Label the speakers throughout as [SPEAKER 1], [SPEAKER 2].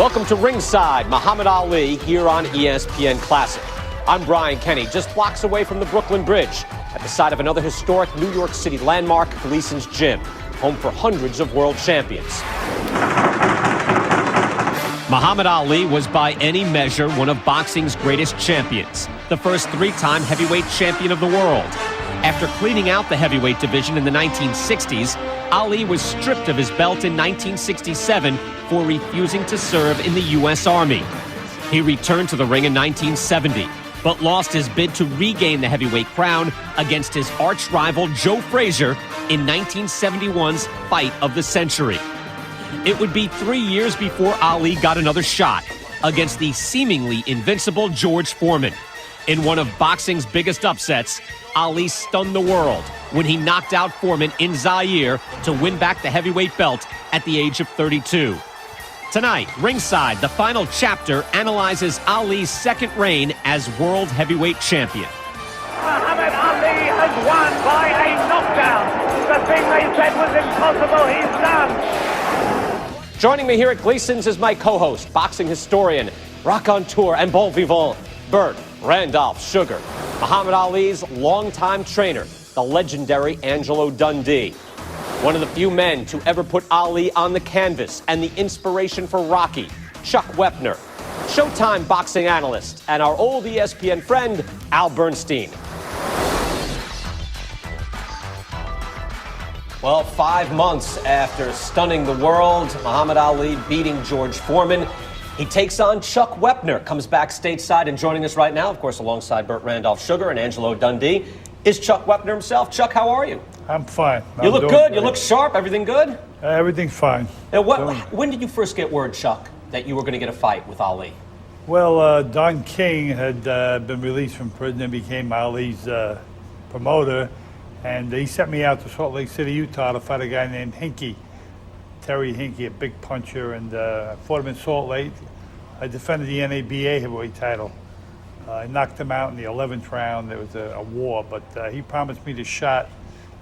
[SPEAKER 1] Welcome to Ringside, Muhammad Ali here on ESPN Classic. I'm Brian Kenny, just blocks away from the Brooklyn Bridge, at the site of another historic New York City landmark, Gleason's Gym, home for hundreds of world champions. Muhammad Ali was by any measure one of boxing's greatest champions, the first three-time heavyweight champion of the world. After cleaning out the heavyweight division in the 1960s, Ali was stripped of his belt in 1967 for refusing to serve in the U.S. Army. He returned to the ring in 1970, but lost his bid to regain the heavyweight crown against his arch-rival Joe Frazier in 1971's Fight of the Century. It would be 3 years before Ali got another shot against the seemingly invincible George Foreman. In one of boxing's biggest upsets, Ali stunned the world when he knocked out Foreman in Zaire to win back the heavyweight belt at the age of 32. Tonight, Ringside, the final chapter, analyzes Ali's second reign as world heavyweight champion.
[SPEAKER 2] Muhammad Ali has won by a knockdown. The thing they said was impossible, he's done.
[SPEAKER 1] Joining me here at Gleason's is my co-host, boxing historian, raconteur, and bon vivant, Burt Randolph Sugar. Muhammad Ali's longtime trainer, the legendary Angelo Dundee. One of the few men to ever put Ali on the canvas and the inspiration for Rocky, Chuck Wepner, Showtime boxing analyst, and our old ESPN friend, Al Bernstein. Well, 5 months after stunning the world, Muhammad Ali beating George Foreman, he takes on Chuck Wepner, comes back stateside, and joining us right now, of course, alongside Burt Randolph Sugar and Angelo Dundee, is Chuck Wepner himself. Chuck, how are you?
[SPEAKER 3] I'm fine.
[SPEAKER 1] You look good. You look sharp. Everything good?
[SPEAKER 3] Everything's fine.
[SPEAKER 1] Now, when did you first get word, Chuck, that you were going to get a fight with Ali?
[SPEAKER 3] Well, Don King had been released from prison and became Ali's promoter, and he sent me out to Salt Lake City, Utah to fight a guy named Hinkie, Terry Hinkie, a big puncher, and I fought him in Salt Lake. I defended the NABA heavyweight title. I knocked him out in the 11th round. There was a war, but he promised me the shot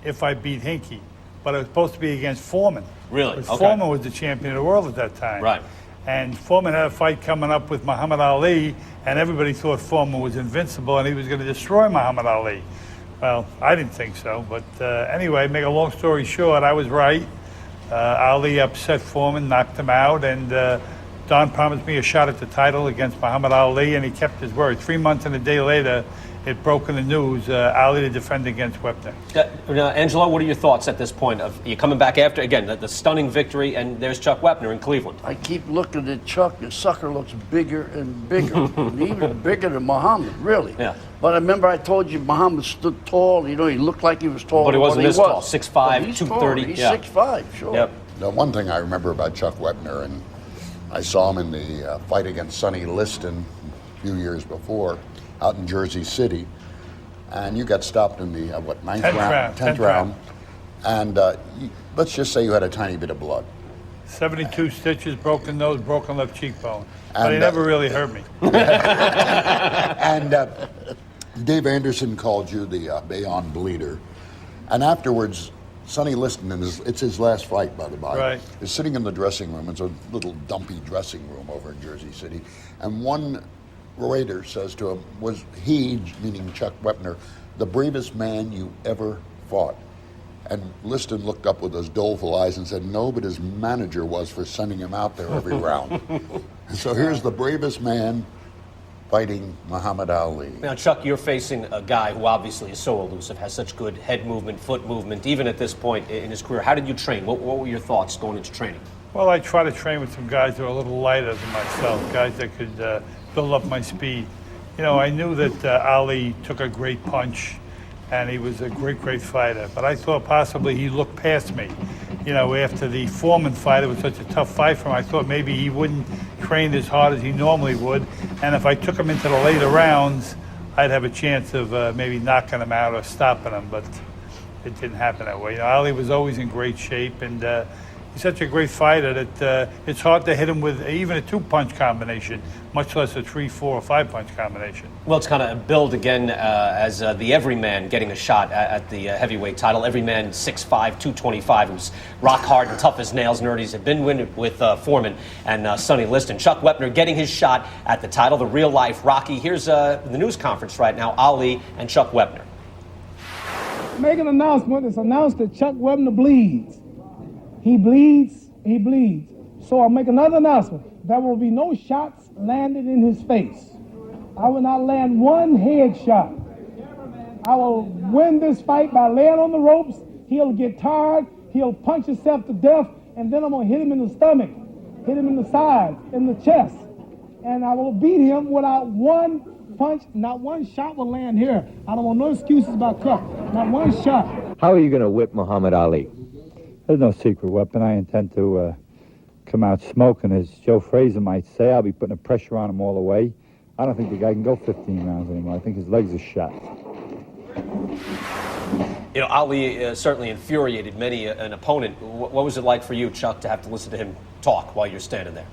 [SPEAKER 3] if I beat Hinkie. But it was supposed to be against Foreman.
[SPEAKER 1] Really?
[SPEAKER 3] Because
[SPEAKER 1] Okay.
[SPEAKER 3] Foreman was the champion of the world at that time.
[SPEAKER 1] Right.
[SPEAKER 3] And Foreman had a fight coming up with Muhammad Ali, and everybody thought Foreman was invincible and he was going to destroy Muhammad Ali. Well, I didn't think so. But anyway, make a long story short, I was right. Ali upset Foreman, knocked him out, and Don promised me a shot at the title against Muhammad Ali, and he kept his word. 3 months and a day later, it broke in the news, Ali to defend against Wepner.
[SPEAKER 1] Angelo, what are your thoughts at this point? Of you coming back after, again, the stunning victory, and there's Chuck Wepner in Cleveland.
[SPEAKER 4] I keep looking at Chuck. The sucker looks bigger and bigger, and even bigger than Muhammad, really.
[SPEAKER 1] Yeah.
[SPEAKER 4] But I remember I told you Muhammad stood tall. You know, he looked like he was tall.
[SPEAKER 1] But he wasn't this tall, 6'5",
[SPEAKER 4] Well, he's
[SPEAKER 1] 230.
[SPEAKER 4] Tall. He's
[SPEAKER 1] Yeah.
[SPEAKER 4] 6'5", sure.
[SPEAKER 1] Yep.
[SPEAKER 5] The one thing I remember about Chuck Wepner, and I saw him in the fight against Sonny Liston a few years before out in Jersey City, and you got stopped in the, ninth round? 10th round. And let's just say you had a tiny bit of blood.
[SPEAKER 3] 72 stitches, broken nose, broken left cheekbone. But
[SPEAKER 5] And,
[SPEAKER 3] he never really hurt me.
[SPEAKER 5] And Dave Anderson called you the Bayonne Bleeder. And afterwards, Sonny Liston, it's his last fight, by the by,
[SPEAKER 3] Right.
[SPEAKER 5] is sitting in the dressing room. It's a little dumpy dressing room over in Jersey City. And one waiter says to him, was he, meaning Chuck Wepner, the bravest man you ever fought? And Liston looked up with those doleful eyes and said, no, but his manager was for sending him out there every round. And so here's the bravest man fighting Muhammad Ali.
[SPEAKER 1] Now, Chuck, you're facing a guy who obviously is so elusive, has such good head movement, foot movement, even at this point in his career. How did you train? What were your thoughts going into training?
[SPEAKER 3] Well, I try to train with some guys that are a little lighter than myself, guys that could build up my speed. You know, I knew that Ali took a great punch, and he was a great, great fighter. But I thought possibly he looked past me. You know, after the Foreman fight, it was such a tough fight for him. I thought maybe he wouldn't train as hard as he normally would. And if I took him into the later rounds, I'd have a chance of maybe knocking him out or stopping him. But it didn't happen that way. You know, Ali was always in great shape, and he's such a great fighter that it's hard to hit him with even a 2-punch combination, much less a 3, 4, or 5-punch combination.
[SPEAKER 1] Well, it's kind of billed again as the everyman getting a shot at the heavyweight title. Everyman 6'5", 225, who's rock hard and tough as nails. Nerdies have been winning with Foreman and Sonny Liston. Chuck Wepner getting his shot at the title, the real-life Rocky. Here's the news conference right now, Ali and Chuck Wepner.
[SPEAKER 6] Make an announcement. It's announced that Chuck Wepner bleeds. He bleeds, he bleeds. So I'll make another announcement. There will be no shots landed in his face. I will not land one head shot. I will win this fight by laying on the ropes. He'll get tired. He'll punch himself to death. And then I'm going to hit him in the stomach, hit him in the side, in the chest. And I will beat him without one punch. Not one shot will land here. I don't want no excuses about Chuck. Not one shot.
[SPEAKER 7] How are you going to whip Muhammad Ali?
[SPEAKER 8] There's no secret weapon. I intend to come out smoking. As Joe Frazier might say, I'll be putting the pressure on him all the way. I don't think the guy can go 15 rounds anymore. I think his legs are shot.
[SPEAKER 1] You know, Ali certainly infuriated many an opponent. What was it like for you, Chuck, to have to listen to him talk while you're standing there?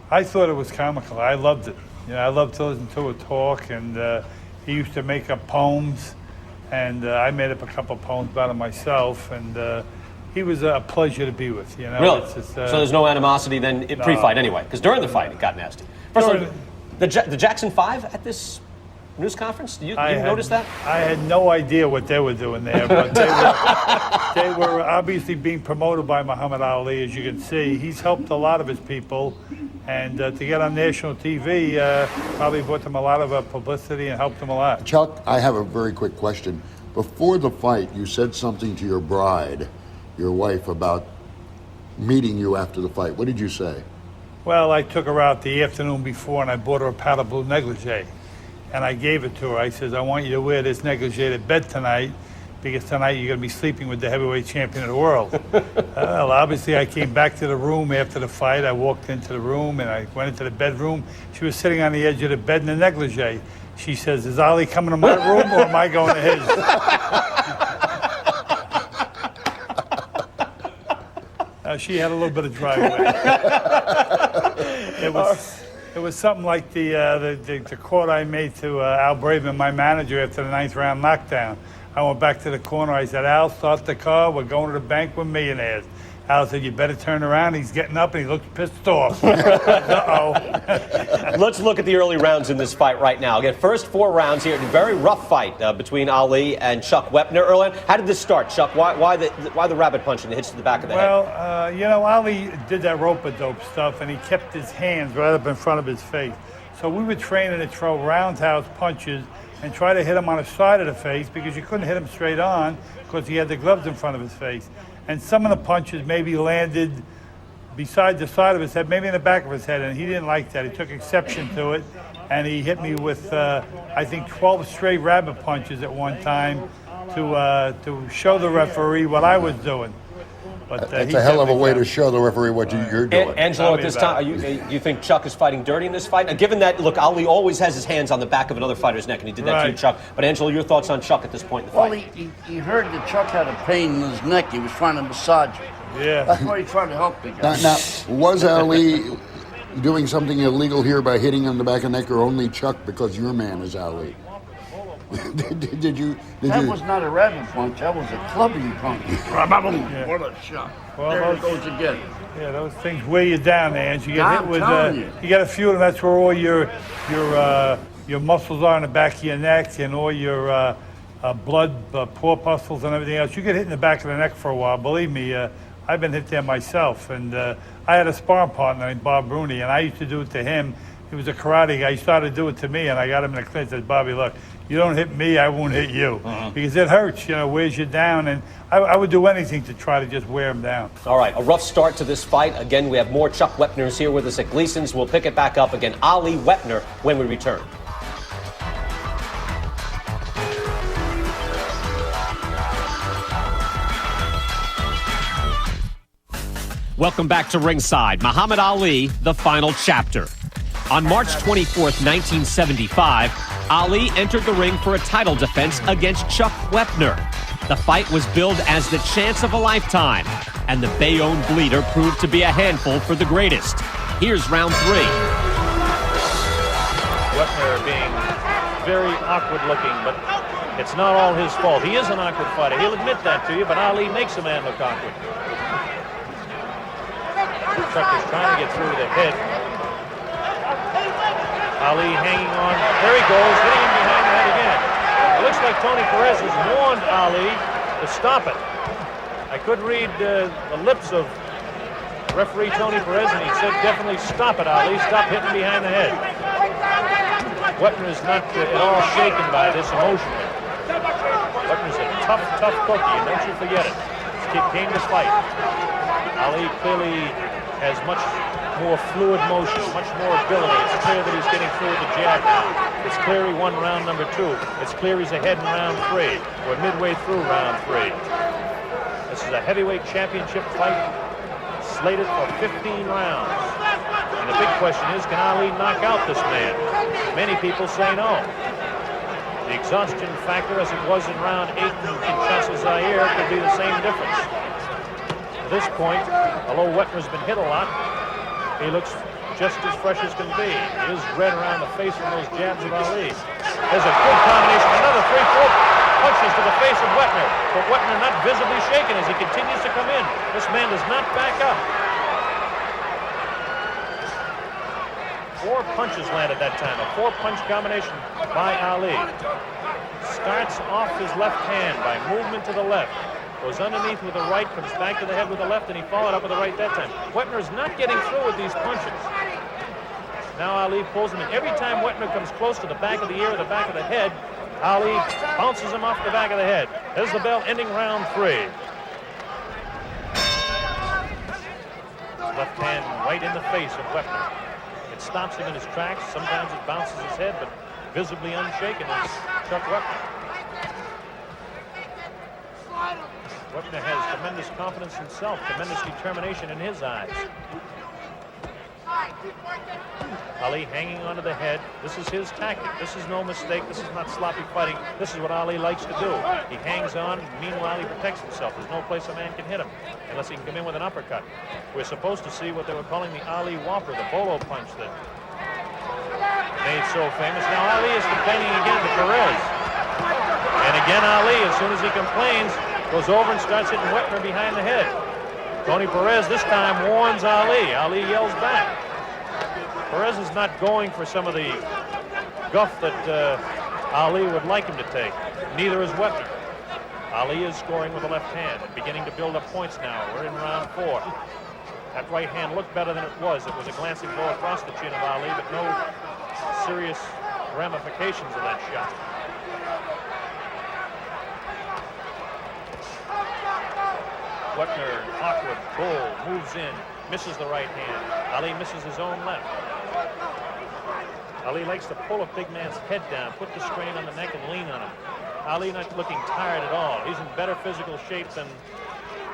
[SPEAKER 3] I thought it was comical. I loved it. You know, I loved to listen to it talk, and he used to make up poems, and I made up a couple poems about him myself, and he was a pleasure to be with. You know,
[SPEAKER 1] Really?
[SPEAKER 3] It's just,
[SPEAKER 1] so there's no animosity then pre-fight anyway? Because during the fight it got nasty. First of all, the Jackson 5 at this news conference? You notice that?
[SPEAKER 3] I had no idea what they were doing there, but they were obviously being promoted by Muhammad Ali, as you can see. He's helped a lot of his people, and to get on national TV probably brought them a lot of publicity and helped them a lot.
[SPEAKER 5] Chuck, I have a very quick question. Before the fight, you said something to your bride, your wife, about meeting you after the fight. What did you say?
[SPEAKER 3] Well, I took her out the afternoon before, and I bought her a powder blue negligee. And I gave it to her. I says, I want you to wear this negligee to bed tonight, because tonight you're going to be sleeping with the heavyweight champion of the world. Well, obviously I came back to the room after the fight. I walked into the room and I went into the bedroom. She was sitting on the edge of the bed in a negligee. She says, is Ali coming to my room or am I going to his? She had a little bit of driveway. It was something like the quote I made to Al Braven, my manager, after the 9th round knockdown. I went back to the corner. I said, Al, start the car. We're going to the bank with millionaires. Al said, you better turn around. He's getting up and he looks pissed off. Uh-oh.
[SPEAKER 1] Let's look at the early rounds in this fight right now. Again, first 4 rounds here. A very rough fight between Ali and Chuck Wepner. Early on, how did this start, Chuck? Why the rabbit punch and the hits to the back of the head?
[SPEAKER 3] Well, you know, Ali did that rope-a-dope stuff, and he kept his hands right up in front of his face. So we were training to throw roundhouse punches and try to hit him on the side of the face, because you couldn't hit him straight on because he had the gloves in front of his face. And some of the punches maybe landed beside the side of his head, maybe in the back of his head, and he didn't like that. He took exception to it, and he hit me with, I think, 12 straight rabbit punches at one time to show the referee what I was doing. But
[SPEAKER 5] That's a hell of a way to show the referee what you're doing.
[SPEAKER 1] Angelo, at this time, you think Chuck is fighting dirty in this fight? Given that, look, Ali always has his hands on the back of another fighter's neck, and he did that to you, Chuck. But Angelo, your thoughts on Chuck at this point in the fight?
[SPEAKER 4] Well, he heard that Chuck had a pain in his neck. He was trying to massage it.
[SPEAKER 3] Yeah.
[SPEAKER 4] That's why he tried to help the guy.
[SPEAKER 5] Now, was Ali doing something illegal here by hitting on the back of the neck, or only Chuck because your man is Ali?
[SPEAKER 4] That was not a rabbit punch. That was a clubbing punch. Yeah. What a shot. Well, there it goes again.
[SPEAKER 3] Yeah, those things weigh you down, Ange. You get hit with,
[SPEAKER 4] you
[SPEAKER 3] got a few of them. That's where all your muscles are in the back of your neck, and all your blood corpuscles and everything else. You get hit in the back of the neck for a while. Believe me, I've been hit there myself. And I had a sparring partner named Bob Rooney, and I used to do it to him. He was a karate guy. He started to do it to me, and I got him in the clinic and said, Bobby, look, you don't hit me, I won't hit you. Because it hurts, you know, wears you down. And I would do anything to try to just wear him down.
[SPEAKER 1] All right, a rough start to this fight. Again, we have more Chuck Wepners here with us at Gleason's. We'll pick it back up again. Ali Wepner when we return. Welcome back to Ringside. Muhammad Ali, the final chapter. On March 24th, 1975, Ali entered the ring for a title defense against Chuck Wepner. The fight was billed as the chance of a lifetime. and the Bayonne bleeder proved to be a handful for the greatest. Here's round 3.
[SPEAKER 9] Wepner being very awkward looking, but it's not all his fault. He is an awkward fighter. He'll admit that to you, but Ali makes a man look awkward. Chuck is trying to get through to the head. Ali hanging on. There he goes, hitting him behind the head again. It looks like Tony Perez has warned Ali to stop it. I could read the lips of referee Tony Perez, and he said, definitely stop it, Ali. Stop hitting behind the head. Wepner is not at all shaken by this emotionally. Wepner's a tough, tough cookie, and don't you forget it. This kid came to fight. Ali clearly has much more fluid motion, much more ability. It's clear that he's getting through with the jab now. It's clear he won round number 2. It's clear he's ahead in round 3. We're midway through round 3. This is a heavyweight championship fight slated for 15 rounds. And the big question is, can Ali knock out this man? Many people say no. The exhaustion factor, as it was in round 8 in Kinshasa Zaire, could be the same difference. At this point, although Wepner's been hit a lot, he looks just as fresh as can be. He is red around the face from those jabs of Ali. There's a good combination, another 3-4 punches to the face of Wepner, but Wepner not visibly shaken as he continues to come in. This man does not back up. 4 punches landed that time, a 4-punch combination by Ali. Starts off his left hand by movement to the left. Goes underneath with the right, comes back to the head with the left, and he followed up with the right that time. Wepner is not getting through with these punches. Now Ali pulls him in. Every time Wepner comes close to the back of the ear or the back of the head, Ali bounces him off the back of the head. There's the bell ending round 3. Left hand right in the face of Wepner. It stops him in his tracks. Sometimes it bounces his head, but visibly unshaken is Chuck Wepner. Wepner has tremendous confidence himself, tremendous determination in his eyes. Ali hanging onto the head. This is his tactic. This is no mistake. This is not sloppy fighting. This is what Ali likes to do. He hangs on. Meanwhile, he protects himself. There's no place a man can hit him unless he can come in with an uppercut. We're supposed to see what they were calling the Ali Whopper, the bolo punch that made so famous. Now Ali is complaining again to Perez. And again Ali, as soon as he complains, goes over and starts hitting Wepner behind the head. Tony Perez this time warns Ali. Ali yells back. Perez is not going for some of the guff that Ali would like him to take. Neither is Wepner. Ali is scoring with the left hand and beginning to build up points now. We're in round 4. That right hand looked better than it was. It was a glancing blow across the chin of Ali, but no serious ramifications of that shot. Wepner, awkward, bull, moves in, misses the right hand. Ali misses his own left. Ali likes to pull a big man's head down, put the strain on the neck and lean on him. Ali not looking tired at all. He's in better physical shape than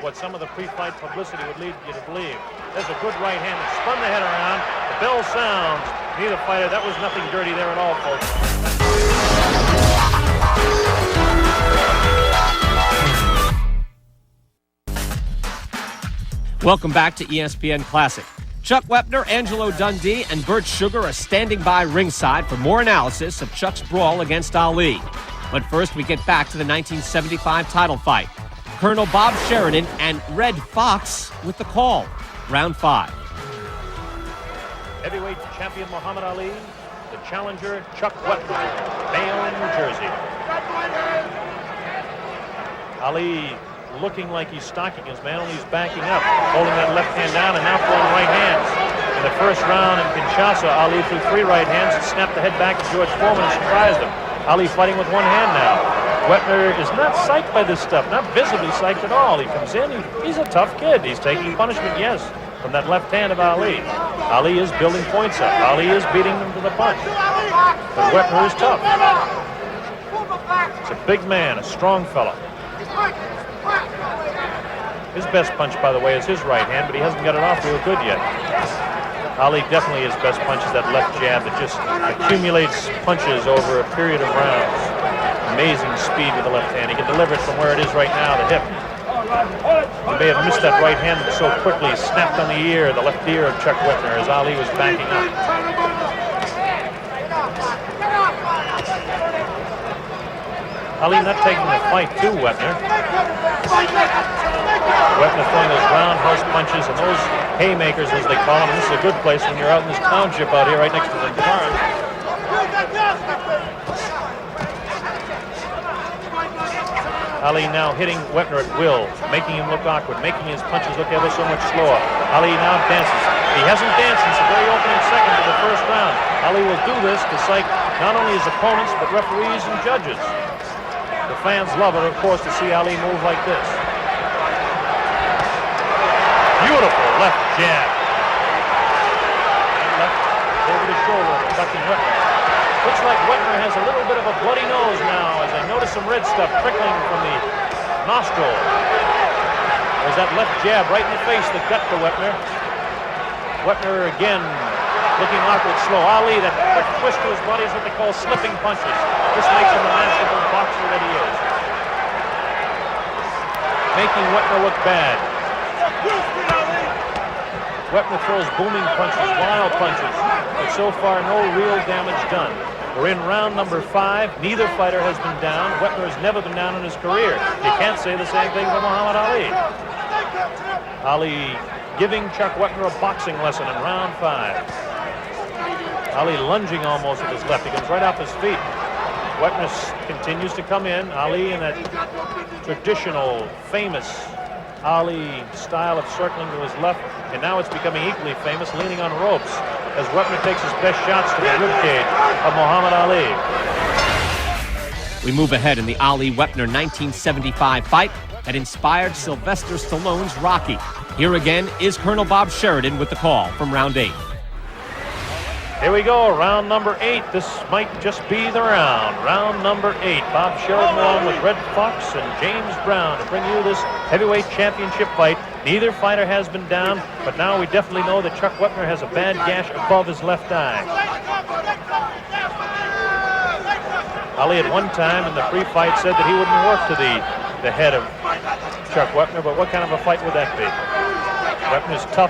[SPEAKER 9] what some of the pre-fight publicity would lead you to believe. There's a good right hand that spun the head around. The bell sounds. Neither fighter, that was nothing dirty there at all, folks.
[SPEAKER 1] Welcome back to ESPN Classic. Chuck Wepner, Angelo Dundee, and Bert Sugar are standing by ringside for more analysis of Chuck's brawl against Ali. But first, we get back to the 1975 title fight. Colonel Bob Sheridan and Red Fox with the call. Round 5.
[SPEAKER 9] Heavyweight champion Muhammad Ali, the challenger Chuck Wepner, Bayonne, New Jersey. Ali looking like he's stalking his man, only he's backing up, holding that left hand down and now throwing right hands. In the first round in Kinshasa, Ali threw 3 right hands and snapped the head back of George Foreman and surprised him. Ali fighting with one hand now. Wepner is not psyched by this stuff, not visibly psyched at all. He comes in, he's a tough kid. He's taking punishment, yes, from that left hand of Ali. Ali is building points up. Ali is beating them to the punch. But Wepner is tough. It's a big man, a strong fella. His best punch, by the way, is his right hand, but he hasn't got it off real good yet. Ali definitely his best punch is that left jab that just accumulates punches over a period of rounds. Amazing speed with the left hand. He can deliver it from where it is right now, the hip. He may have missed that right hand so quickly, he snapped on the ear, the left ear of Chuck Wepner as Ali was backing up. Ali not taking the fight to Wepner. Wepner throwing those roundhouse punches and those haymakers, as they call them. This is a good place when you're out in this township out here right next to the barn. Ali now hitting Wepner at will, making him look awkward, making his punches look ever so much slower. Ali now dances. He hasn't danced since the very opening second of the first round. Ali will do this to psych not only his opponents, but referees and judges. The fans love it, of course, to see Ali move like this. Beautiful left jab. And left over the shoulder, bucking Wepner. Looks like Wepner has a little bit of a bloody nose now, as I notice some red stuff trickling from the nostril. There's that left jab right in the face that got to Wepner. Wepner again looking awkward, slow. Ali, that quick twist to his body is what they call slipping punches. This makes him the masterful boxer that he is. Making Wepner look bad. Wepner throws booming punches, wild punches, but so far no real damage done. We're in round number 5. Neither fighter has been down. Wepner has never been down in his career. You can't say the same thing for Muhammad Ali. Ali giving Chuck Wepner a boxing lesson in round 5. Ali lunging almost with his left. He comes right off his feet. Wepner continues to come in. Ali in that traditional, famous Ali style of circling to his left, and now it's becoming equally famous, leaning on ropes, as Wepner takes his best shots to the ribcage of Muhammad Ali.
[SPEAKER 1] We move ahead in the Ali-Wepner 1975 fight that inspired Sylvester Stallone's Rocky. Here again is Colonel Bob Sheridan with the call from round 8.
[SPEAKER 9] Here we go, round number 8. This might just be the round. Round number 8. Bob Sheridan along with Red Fox and James Brown to bring you this heavyweight championship fight. Neither fighter has been down, but now we definitely know that Chuck Wepner has a bad gash above his left eye. Ali at one time in the pre-fight said that he wouldn't work to the head of Chuck Wepner, but what kind of a fight would that be? Wepner's tough.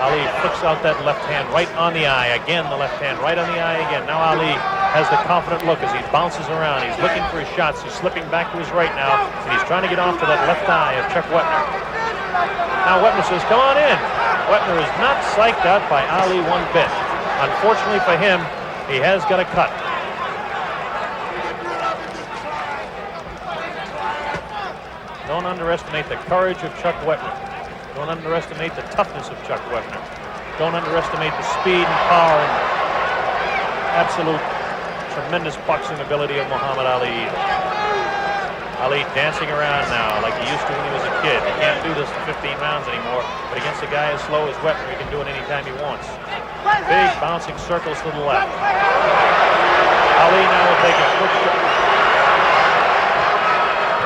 [SPEAKER 9] Ali flicks out that left hand right on the eye. Again, the left hand right on the eye again. Now Ali has the confident look as he bounces around. He's looking for his shots. He's slipping back to his right now, and he's trying to get off to that left eye of Chuck Wepner. Now Wepner says, come on in. Wepner is not psyched out by Ali one bit. Unfortunately for him, he has got a cut. Don't underestimate the courage of Chuck Wepner. Don't underestimate the toughness of Chuck Wepner. Don't underestimate the speed and power and absolute tremendous boxing ability of Muhammad Ali. Ali dancing around now like he used to when he was a kid. He can't do this for 15 rounds anymore, but against a guy as slow as Wepner, he can do it anytime he wants. Big bouncing circles to the left. Ali now will take a quick shot.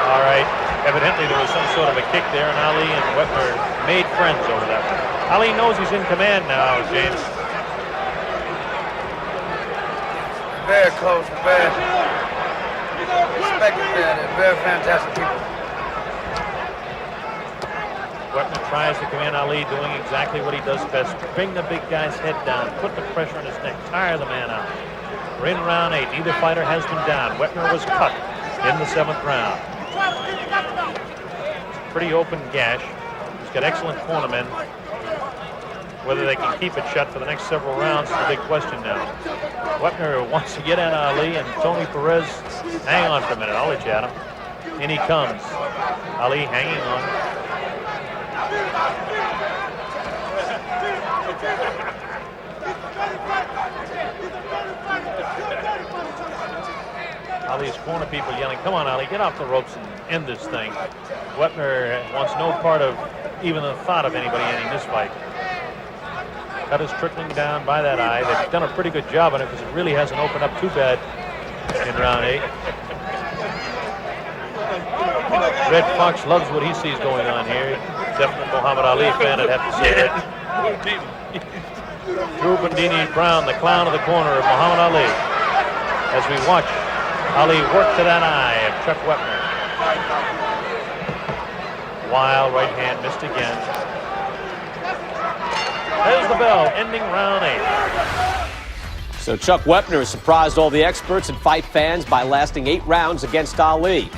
[SPEAKER 9] All right. Evidently there was some sort of a kick there, and Ali and Wepner made friends over that one. Ali knows he's in command now, James.
[SPEAKER 10] Very close, very respected there. They're very fantastic people.
[SPEAKER 9] Wepner tries to command Ali, doing exactly what he does best. Bring the big guy's head down, put the pressure on his neck, tire the man out. We're in round 8. Neither fighter has been down. Wepner was cut in the 7th round. Pretty open gash. He's got excellent cornermen. Whether they can keep it shut for the next several rounds is the big question now. Wepner wants to get at Ali, and Tony Perez, hang on for a minute, I'll let you at him. In he comes. Ali hanging on. Ali's corner people yelling, come on, Ali, get off the ropes and end this thing. Wepner wants no part of even the thought of anybody ending this fight. Cut is trickling down by that eye. They've done a pretty good job on it because it really hasn't opened up too bad in round 8. Red Fox loves what he sees going on here. Definitely Muhammad Ali fan, I'd have to say that. Drew Bandini Brown, the clown of the corner of Muhammad Ali, as we watch Ali work to that eye of Chuck Wepner. while. Right hand missed again. There's the bell, ending round 8.
[SPEAKER 1] So Chuck Wepner surprised all the experts and fight fans by lasting 8 rounds against Ali.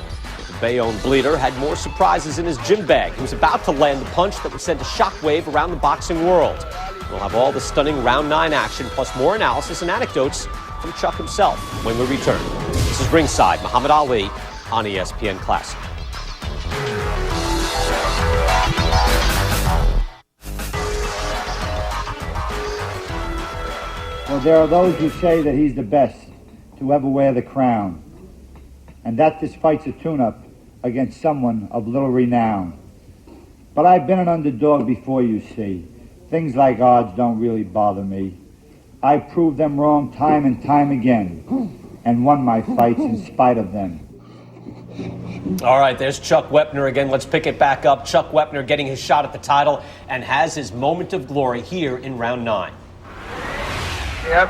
[SPEAKER 1] The Bayonne Bleeder had more surprises in his gym bag. He was about to land the punch that would send a shockwave around the boxing world. We'll have all the stunning round 9 action, plus more analysis and anecdotes from Chuck himself when we return. This is Ringside, Muhammad Ali on ESPN Classic.
[SPEAKER 8] Well, there are those who say that he's the best to ever wear the crown, and that this fight's a tune-up against someone of little renown. But I've been an underdog before, you see. Things like odds don't really bother me. I proved them wrong time and time again, and won my fights in spite of them.
[SPEAKER 1] All right, there's Chuck Wepner again. Let's pick it back up. Chuck Wepner getting his shot at the title and has his moment of glory here in round 9.
[SPEAKER 10] Yep.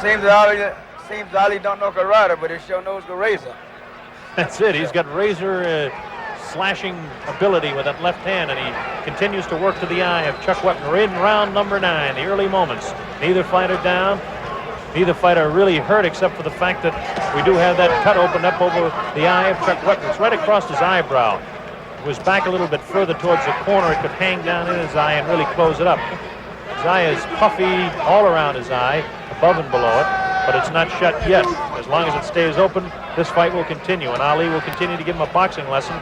[SPEAKER 10] Seems Ali don't know karate, but he sure knows the razor.
[SPEAKER 9] That's it. He's got razor slashing ability with that left hand, and he continues to work to the eye of Chuck Wepner in round number 9, the early moments. Neither fighter down. Neither fighter really hurt, except for the fact that we do have that cut opened up over the eye of Chuck Wepner. It's right across his eyebrow. It was back a little bit further towards the corner. It could hang down in his eye and really close it up. His eye is puffy all around his eye, above and below it, but it's not shut yet. As long as it stays open, this fight will continue, and Ali will continue to give him a boxing lesson.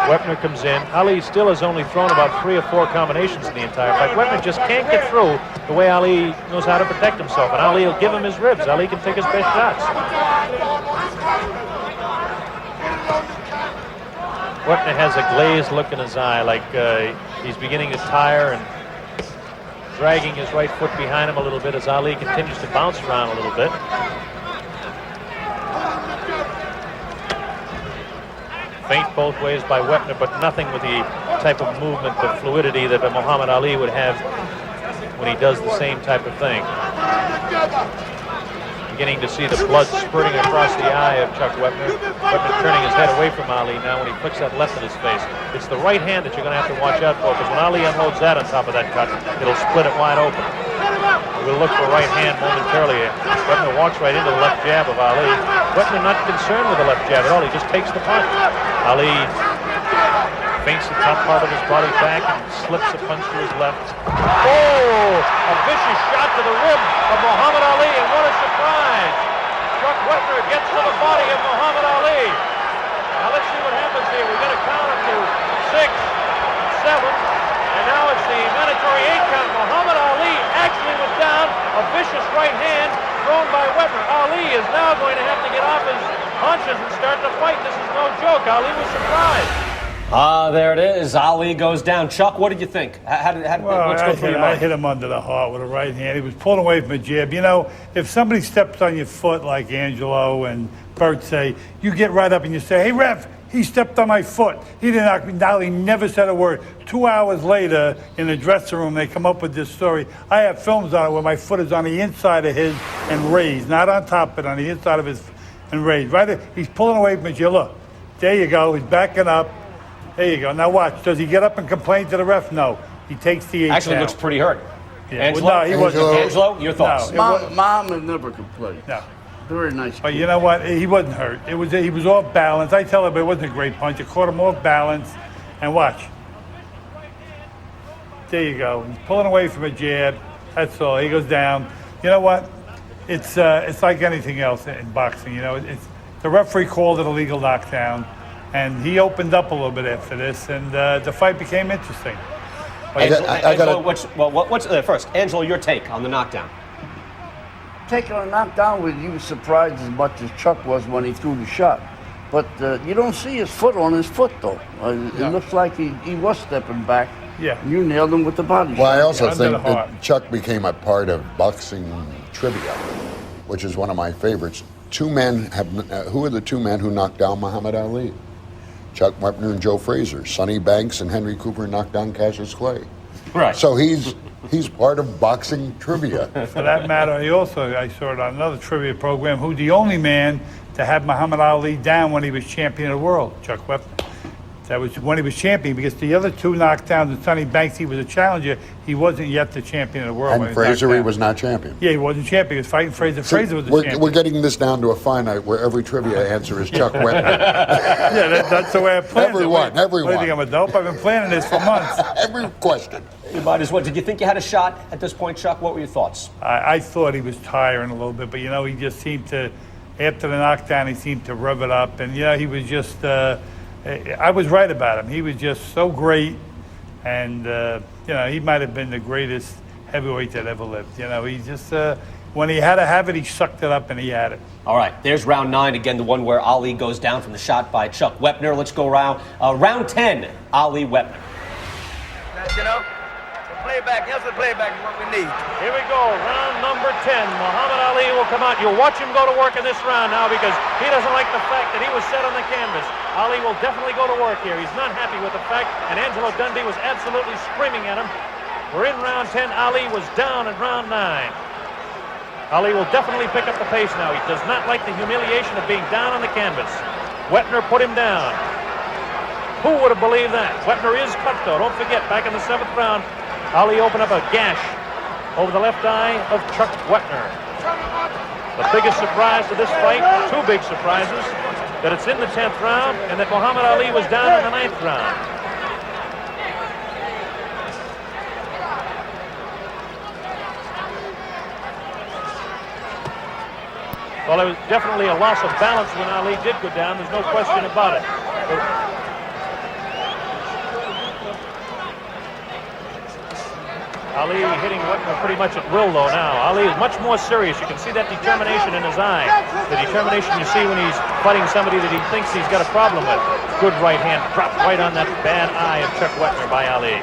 [SPEAKER 9] Wepner comes in. Ali still has only thrown about 3 or 4 combinations in the entire fight. Wepner just can't get through the way Ali knows how to protect himself, and Ali will give him his ribs. Ali can take his best shots. Wepner has a glazed look in his eye, like he's beginning to tire, and dragging his right foot behind him a little bit as Ali continues to bounce around a little bit. Feint both ways by Wepner, but nothing with the type of movement, the fluidity that Muhammad Ali would have when he does the same type of thing. Beginning to see the blood spurting across the eye of Chuck Wepner. Wepner turning his head away from Ali now when he flicks that left in his face. It's the right hand that you're going to have to watch out for, because when Ali unloads that on top of that cut, it'll split it wide open. We'll look for right hand momentarily. Wepner walks right into the left jab of Ali. Wepner not concerned with the left jab at all. He just takes the punch. Ali feints the top part of his body back and slips a punch to his left. Oh! A vicious shot to the rib of Muhammad Ali, and what a surprise! Chuck Wepner gets to the body of Muhammad Ali. Now let's see what happens here. We're going to count him to 6, 7, and now it's the mandatory 8 count. Muhammad Ali actually was down. A vicious right hand thrown by Wepner. Ali is now going to have to get off his punches and start the fight. This is no joke. Ali was surprised.
[SPEAKER 1] There it is. Ali goes down. Chuck, what did you think? What's going through your mind?
[SPEAKER 3] I hit him under the heart with a right hand. He was pulling away from a jab. You know, if somebody steps on your foot like Angelo and Bert say, you get right up and you say, hey, ref, he stepped on my foot. He didn't knock me. Ali never said a word. 2 hours later, in the dressing room, they come up with this story. I have films on it where my foot is on the inside of his and raised, not on top, but on the inside of his and raised. Right there, he's pulling away from his jab. Look, there you go. He's backing up. There you go. Now watch. Does he get up and complain to the ref? No. He takes the 8
[SPEAKER 1] Actually
[SPEAKER 3] down.
[SPEAKER 1] Looks pretty hurt.
[SPEAKER 3] Yeah.
[SPEAKER 1] Angelo?
[SPEAKER 3] Well, no, he wasn't.
[SPEAKER 1] Angelo, your thoughts?
[SPEAKER 3] No,
[SPEAKER 4] Mom had never complained.
[SPEAKER 3] No.
[SPEAKER 4] Very nice.
[SPEAKER 3] But you know what? He wasn't hurt. He was off balance. I tell him it wasn't a great punch. It caught him off balance. And watch. There you go. He's pulling away from a jab. That's all. He goes down. You know what? It's like anything else in boxing. You know, the referee called it a legal knockdown, and he opened up a little bit after this, and the fight became interesting.
[SPEAKER 1] First, Angelo, your take on the knockdown.
[SPEAKER 4] Taking a knockdown with you surprised as much as Chuck was when he threw the shot. But you don't see his foot on his foot, though. It looks like he was stepping back.
[SPEAKER 3] Yeah.
[SPEAKER 4] You nailed him with the body shot.
[SPEAKER 5] Well, I also
[SPEAKER 3] Under
[SPEAKER 5] think
[SPEAKER 3] the heart.
[SPEAKER 5] that Chuck became a part of boxing trivia, which is one of my favorites. Who are the 2 men who knocked down Muhammad Ali? Chuck Wepner and Joe Frazier. Sonny Banks and Henry Cooper knocked down Cassius Clay.
[SPEAKER 1] Right.
[SPEAKER 5] So he's part of boxing trivia.
[SPEAKER 3] For that matter, I saw it on another trivia program, who's the only man to have Muhammad Ali down when he was champion of the world, Chuck Wepner. That was when he was champion, because the other two knockdowns and Sonny Banks, he was a challenger. He wasn't yet the champion of the world.
[SPEAKER 5] And
[SPEAKER 3] when he
[SPEAKER 5] Fraser,
[SPEAKER 3] knocked
[SPEAKER 5] he
[SPEAKER 3] down.
[SPEAKER 5] was not champion.
[SPEAKER 3] Yeah, he wasn't champion. He was fighting Fraser.
[SPEAKER 5] So
[SPEAKER 3] Fraser was the
[SPEAKER 5] we're,
[SPEAKER 3] champion.
[SPEAKER 5] we're getting this down to a finite where every trivia answer is Chuck Wepner.
[SPEAKER 3] Yeah, that's the way I planned
[SPEAKER 5] Everyone,
[SPEAKER 3] it. What do you
[SPEAKER 5] everyone.
[SPEAKER 3] think, I'm a dope? I've been planning this for months.
[SPEAKER 5] Every question.
[SPEAKER 1] You might as well. Did you think you had a shot at this point, Chuck? What were your thoughts?
[SPEAKER 3] I thought he was tiring a little bit, but, he just seemed to, after the knockdown, he seemed to rev it up. And, he was just, I was right about him. He was just so great. And, he might have been the greatest heavyweight that ever lived. He just, when he had to have it, he sucked it up and he had it.
[SPEAKER 1] All right, there's round 9, again, the one where Ali goes down from the shot by Chuck Wepner. Let's go round 10, Ali Wepner.
[SPEAKER 10] The playback, yes, the playback is what we need.
[SPEAKER 9] Here we go, round number 10. Muhammad Ali will come out. You'll watch him go to work in this round now because he doesn't like the fact that he was set on the canvas. Ali will definitely go to work here. He's not happy with the fact, and Angelo Dundee was absolutely screaming at him. We're in round 10. Ali was down in round 9. Ali will definitely pick up the pace now. He does not like the humiliation of being down on the canvas. Wepner put him down. Who would have believed that? Wepner is cut, though. Don't forget, back in the 7th round, Ali opened up a gash over the left eye of Chuck Wepner. The biggest surprise to this fight, 2 big surprises, that it's in the 10th round and that Muhammad Ali was down in the 9th round. Well, it was definitely a loss of balance when Ali did go down. There's no question about it. Ali hitting Wepner pretty much at will, though, now. Ali is much more serious. You can see that determination in his eye. The determination you see when he's fighting somebody that he thinks he's got a problem with. Good right hand dropped right on that bad eye of Chuck Wepner by Ali.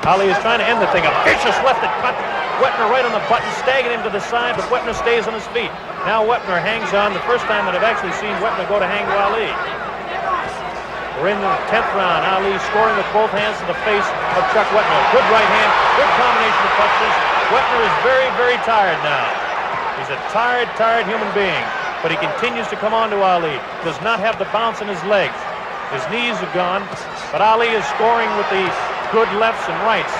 [SPEAKER 9] Ali is trying to end the thing. A vicious left that cut Wepner right on the button, staggering him to the side, but Wepner stays on his feet. Now Wepner hangs on. The first time that I've actually seen Wepner go to hang to Ali. We're in the 10th round. Ali scoring with both hands to the face of Chuck Wepner. Good right hand, good combination of punches. Wepner is very, very tired now. He's a tired human being, but he continues to come on to Ali. Does not have the bounce in his legs. His knees are gone, but Ali is scoring with the good lefts and rights.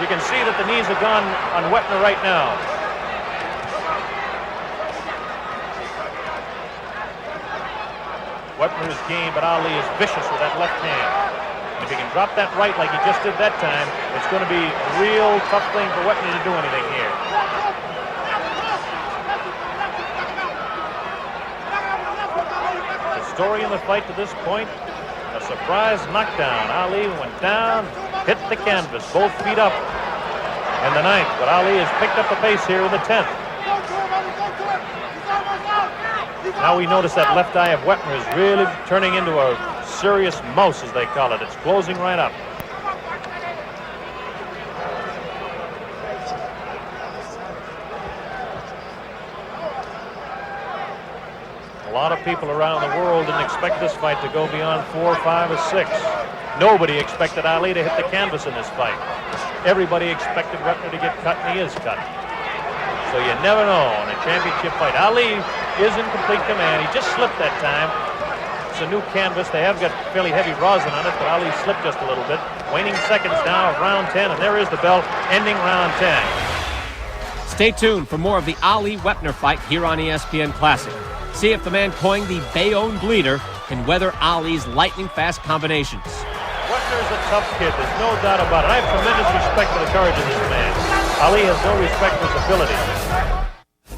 [SPEAKER 9] You can see that the knees are gone on Wepner right now. Wepner is game, but Ali is vicious with that left hand. And if he can drop that right like he just did that time, it's going to be a real tough thing for Wepner to do anything here. The story in the fight to this point, a surprise knockdown. Ali went down, hit the canvas, both feet up in the 9th, but Ali has picked up the pace here in the 10th. Now we notice that left eye of Wepner is really turning into a serious mouse, as they call it. It's closing right up. A lot of people around the world didn't expect this fight to go beyond 4, 5, or 6. Nobody expected Ali to hit the canvas in this fight. Everybody expected Wepner to get cut, and he is cut. So you never know in a championship fight. Ali is in complete command. He just slipped that time. It's a new canvas. They have got fairly heavy rosin on it, but Ali slipped just a little bit. Waning seconds now of round 10, and there is the bell ending round 10.
[SPEAKER 1] Stay tuned for more of the Ali Wepner fight here on ESPN Classic. See if the man coined the Bayonne Bleeder can weather Ali's lightning-fast combinations.
[SPEAKER 9] Wepner's a tough kid. There's no doubt about it. I have tremendous respect for the courage of this man. Ali has no respect for his ability.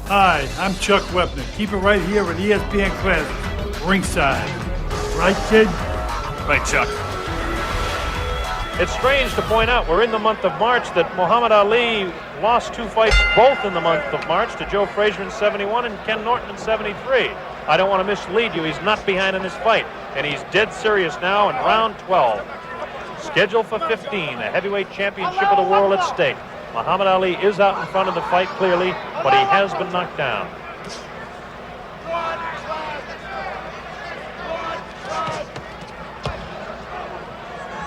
[SPEAKER 3] Hi, I'm Chuck Wepner. Keep it right here at ESPN Classic, ringside. Right, kid?
[SPEAKER 9] Right, Chuck. It's strange to point out we're in the month of March that Muhammad Ali lost 2 fights both in the month of March to Joe Frazier in 71 and Ken Norton in 73. I don't want to mislead you. He's not behind in this fight, and he's dead serious now in round 12. Scheduled for 15, the heavyweight championship of the world at stake. Muhammad Ali is out in front of the fight clearly, but he has been knocked down.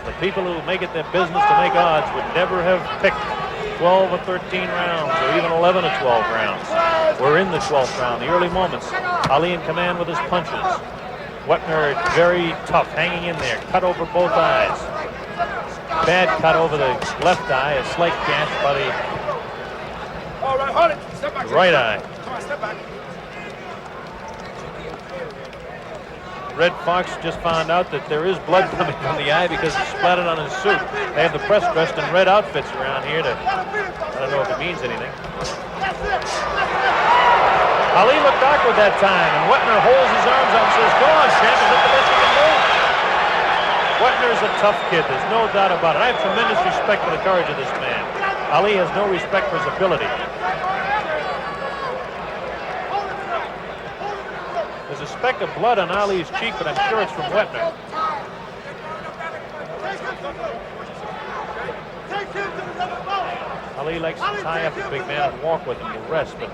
[SPEAKER 9] The people who make it their business to make odds would never have picked 12 or 13 rounds, or even 11 or 12 rounds. We're in the 12th round, the early moments. Ali in command with his punches. Wepner very tough, hanging in there, cut over both eyes. Bad cut over the left eye, a slight gash by the right eye. Red Fox just found out that there is blood coming from the eye because it splattered on his suit. They have the press dressed in red outfits around here to, I don't know if it means anything. Ali looked awkward that time, and Wepner holds his arms out and says, "Go on, champ, is that the best you can do?" Wepner's a tough kid, there's no doubt about it. I have tremendous respect for the courage of this man. Ali has no respect for his ability. There's a speck of blood on Ali's cheek, but I'm sure it's from Wepner. Ali likes to tie up the big man and walk with him to rest, but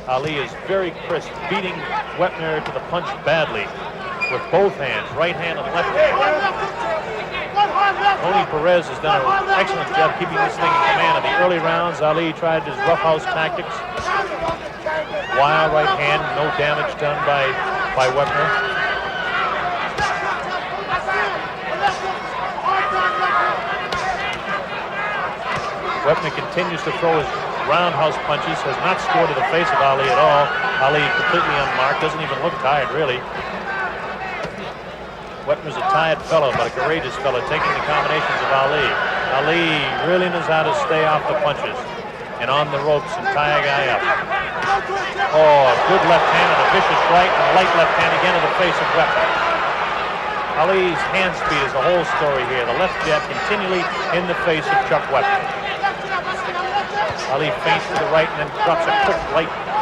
[SPEAKER 9] Ali is very crisp, beating Wepner to the punch badly with both hands, right hand and left hand. Tony Perez has done an excellent job keeping this thing in command. In the early rounds, Ali tried his roughhouse tactics. Wild right hand, no damage done by Wepner. Wepner continues to throw his roundhouse punches, has not scored to the face of Ali at all. Ali completely unmarked, doesn't even look tired, really. Wepner's a tired fellow, but a courageous fellow, taking the combinations of Ali. Ali really knows how to stay off the punches and on the ropes and tie a guy up. Oh, a good left hand and a vicious right, and a light left hand again to the face of Wepner. Ali's hand speed is the whole story here. The left jab continually in the face of Chuck Wepner. Ali feints to the right and then drops a quick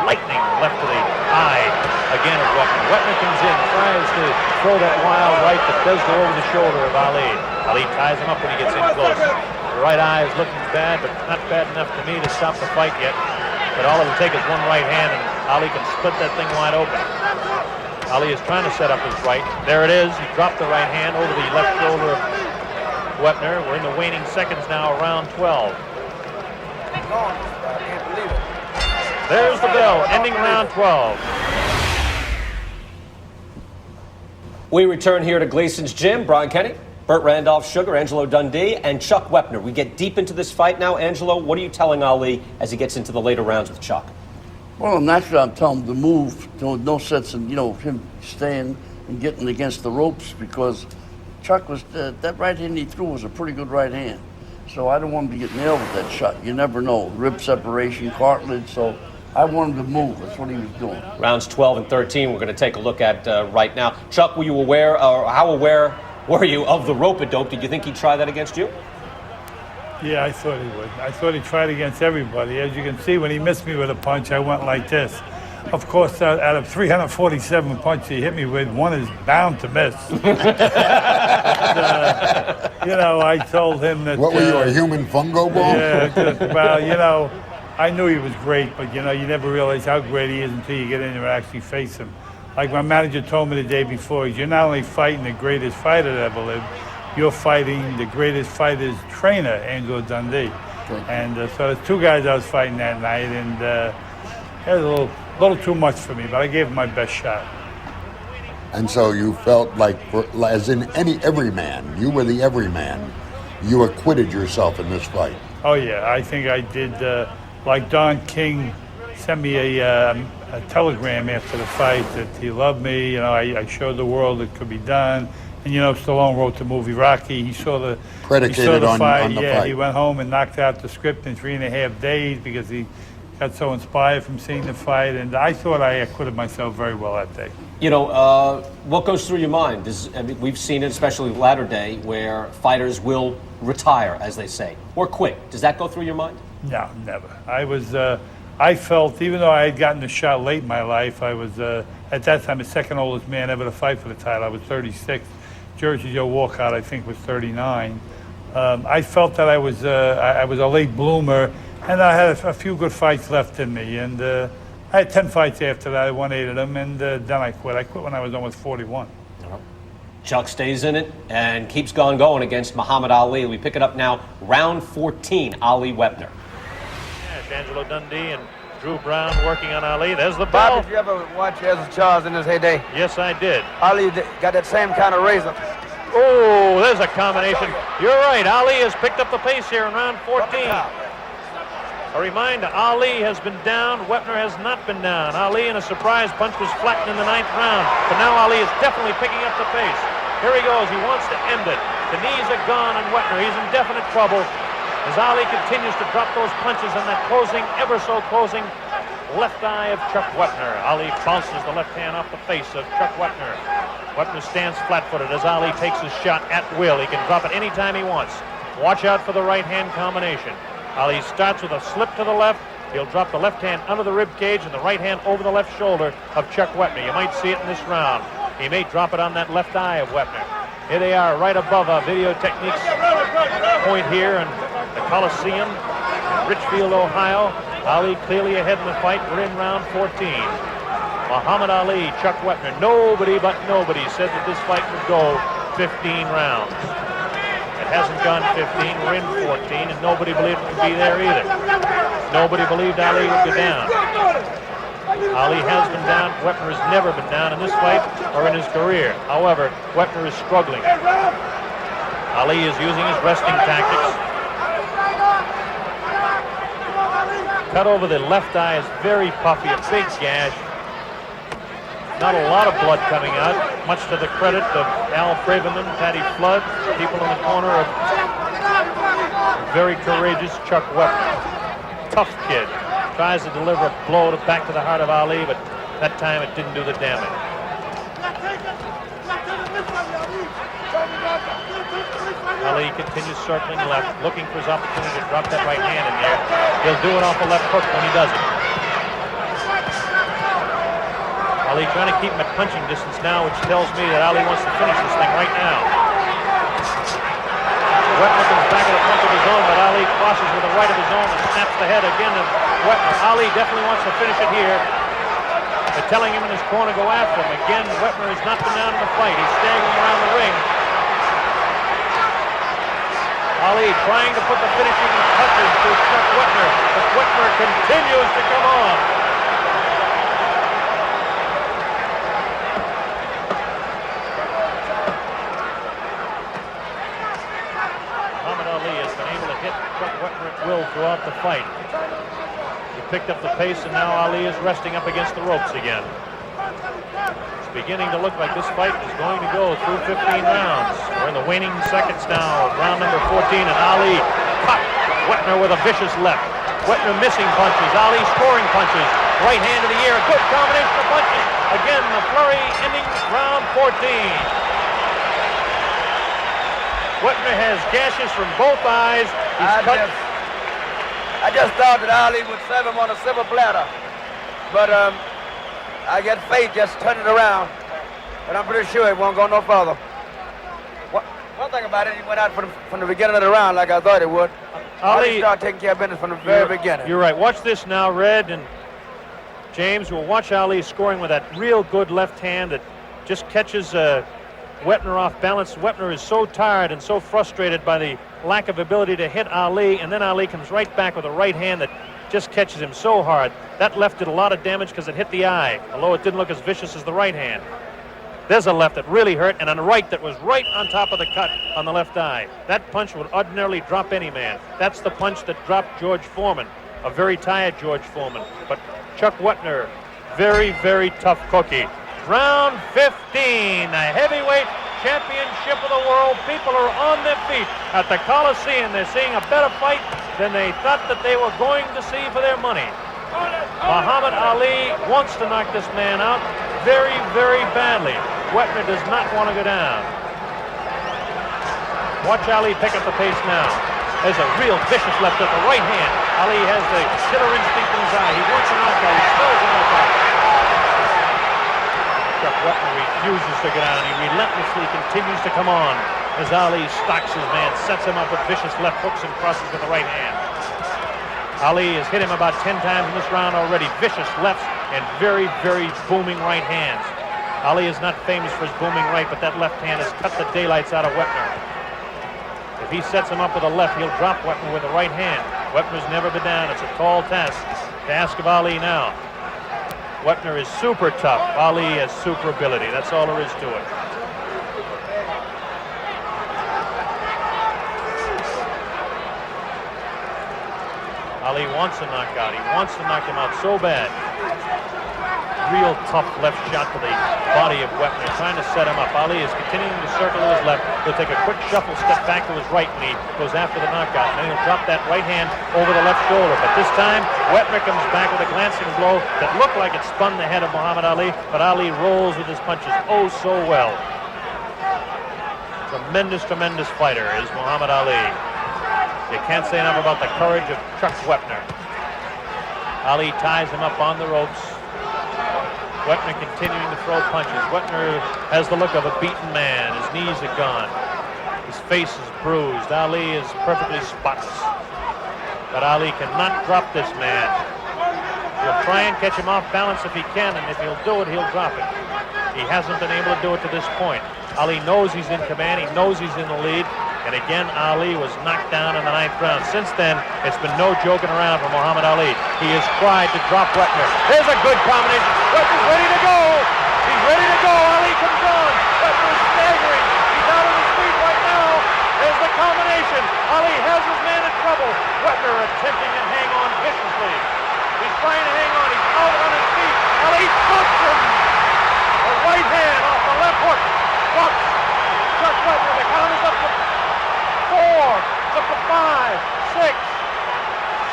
[SPEAKER 9] lightning left to the eye again of Wepner. Wepner comes in, tries to throw that wild right, but does go over the shoulder of Ali. Ali ties him up when he gets in close. The right eye is looking bad, but not bad enough to me to stop the fight yet. But all it'll take is one right hand, and Ali can split that thing wide open. Ali is trying to set up his right. There it is. He dropped the right hand over the left shoulder of Wepner. We're in the waning seconds now, round 12. There's the bell, ending round 12.
[SPEAKER 1] We return here to Gleason's Gym. Brian Kenny, Burt Randolph Sugar, Angelo Dundee, and Chuck Wepner. We get deep into this fight now. Angelo, what are you telling Ali as he gets into the later rounds with Chuck?
[SPEAKER 4] Well, naturally, I'm telling him to move. No sense in, him staying and getting against the ropes, because Chuck was, that right hand he threw was a pretty good right hand. So I don't want him to get nailed with that shot. You never know. Rib separation, cartilage, so I want him to move. That's what he was doing.
[SPEAKER 1] Rounds 12 and 13 we're going to take a look at right now. Chuck, were you aware, or how aware were you of the rope-a-dope? Did you think he'd try that against you?
[SPEAKER 3] Yeah, I thought he would. I thought he tried against everybody. As you can see, when he missed me with a punch, I went like this. Of course, out of 347 punches he hit me with, one is bound to miss. I told him that...
[SPEAKER 5] What were you, a human fungo ball?
[SPEAKER 3] Yeah, I knew he was great, but, you never realize how great he is until you get in there and actually face him. Like my manager told me the day before, you're not only fighting the greatest fighter that ever lived, you're fighting the greatest fighter's trainer, Angelo Dundee. And so there's two guys I was fighting that night, and it was a little too much for me, but I gave him my best shot.
[SPEAKER 5] And so you felt like, as in every man, you were the everyman. You acquitted yourself in this fight.
[SPEAKER 3] Oh yeah, I think I did. Like Don King sent me a telegram after the fight that he loved me. I showed the world it could be done. And Stallone wrote the movie Rocky. He saw the
[SPEAKER 5] predicated on the fight.
[SPEAKER 3] Yeah, he went home and knocked out the script in 3.5 days because he got so inspired from seeing the fight. And I thought I acquitted myself very well that day.
[SPEAKER 1] What goes through your mind? We've seen it, especially latter day, where fighters will retire, as they say, or quit. Does that go through your mind?
[SPEAKER 3] No, never. I felt, even though I had gotten the shot late in my life, I was, at that time, the second oldest man ever to fight for the title. I was 36. Jersey Joe Walcott, I think, was 39. I felt that I was a late bloomer, and I had a few good fights left in me. And I had 10 fights after that. I won 8 of them, and then I quit. I quit when I was almost 41.
[SPEAKER 1] Chuck stays in it and keeps going against Muhammad Ali. We pick it up now, round 14, Ali Wepner.
[SPEAKER 9] Yes, Angelo Dundee and Drew Brown working on Ali. There's the bell.
[SPEAKER 10] Bob, did you ever watch Ezra Charles in his heyday?
[SPEAKER 9] Yes, I did.
[SPEAKER 10] Ali got that same kind of razor.
[SPEAKER 9] Oh, there's a combination. You're right. Ali has picked up the pace here in round 14. A reminder, Ali has been down. Wepner has not been down. Ali in a surprise punch was flattened in the 9th round. But now Ali is definitely picking up the pace. Here he goes. He wants to end it. The knees are gone on Wepner. He's in definite trouble as Ali continues to drop those punches and that closing, ever so closing, left eye of Chuck Wepner. Ali bounces the left hand off the face of Chuck Wepner. Wepner stands flat-footed as Ali takes his shot at will. He can drop it anytime he wants. Watch out for the right hand combination. Ali starts with a slip to the left. He'll drop the left hand under the rib cage and the right hand over the left shoulder of Chuck Wepner. You might see it in this round. He may drop it on that left eye of Wepner. Here they are right above our video techniques point here in the Coliseum in Richfield, Ohio. Ali clearly ahead in the fight. We're in round 14. Muhammad Ali, Chuck Wepner. Nobody but nobody said that this fight would go 15 rounds. It hasn't gone 15. We're in 14, and nobody believed it would be there either. Nobody believed Ali would go down. Ali has been down. Wepner has never been down in this fight or in his career. However, Wepner is struggling. Ali is using his resting tactics. Cut over the left eye is very puffy, a big gash. Not a lot of blood coming out, much to the credit of Al Braverman, Patty Flood, people in the corner of very courageous Chuck Wepner. Tough kid. Tries to deliver a blow back to the heart of Ali, but that time it didn't do the damage. Ali continues circling left, looking for his opportunity to drop that right hand in there. He'll do it off the left hook when he does it. Ali trying to keep him at punching distance now, which tells me that Ali wants to finish this thing right now. Wepner comes back with a punch of his own, but Ali crosses with the right of his own and snaps the head again of Wepner. Ali definitely wants to finish it here. They're telling him in his corner go after him. Again, Wepner has not been down in the fight. He's staggering around the ring. Ali trying to put the finishing touches to Chuck Wepner, but Wepner continues to come on. Will throughout the fight. He picked up the pace and now Ali is resting up against the ropes again. It's beginning to look like this fight is going to go through 15 rounds. We're in the waning seconds now of round number 14 and Ali caught Wepner with a vicious left. Wepner missing punches, Ali scoring punches. Right hand to the ear, a good combination of punches. Again, the flurry ending round 14. Wepner has gashes from both eyes.
[SPEAKER 10] I just thought that Ali would serve him on a silver platter. But I get faith just turn it around. But I'm pretty sure it won't go no further. One thing about it, he went out from the beginning of the round like I thought it would. Ali started taking care of business from the very beginning.
[SPEAKER 9] You're right. Watch this now, Red and James. We'll watch Ali scoring with that real good left hand that just catches Wepner off balance. Wepner is so tired and so frustrated by the lack of ability to hit Ali, and then Ali comes right back with a right hand that just catches him so hard. That left did a lot of damage because it hit the eye, although it didn't look as vicious as the right hand. There's a left that really hurt, and a right that was right on top of the cut on the left eye. That punch would ordinarily drop any man. That's the punch that dropped George Foreman, a very tired George Foreman. But Chuck Wepner, very, very tough cookie. Round 15, the heavyweight championship of the world. People are on their feet at the Coliseum. They're seeing a better fight than they thought that they were going to see for their money. Muhammad Ali wants to knock this man out very, very badly. Wepner does not want to go down. Watch Ali pick up the pace now. There's a real vicious left with the right hand. Ali has the killer instinct in his eye. He wants a knockout. He smells a knockout. Chuck Wepner refuses to get down. He relentlessly continues to come on as Ali stalks his man, sets him up with vicious left hooks and crosses with the right hand. Ali has hit him about 10 times in this round already. Vicious lefts and very, very booming right hands. Ali is not famous for his booming right, but that left hand has cut the daylights out of Wepner. If he sets him up with a left, he'll drop Wepner with the right hand. Wepner's never been down. It's a tall task. to ask of Ali now. Wepner is super tough. Ali has super ability. That's all there is to it. Ali wants a knockout. He wants to knock him out so bad. Real tough left shot to the body of Wepner, trying to set him up. Ali is continuing to circle to his left. He'll take a quick shuffle step back to his right, and he goes after the knockout. And then he'll drop that right hand over the left shoulder. But this time, Wepner comes back with a glancing blow that looked like it spun the head of Muhammad Ali, but Ali rolls with his punches oh so well. Tremendous, tremendous fighter is Muhammad Ali. You can't say enough about the courage of Chuck Wepner. Ali ties him up on the ropes. Wepner continuing to throw punches. Wepner has the look of a beaten man. His knees are gone. His face is bruised. Ali is perfectly spotless. But Ali cannot drop this man. He'll try and catch him off balance if he can, and if he'll do it, he'll drop it. He hasn't been able to do it to this point. Ali knows he's in command. He knows he's in the lead. And again, Ali was knocked down in the 9th round. Since then, it's been no joking around for Muhammad Ali. He has tried to drop Wepner. There's a good combination. Wepner's ready to go. He's ready to go. Ali comes on. Wepner's staggering. He's out on his feet right now. There's the combination. Ali has his man in trouble. Wepner attempting to hang on viciously. He's trying to hang on. He's out on his feet. Ali drops him. A right hand off the left hook. Drops Chuck Wepner. The count is up to 4, up to 5, 6,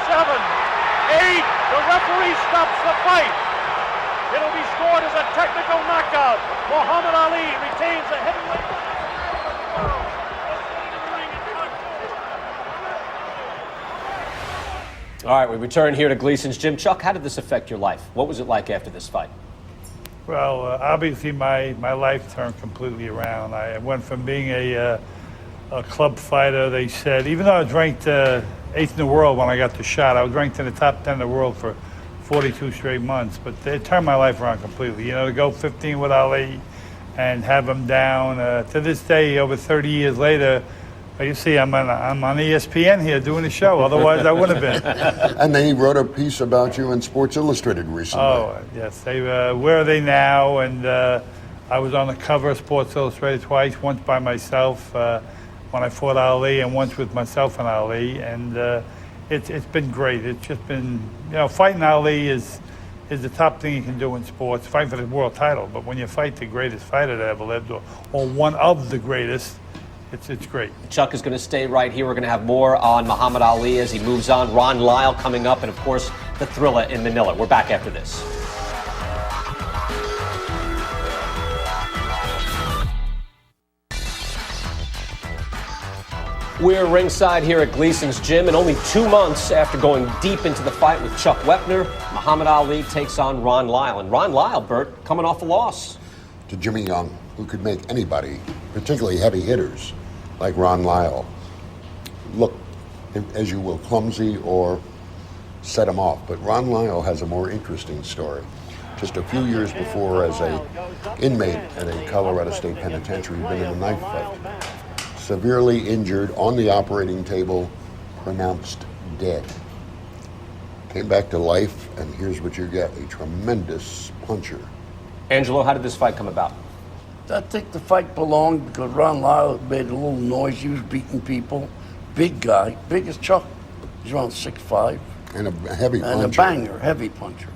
[SPEAKER 9] 7, 8. The referee stops the fight. It'll be scored as a technical knockout. Muhammad Ali retains the heavyweight.
[SPEAKER 1] All right, we return here to Gleason's gym. Chuck, how did this affect your life? What was it like after this fight?
[SPEAKER 3] Well, obviously my life turned completely around. I went from being a club fighter, they said, even though I was ranked 8th in the world when I got the shot, I was ranked in the top 10 in the world for 42 straight months, but they turned my life around completely. You know, to go 15 with Ali and have him down. To this day, over 30 years later, you see I'm on ESPN here doing a show, otherwise I would have been.
[SPEAKER 5] And they wrote a piece about you in Sports Illustrated recently.
[SPEAKER 3] Oh, yes. They, where are they now? And I was on the cover of Sports Illustrated twice, once by myself, when I fought Ali, and once with myself and Ali, and it's been great. It's just been, you know, fighting Ali is the top thing you can do in sports, fight for the world title. But when you fight the greatest fighter that ever lived, or one of the greatest, it's great.
[SPEAKER 1] Chuck is going to stay right here. We're going to have more on Muhammad Ali as he moves on. Ron Lyle coming up, and of course, the Thriller in Manila. We're back after this. We're ringside here at Gleason's gym, and only 2 months after going deep into the fight with Chuck Wepner, Muhammad Ali takes on Ron Lyle. And Ron Lyle, Bert, coming off a loss
[SPEAKER 5] to Jimmy Young, who could make anybody, particularly heavy hitters like Ron Lyle, look, as you will, clumsy or set him off. But Ron Lyle has a more interesting story. Just a few years before, as an inmate at a Colorado State penitentiary, he'd been in a knife fight. Severely injured, on the operating table, pronounced dead. Came back to life, and here's what you get, a tremendous puncher.
[SPEAKER 1] Angelo, how did this fight come about?
[SPEAKER 4] I think the fight belonged because Ron Lyle made a little noise. He was beating people. Big guy, big as Chuck. He's around 6'5".
[SPEAKER 5] And a heavy puncher.
[SPEAKER 4] And a banger, heavy puncher.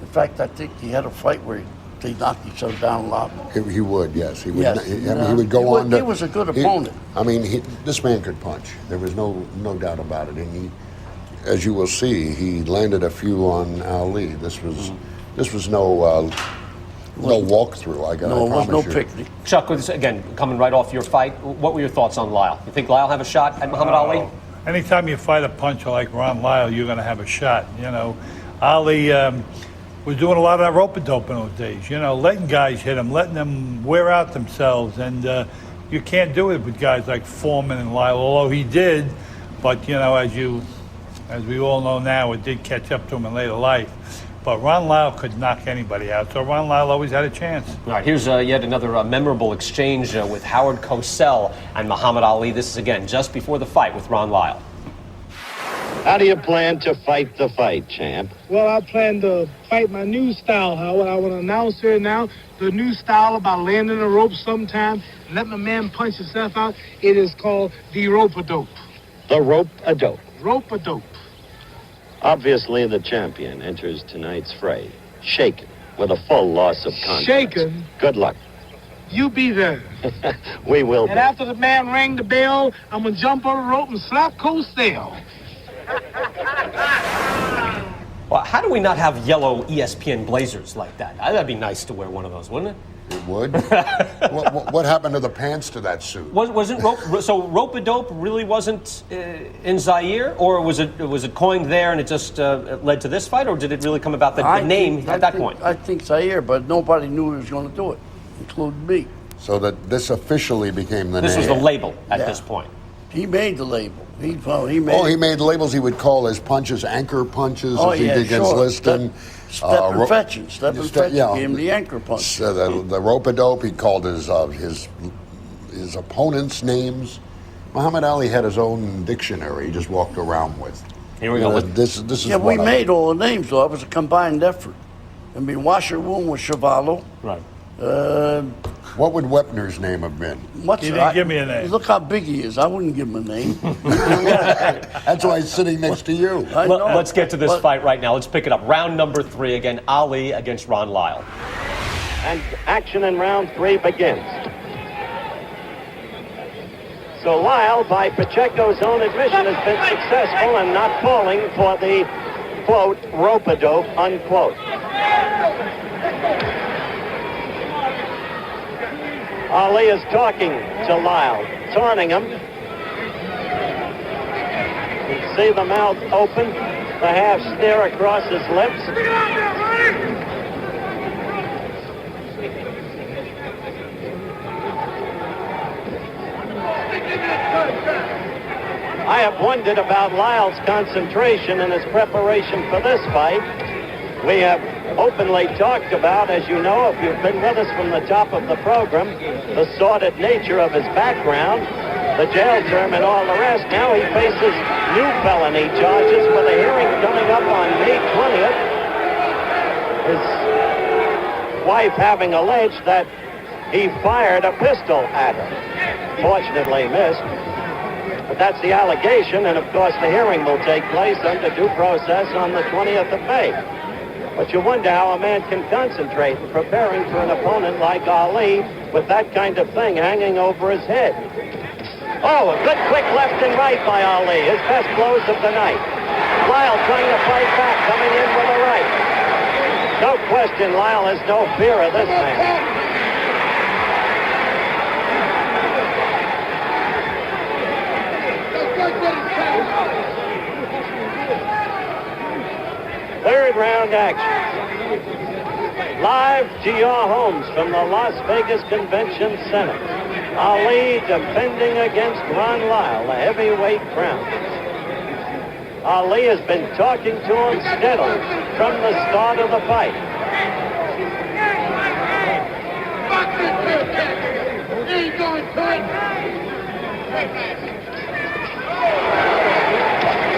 [SPEAKER 4] In fact, I think he had a fight where they knocked each other down a lot.
[SPEAKER 5] He would, yes. He would.
[SPEAKER 4] Yes.
[SPEAKER 5] He would go on.
[SPEAKER 4] He was a good opponent.
[SPEAKER 5] I mean, this man could punch. There was no doubt about it. And he, as you will see, he landed a few on Ali. This was no walkthrough. I promise you.
[SPEAKER 4] No, it was no picnic.
[SPEAKER 1] Chuck, again, coming right off your fight, what were your thoughts on Lyle? You think Lyle have a shot at Muhammad Ali?
[SPEAKER 3] Anytime you fight a puncher like Ron Lyle, you're going to have a shot. You know, Ali was doing a lot of that rope-a-dope in those days. You know, letting guys hit him, letting them wear out themselves, and you can't do it with guys like Foreman and Lyle. Although he did, but you know, as we all know now, it did catch up to him in later life. But Ron Lyle could knock anybody out, so Ron Lyle always had a chance.
[SPEAKER 1] All right, here's yet another memorable exchange with Howard Cosell and Muhammad Ali. This is, again, just before the fight with Ron Lyle.
[SPEAKER 11] How do you plan to fight the fight, champ?
[SPEAKER 6] Well, I plan to fight my new style, Howard. I want to announce here now the new style about landing a rope sometime, let my man punch himself out. It is called the rope-a-dope.
[SPEAKER 11] The rope-a-dope.
[SPEAKER 6] Rope-a-dope.
[SPEAKER 11] Obviously, the champion enters tonight's fray, shaken, with a full loss of confidence.
[SPEAKER 6] Shaken?
[SPEAKER 11] Good luck.
[SPEAKER 6] You be there.
[SPEAKER 11] We will.
[SPEAKER 6] And after the man rang the bell, I'm going to jump on the rope and slap Coach Stale.
[SPEAKER 1] Well, how do we not have yellow ESPN blazers like that? That'd be nice to wear one of those, wouldn't it?
[SPEAKER 5] It would. what happened to the pants to that suit?
[SPEAKER 1] Wasn't rope-a-dope really wasn't in Zaire, or was it coined there and it just led to this fight, or did it really come about the name at that point?
[SPEAKER 4] I think Zaire, but nobody knew he was going to do it, including me.
[SPEAKER 5] So that this officially became the name.
[SPEAKER 1] This was the label at this point.
[SPEAKER 4] He made the label. He
[SPEAKER 5] made labels he would call his punches anchor punches as he did against Liston.
[SPEAKER 4] Stephen Fetching gave him the anchor punch.
[SPEAKER 5] The rope-a-dope, he called his opponents' names. Muhammad Ali had his own dictionary he just walked around with.
[SPEAKER 1] Here we go.
[SPEAKER 5] This is
[SPEAKER 4] we made all the names, though. It was a combined effort. I mean, Washerwoon was Chevalo.
[SPEAKER 1] Right.
[SPEAKER 5] What would Wepner's name have been?
[SPEAKER 3] He didn't give me a name.
[SPEAKER 4] Look how big he is. I wouldn't give him a name.
[SPEAKER 5] That's why he's sitting next to you.
[SPEAKER 1] Let's get to this fight right now. Let's pick it up. Round number 3 again. Ali against Ron Lyle.
[SPEAKER 11] And action in round 3 begins. So Lyle, by Pacheco's own admission, has been successful in not falling for the, quote, rope-a-dope, unquote. Ali is talking to Lyle, taunting him. You see the mouth open, the half sneer across his lips. I have wondered about Lyle's concentration in his preparation for this fight. We have openly talked about, as you know, if you've been with us from the top of the program, the sordid nature of his background, the jail term and all the rest. Now he faces new felony charges with a hearing coming up on May 20th. His wife having alleged that he fired a pistol at her. Fortunately missed. But that's the allegation, and of course the hearing will take place under due process on the 20th of May. But you wonder how a man can concentrate in preparing for an opponent like Ali with that kind of thing hanging over his head. Oh, a good quick left and right by Ali, his best blows of the night. Lyle trying to fight back, coming in with a right. No question, Lyle has no fear of this man. Third round action. Live to your homes from the Las Vegas Convention Center. Ali defending against Ron Lyle, the heavyweight crown. Ali has been talking to him steadily from the start of the fight.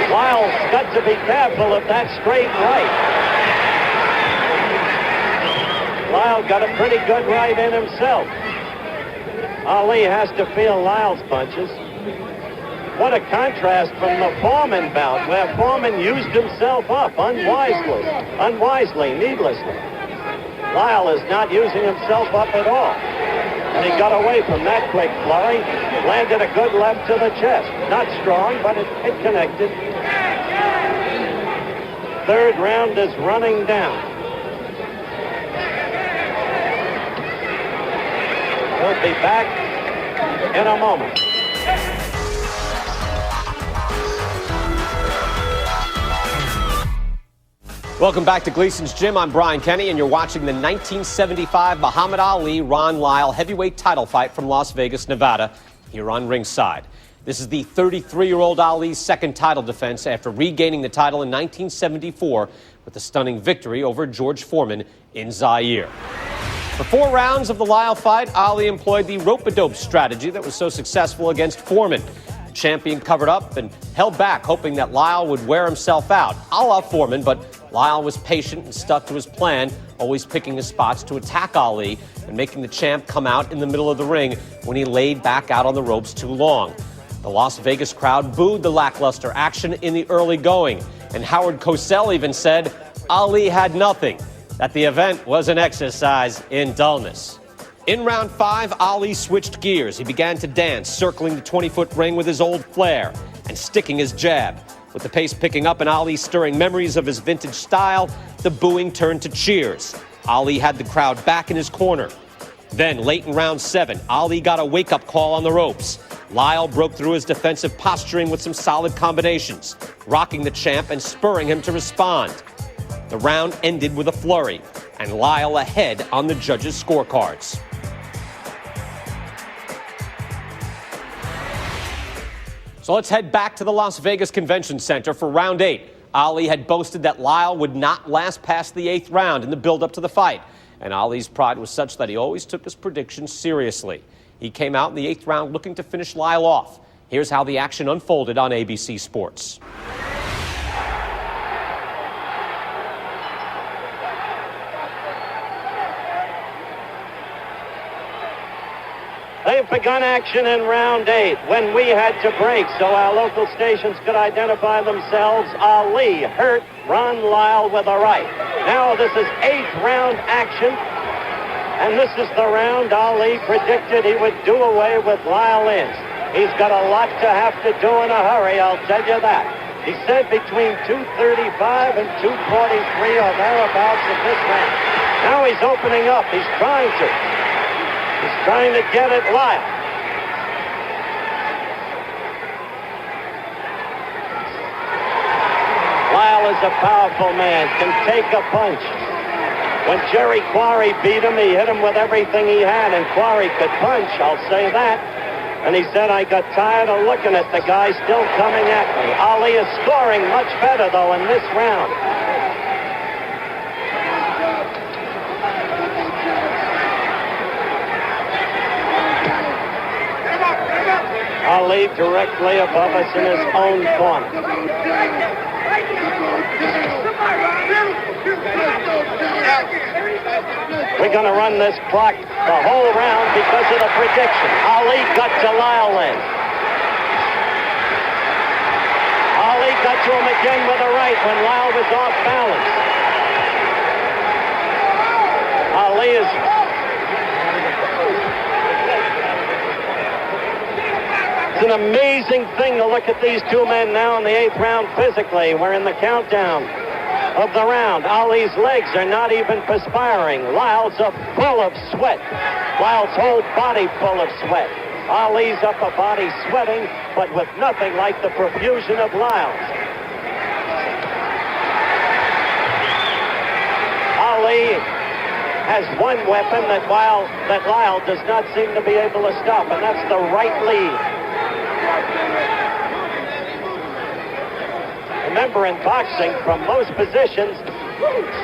[SPEAKER 11] Lyle's got to be careful of that straight right. Lyle got a pretty good right in himself. Ali has to feel Lyle's punches. What a contrast from the Foreman bout, where Foreman used himself up unwisely, needlessly. Lyle is not using himself up at all. And he got away from that quick flurry, landed a good left to the chest. Not strong, but it connected. Third round is running down. We'll be back in a moment.
[SPEAKER 1] Welcome back to Gleason's Gym. I'm Brian Kenny, and you're watching the 1975 Muhammad Ali-Ron Lyle heavyweight title fight from Las Vegas, Nevada, here on ringside. This is the 33-year-old Ali's second title defense after regaining the title in 1974 with a stunning victory over George Foreman in Zaire. For 4 rounds of the Lyle fight, Ali employed the rope-a-dope strategy that was so successful against Foreman. champion covered up and held back, hoping that Lyle would wear himself out, a la Foreman, but Lyle was patient and stuck to his plan, always picking his spots to attack Ali and making the champ come out in the middle of the ring when he laid back out on the ropes too long. The Las Vegas crowd booed the lackluster action in the early going, and Howard Cosell even said Ali had nothing, that the event was an exercise in dullness. In round 5, Ali switched gears. He began to dance, circling the 20-foot ring with his old flair and sticking his jab. With the pace picking up and Ali stirring memories of his vintage style, the booing turned to cheers. Ali had the crowd back in his corner. Then, late in round 7, Ali got a wake-up call on the ropes. Lyle broke through his defensive posturing with some solid combinations, rocking the champ and spurring him to respond. The round ended with a flurry, and Lyle ahead on the judges' scorecards. So let's head back to the Las Vegas Convention Center for round 8. Ali had boasted that Lyle would not last past the 8th round in the build-up to the fight, and Ali's pride was such that he always took his predictions seriously. He came out in the 8th round looking to finish Lyle off. Here's how the action unfolded on ABC Sports.
[SPEAKER 11] They've begun action in round 8 when we had to break so our local stations could identify themselves. Ali hurt Ron Lyle with a right. Now this is 8th round action, and this is the round Ali predicted he would do away with Lyle in. He's got a lot to have to do in a hurry, I'll tell you that. He said between 235 and 243 or thereabouts in this round. Now he's opening up. He's trying to get at Lyle. Lyle is a powerful man, can take a punch. When Jerry Quarry beat him, he hit him with everything he had, and Quarry could punch, I'll say that. And he said, I got tired of looking at the guy still coming at me. Ali is scoring much better, though, in this round. Ali directly above us in his own corner. We're going to run this clock the whole round because of the prediction. Ali got to Lyle then. Ali got to him again with a right when Lyle was off balance. Ali is... It's an amazing thing to look at these two men now in the 8th round physically. We're in the countdown of the round. Ali's legs are not even perspiring. Lyle's are full of sweat. Lyle's whole body full of sweat. Ali's upper body sweating, but with nothing like the profusion of Lyle's. Ali has one weapon that Lyle does not seem to be able to stop, and that's the right lead. Remember, in boxing, from most positions,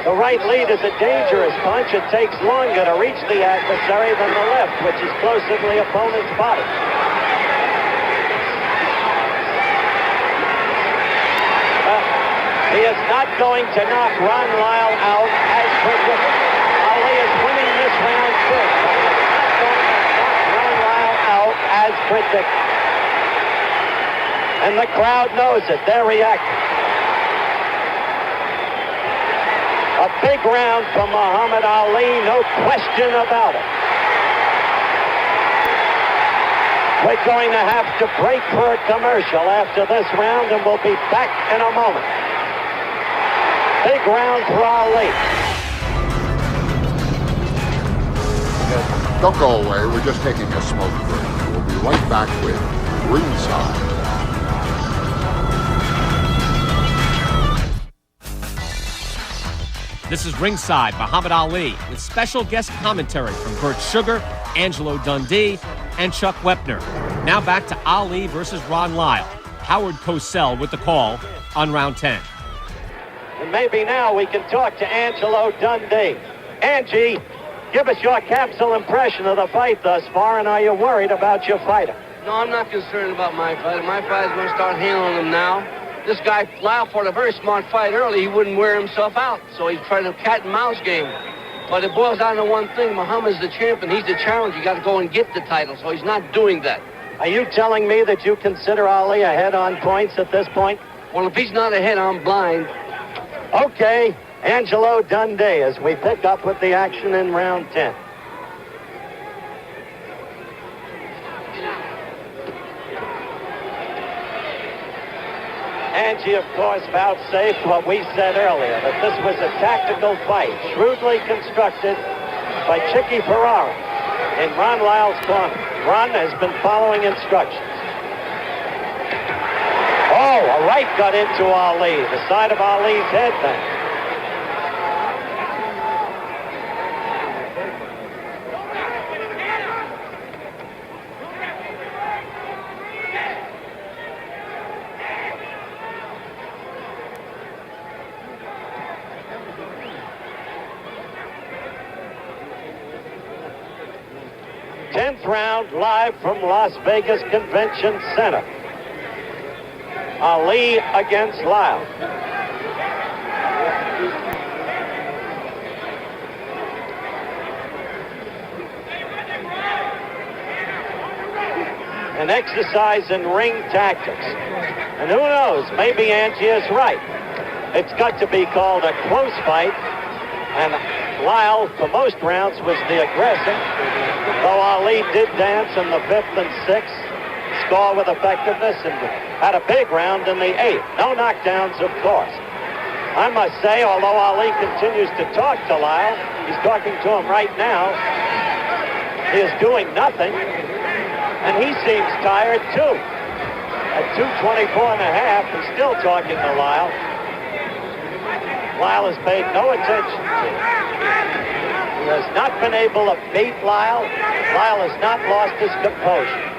[SPEAKER 11] the right lead is a dangerous punch. It takes longer to reach the adversary than the left, which is closer to the opponent's body. He is not going to knock Ron Lyle out as predicted. Ali is winning this round quick, but he is not going to knock Ron Lyle out as predicted. And the crowd knows it. They're reacting. A big round for Muhammad Ali, no question about it. We're going to have to break for a commercial after this round, and we'll be back in a moment. Big round for Ali.
[SPEAKER 5] Don't go away. We're just taking a smoke break. We'll be right back with Ringside.
[SPEAKER 1] This is Ringside, Muhammad Ali, with special guest commentary from Bert Sugar, Angelo Dundee, and Chuck Wepner. Now back to Ali versus Ron Lyle. Howard Cosell with the call on round 10.
[SPEAKER 11] And maybe now we can talk to Angelo Dundee. Angie, give us your capsule impression of the fight thus far, and are you worried about your fighter?
[SPEAKER 12] No, I'm not concerned about my fighter. My fighter's going to start handling him now. This guy, Lyle, fought a very smart fight early. He wouldn't wear himself out, so he's trying to cat and mouse game. But it boils down to one thing. Muhammad's the champion. He's the challenger. You got to go and get the title, so he's not doing that.
[SPEAKER 11] Are you telling me that you consider Ali ahead on points at this point?
[SPEAKER 12] Well, if he's not ahead, I'm blind.
[SPEAKER 11] Okay, Angelo Dundee as we pick up with the action in round 10. Angie, of course, vouchsafed what we said earlier, that this was a tactical fight, shrewdly constructed by Chicky Ferrara in Ron Lyle's corner. Ron has been following instructions. Oh, a right got into Ali, the side of Ali's head then. Round live from Las Vegas Convention Center. Ali against Lyle. An exercise in ring tactics. And who knows, maybe Angie is right. It's got to be called a close fight. And Lyle, for most rounds, was the aggressor. Though Ali did dance in the 5th and 6th, score with effectiveness, and had a big round in the 8th. No knockdowns, of course. I must say, although Ali continues to talk to Lyle, he's talking to him right now, he is doing nothing, and he seems tired too. At 2:24.5, he's still talking to Lyle. Lyle has paid no attention to him. He has not been able to beat Lyle. Lyle has not lost his composure.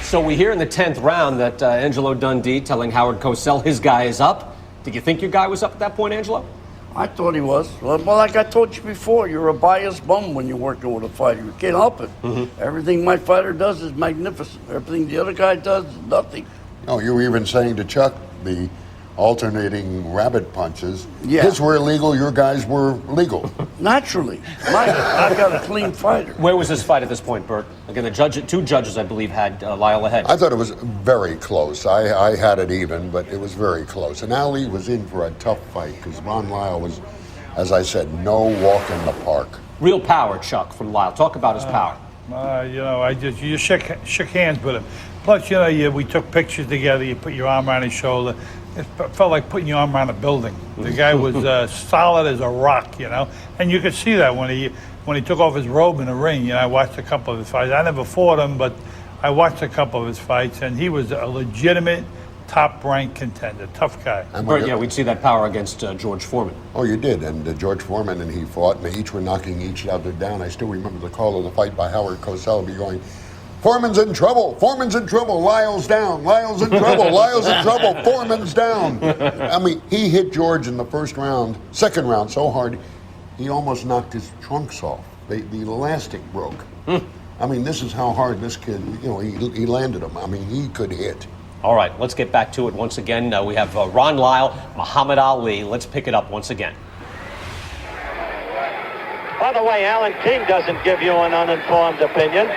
[SPEAKER 1] So we hear in the 10th round that Angelo Dundee telling Howard Cosell his guy is up. Did you think your guy was up at that point, Angelo?
[SPEAKER 4] I thought he was. Well, like I told you before, you're a biased bum when you're working with a fighter. You can't help it. Mm-hmm. Everything my fighter does is magnificent. Everything the other guy does is nothing.
[SPEAKER 5] No, you were even saying to Chuck, the alternating rabbit punches.
[SPEAKER 4] Yeah.
[SPEAKER 5] His were illegal, your guys were legal.
[SPEAKER 4] Naturally. I got a clean fighter.
[SPEAKER 1] Where was this fight at this point, Bert? Again, two judges, I believe, had Lyle ahead.
[SPEAKER 5] I thought it was very close. I had it even, but it was very close. And Ali was in for a tough fight because Ron Lyle was, as I said, no walk in the park.
[SPEAKER 1] Real power, Chuck, from Lyle. Talk about his power.
[SPEAKER 3] You just shook hands with him. Plus, we took pictures together. You put your arm around his shoulder. It felt like putting your arm around a building. The guy was solid as a rock, and you could see that when he took off his robe in the ring. I watched a couple of his fights. I never fought him, but I watched a couple of his fights, and he was a legitimate top-ranked contender, tough guy.
[SPEAKER 1] Bert, we'd see that power against George Foreman.
[SPEAKER 5] Oh, you did, and George Foreman and he fought, and they each were knocking each other down. I still remember the call of the fight by Howard Cosell be going, Foreman's in trouble. Foreman's in trouble. Lyle's down. Lyle's in trouble. Lyle's in trouble. Foreman's down. I mean, he hit George in the second round so hard, he almost knocked his trunks off. The elastic broke. I mean, this is how hard this kid, he landed him. I mean, he could hit.
[SPEAKER 1] All right, let's get back to it once again. We have Ron Lyle, Muhammad Ali. Let's pick it up once again.
[SPEAKER 11] By the way, Alan King doesn't give you an uninformed opinion.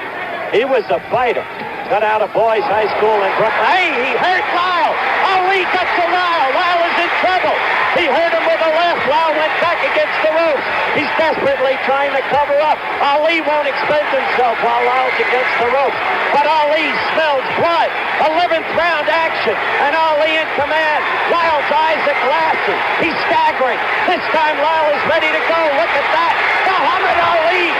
[SPEAKER 11] He was a fighter. Got out of boys' high school in Brooklyn. Hey, he hurt Lyle. Ali got to Lyle. Lyle is in trouble. He hurt him with a left. Lyle went back against the ropes. He's desperately trying to cover up. Ali won't expend himself while Lyle's against the ropes. But Ali smells blood. 11th round action. And Ali in command. Lyle's eyes are glassy. He's staggering. This time Lyle is ready to go. Look at that. Muhammad Ali.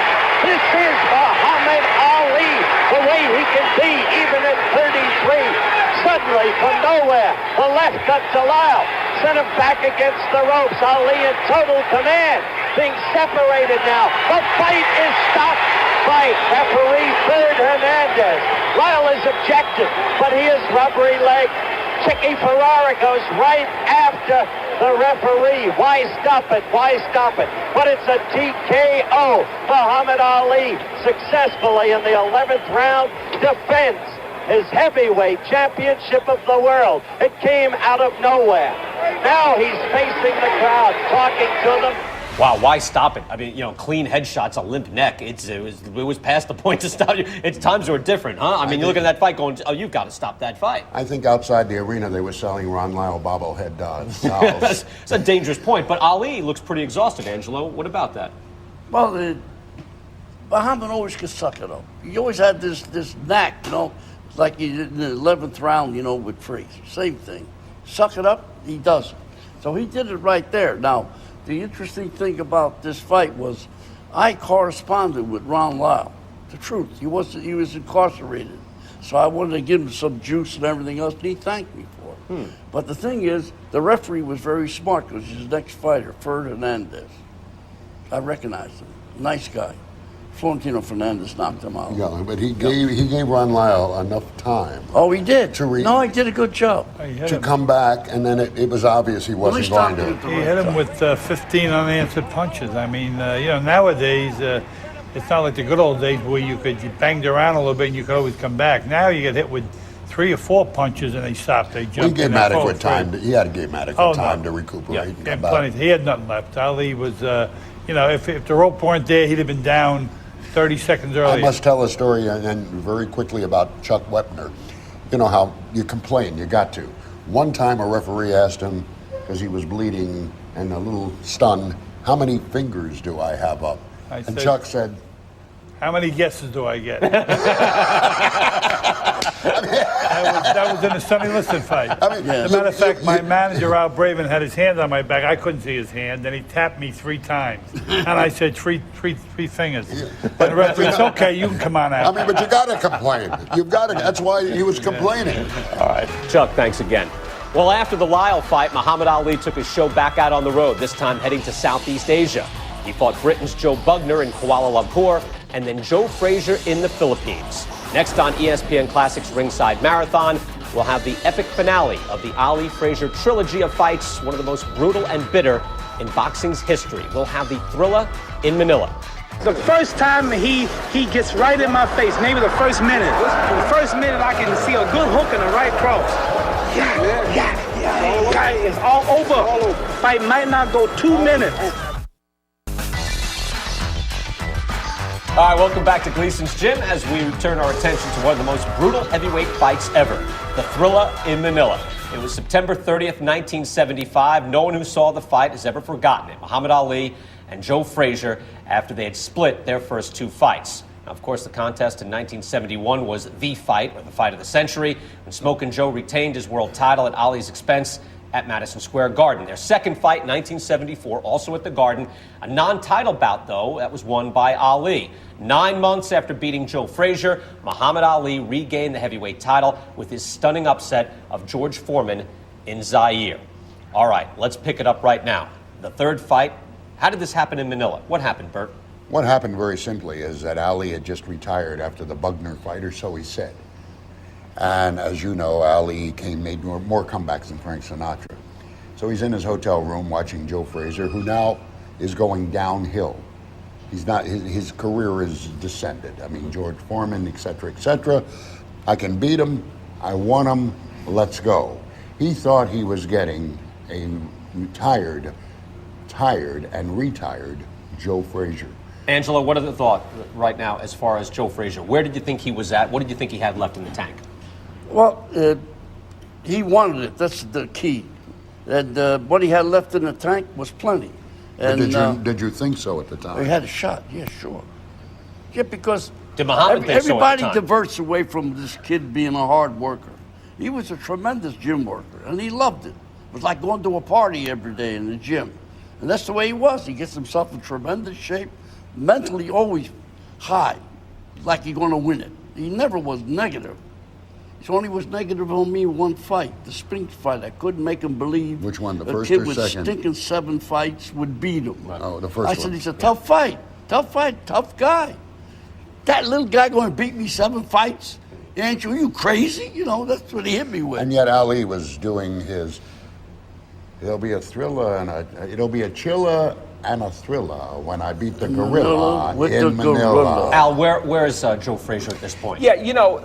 [SPEAKER 11] This is Muhammad Ali. The way he can be, even at 33. Suddenly, from nowhere, the left cut to Lyle. Sent him back against the ropes. Ali in total command. Being separated now. The fight is stopped by referee Ferd Hernandez. Lyle is objected, but he is rubbery legged. Chicky Ferrara goes right after the referee. Why stop it? Why stop it? But it's a TKO. Muhammad Ali successfully in the 11th round defends his heavyweight championship of the world. It came out of nowhere. Now he's facing the crowd, talking to them.
[SPEAKER 1] Wow, why stop it? I mean, clean headshots, a limp neck. It was past the point to stop you. Times were different, huh? I mean, you look at that fight going, oh, you've got to stop that fight.
[SPEAKER 5] I think outside the arena they were selling Ron Lyle bobblehead dolls.
[SPEAKER 1] That's a dangerous point, but Ali looks pretty exhausted, Angelo. What about that?
[SPEAKER 4] Well, Muhammad always could suck it up. He always had this knack, like he did in the 11th round, with Freeze. Same thing. Suck it up, he does it. So he did it right there. Now, the interesting thing about this fight was I corresponded with Ron Lyle. The truth, he was incarcerated. So I wanted to give him some juice and everything else, and he thanked me for it. But the thing is, the referee was very smart because he's the next fighter, Ferd Hernandez. I recognized him. Nice guy. Florentino Fernandez knocked him out.
[SPEAKER 5] Yeah, but he gave Ron Lyle enough time.
[SPEAKER 4] Oh, he did. No, he did a good job.
[SPEAKER 5] To come back, and then it was obvious he wasn't going to.
[SPEAKER 3] He hit him with 15 unanswered punches. I mean, nowadays, it's not like the good old days where you banged around a little bit and you could always come back. Now you get hit with 3 or 4 punches and they stop. They jump.
[SPEAKER 5] He gave adequate time. He had to give adequate time to recuperate.
[SPEAKER 3] Yeah,
[SPEAKER 5] and come
[SPEAKER 3] plenty.
[SPEAKER 5] back.
[SPEAKER 3] He had nothing left. Ali was, if the rope weren't there, he'd have been down 30 seconds earlier.
[SPEAKER 5] I must tell a story and very quickly about Chuck Wepner. You know how you complain, you got to. One time a referee asked him, because he was bleeding and a little stunned, how many fingers do I have up? And Chuck said,
[SPEAKER 3] how many guesses do I get? That was in the Sonny Liston fight. As a matter of fact, my manager, Al Braven, had his hand on my back. I couldn't see his hand. Then he tapped me 3 times. And I said, three fingers. But the referee, it's okay, you can come on out.
[SPEAKER 5] I mean, but you got to complain. You've got to. That's why he was complaining.
[SPEAKER 1] All right. Chuck, thanks again. Well, after the Lyle fight, Muhammad Ali took his show back out on the road, this time heading to Southeast Asia. He fought Britain's Joe Bugner in Kuala Lumpur and then Joe Frazier in the Philippines. Next on ESPN Classics Ringside Marathon, we'll have the epic finale of the Ali-Frazier trilogy of fights, one of the most brutal and bitter in boxing's history. We'll have the Thrilla in Manila.
[SPEAKER 6] The first time he gets right in my face, maybe the first minute. The first minute I can see a good hook and a right cross. Yeah. It's all over. Fight might not go 2 minutes.
[SPEAKER 1] All right, welcome back to Gleason's Gym as we turn our attention to one of the most brutal heavyweight fights ever, the Thrilla in Manila. It was September 30th, 1975. No one who saw the fight has ever forgotten it. Muhammad Ali and Joe Frazier after they had split their first 2 fights. Now, of course, the contest in 1971 was the fight, or the fight of the century, when Smokin' Joe retained his world title at Ali's expense at Madison Square Garden. Their second fight, 1974, also at the Garden. A non-title bout, though, that was won by Ali. 9 months after beating Joe Frazier, Muhammad Ali regained the heavyweight title with his stunning upset of George Foreman in Zaire. All right, let's pick it up right now. The third fight. How did this happen in Manila? What happened, Bert?
[SPEAKER 5] What happened very simply is that Ali had just retired after the Bugner fight, or so he said. And as you know, Ali made more comebacks than Frank Sinatra. So he's in his hotel room watching Joe Frazier, who now is going downhill. He's not. His career is descended. I mean, George Foreman, et cetera, I can beat him. I want him. Let's go. He thought he was getting a tired and retired Joe Frazier.
[SPEAKER 1] Angela, what are the thoughts right now as far as Joe Frazier? Where did you think he was at? What did you think he had left in the tank?
[SPEAKER 4] Well, he wanted it. That's the key. And what he had left in the tank was plenty. And
[SPEAKER 5] did you think so at the time?
[SPEAKER 4] He had a shot. Yeah, sure. Yeah, because
[SPEAKER 1] did Muhammad think so at the time?
[SPEAKER 4] Diverts away from this kid being a hard worker. He was a tremendous gym worker, and he loved it. It was like going to a party every day in the gym. And that's the way he was. He gets himself in tremendous shape, mentally always high, like he's going to win it. He never was negative. He only was negative on me one fight, the Spinks fight. I couldn't make him believe.
[SPEAKER 5] Which one, the
[SPEAKER 4] a
[SPEAKER 5] first
[SPEAKER 4] kid
[SPEAKER 5] or
[SPEAKER 4] with
[SPEAKER 5] second?
[SPEAKER 4] stinking 7 fights would beat him.
[SPEAKER 5] Oh, the first
[SPEAKER 4] I
[SPEAKER 5] one.
[SPEAKER 4] said, he's a tough fight, tough guy. That little guy going to beat me 7 fights? Ain't you crazy? You know, that's what he hit me with.
[SPEAKER 5] And yet Ali was doing his. It'll be a thriller it'll be a chiller and a thriller when I beat the gorilla
[SPEAKER 4] with
[SPEAKER 5] in
[SPEAKER 4] the
[SPEAKER 5] Manila.
[SPEAKER 4] gorilla.
[SPEAKER 1] Al, where is Joe Frazier at this point?
[SPEAKER 13] Yeah, you know,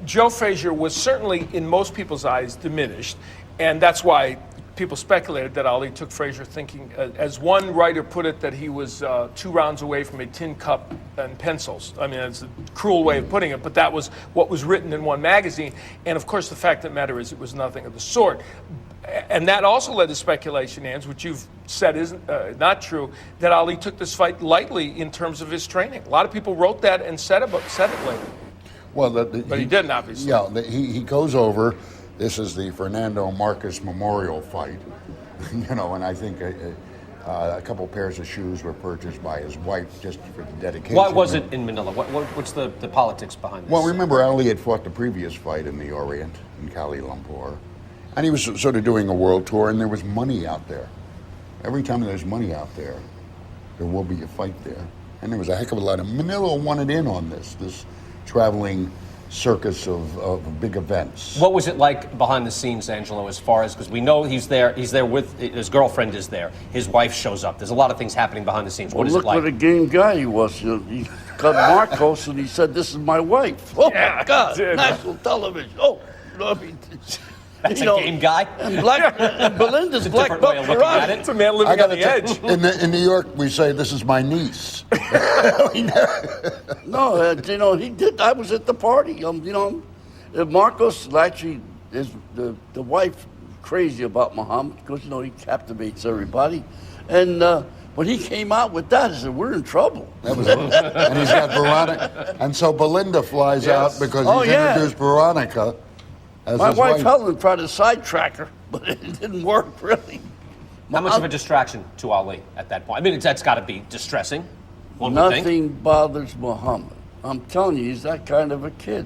[SPEAKER 13] Joe Frazier was certainly, in most people's eyes, diminished. And that's why people speculated that Ali took Frazier thinking, as one writer put it, that he was 2 rounds away from a tin cup and pencils. I mean, it's a cruel way of putting it, but that was what was written in one magazine. And of course, the fact of the matter is it was nothing of the sort. And that also led to speculation, Ans, which you've said is not true, that Ali took this fight lightly in terms of his training. A lot of people wrote that and said it later.
[SPEAKER 5] Well,
[SPEAKER 13] But he didn't, obviously.
[SPEAKER 5] Yeah, he goes over. This is the Fernando Marcos Memorial fight, you know, and I think a couple pairs of shoes were purchased by his wife just for the dedication.
[SPEAKER 1] Why was it in Manila? What's the politics behind this?
[SPEAKER 5] Well, remember, Ali had fought the previous fight in the Orient, in Kuala Lumpur, and he was sort of doing a world tour, and there was money out there. Every time there's money out there, there will be a fight there. And there was a heck of a lot of... Manila wanted in on this traveling circus of big events.
[SPEAKER 1] What was it like behind the scenes, Angelo, as far as, because we know he's there with, his girlfriend is there, his wife shows up. There's a lot of things happening behind the scenes. What is it like?
[SPEAKER 4] Look what a game guy he was. He cut Marcos and he said, "This is my wife." Oh, my God, national television. Oh, you know, I mean,
[SPEAKER 1] That's a game guy?
[SPEAKER 4] And Belinda's black belt karate.
[SPEAKER 13] It's a man living on the edge.
[SPEAKER 5] In New York, we say, "This is my niece."
[SPEAKER 4] No, you know, he did. I was at the party. You know, Marcos actually is the wife crazy about Muhammad because, you know, he captivates everybody. And when he came out with that, I said, "We're in trouble."
[SPEAKER 5] And he's got Veronica. And so Belinda flies out because he's introduced Veronica as
[SPEAKER 4] My
[SPEAKER 5] his
[SPEAKER 4] wife Helen tried to sidetrack her, but it didn't work really.
[SPEAKER 1] How much of a distraction to Ali at that point? I mean, that's got to be distressing, one would think.
[SPEAKER 4] Nothing bothers Muhammad. I'm telling you, he's that kind of a kid.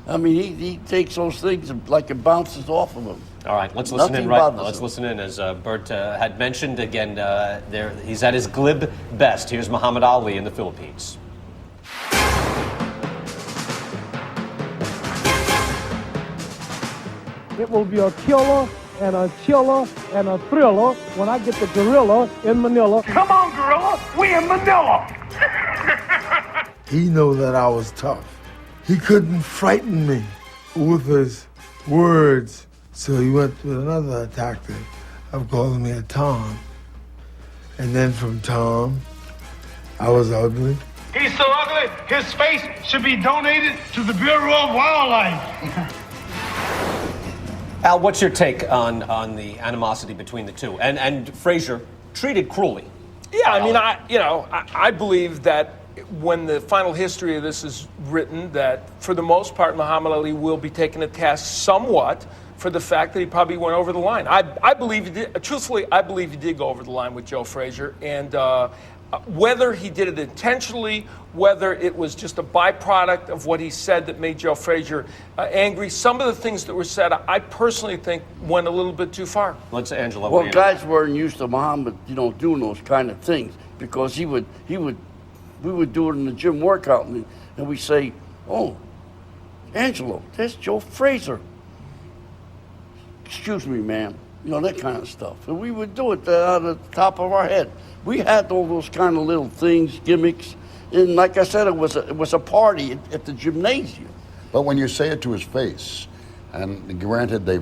[SPEAKER 4] I mean, he takes those things like it bounces off of him.
[SPEAKER 1] All right, let's listen
[SPEAKER 4] Nothing
[SPEAKER 1] in. Right,
[SPEAKER 4] bothers
[SPEAKER 1] let's
[SPEAKER 4] him.
[SPEAKER 1] listen in. As Bert had mentioned again, he's at his glib best. Here's Muhammad Ali in the Philippines.
[SPEAKER 6] It will be a killer and a chiller and a thriller when I get the gorilla in Manila.
[SPEAKER 2] Come on, gorilla, we in Manila.
[SPEAKER 14] He knew that I was tough. He couldn't frighten me with his words. So he went with another tactic of calling me a Tom. And then from Tom, I was ugly.
[SPEAKER 2] He's so ugly, his face should be donated to the Bureau of Wildlife.
[SPEAKER 1] Al, what's your take on the animosity between the two? And Frazier treated cruelly.
[SPEAKER 13] Yeah, I mean, I believe that when the final history of this is written, that for the most part, Muhammad Ali will be taken to task somewhat for the fact that he probably went over the line. I believe he did. Truthfully, I believe he did go over the line with Joe Frazier, and whether he did it intentionally, whether it was just a byproduct of what he said that made Joe Frazier angry, some of the things that were said, I personally think went a little bit too far.
[SPEAKER 1] Let's Angelo.
[SPEAKER 4] Well, guys weren't used to Muhammad, you know, doing those kind of things because we would do it in the gym workout and we say, "Oh, Angelo, there's Joe Frazier. Excuse me, ma'am." You know, that kind of stuff. And we would do it out of the top of our head. We had all those kind of little things, gimmicks. And like I said, it was a party at the gymnasium.
[SPEAKER 5] But when you say it to his face, and granted they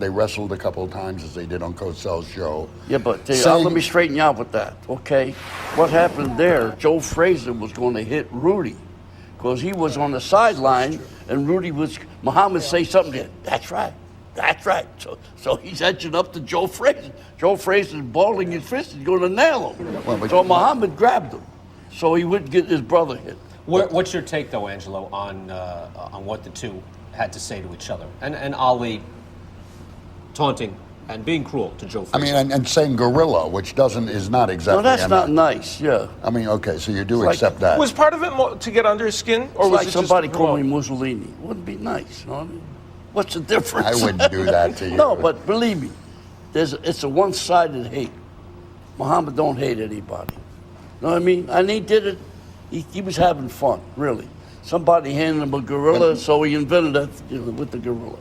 [SPEAKER 5] wrestled a couple of times as they did on Cosell's show.
[SPEAKER 4] Yeah, but let me straighten you out with that, okay? What happened there, Joe Frazier was going to hit Rudy because he was on the sideline and Muhammad say something, "That's right. That's right." So he's edging up to Joe Frazier. Joe Frazier's balling his fist. He's going to nail him. So Muhammad grabbed him so he wouldn't get his brother hit.
[SPEAKER 1] What's your take, though, Angelo, on what the two had to say to each other? And Ali taunting and being cruel to Joe Frazier.
[SPEAKER 5] I mean, and saying gorilla, which is not exactly...
[SPEAKER 4] No, that's not nice, yeah.
[SPEAKER 5] I mean, okay, so you do accept that.
[SPEAKER 13] Was part of it to get under his skin? Or
[SPEAKER 4] It's
[SPEAKER 13] was
[SPEAKER 4] like
[SPEAKER 13] it
[SPEAKER 4] somebody
[SPEAKER 13] just
[SPEAKER 4] called me Mussolini. It wouldn't be nice, you know what I mean? What's the difference?
[SPEAKER 5] I wouldn't do that to you.
[SPEAKER 4] No, but believe me, it's a one-sided hate. Muhammad don't hate anybody. You know what I mean? And he did it. He was having fun, really. Somebody handed him a gorilla, so he invented that, with the gorilla.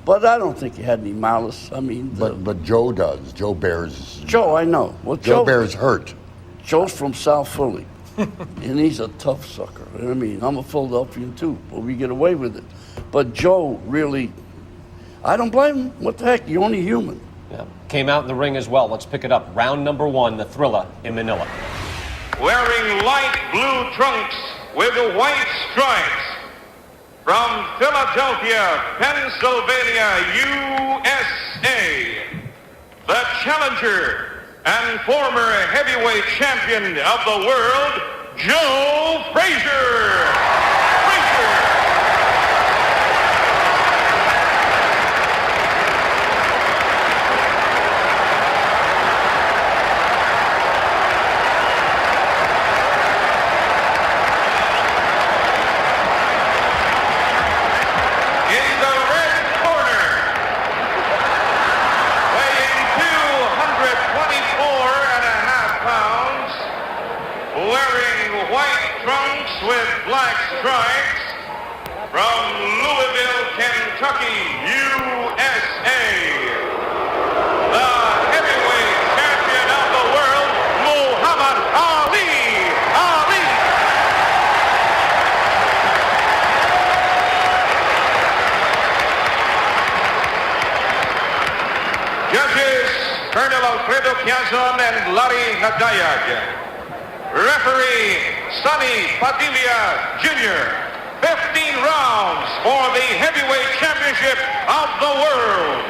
[SPEAKER 4] But I don't think he had any malice. I mean,
[SPEAKER 5] but Joe does. Joe bears.
[SPEAKER 4] Joe, I know. Well,
[SPEAKER 5] Joe bears hurt.
[SPEAKER 4] Joe's from South Philly, and he's a tough sucker. You know what I mean? I'm a Philadelphian too, but we get away with it. But Joe really, I don't blame him. What the heck? You're only human.
[SPEAKER 1] Yeah. Came out in the ring as well. Let's pick it up. Round number 1, the Thriller in Manila.
[SPEAKER 15] Wearing light blue trunks with white stripes, from Philadelphia, Pennsylvania, USA, the challenger and former heavyweight champion of the world, Joe Frazier. With black stripes, from Louisville, Kentucky, USA, the heavyweight champion of the world, Muhammad Ali. Judges, Colonel Alfredo Piazon and Larry Nadayag. Referee, Sonny Padilla Jr. 15 rounds for the heavyweight championship of the world.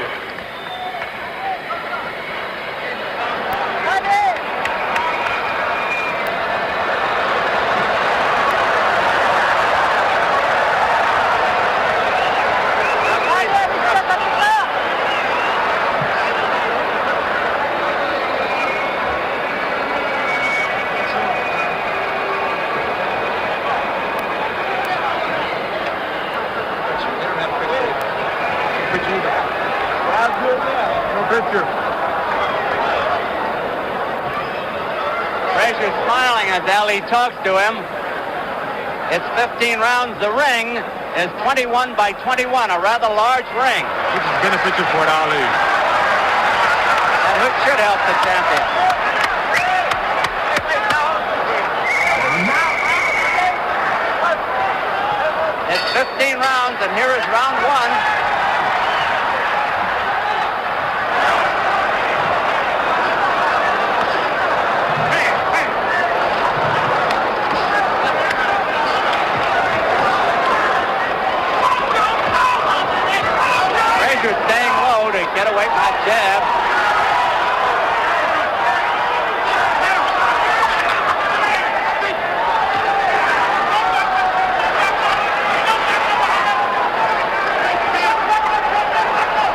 [SPEAKER 16] Frazier's smiling as Ali talks to him. It's 15 rounds. The ring is 21 by 21, a rather large ring.
[SPEAKER 15] Which is beneficial for Ali.
[SPEAKER 16] And which should help the champion. It's 15 rounds, and here is round 1. Staying low to get away from that jab.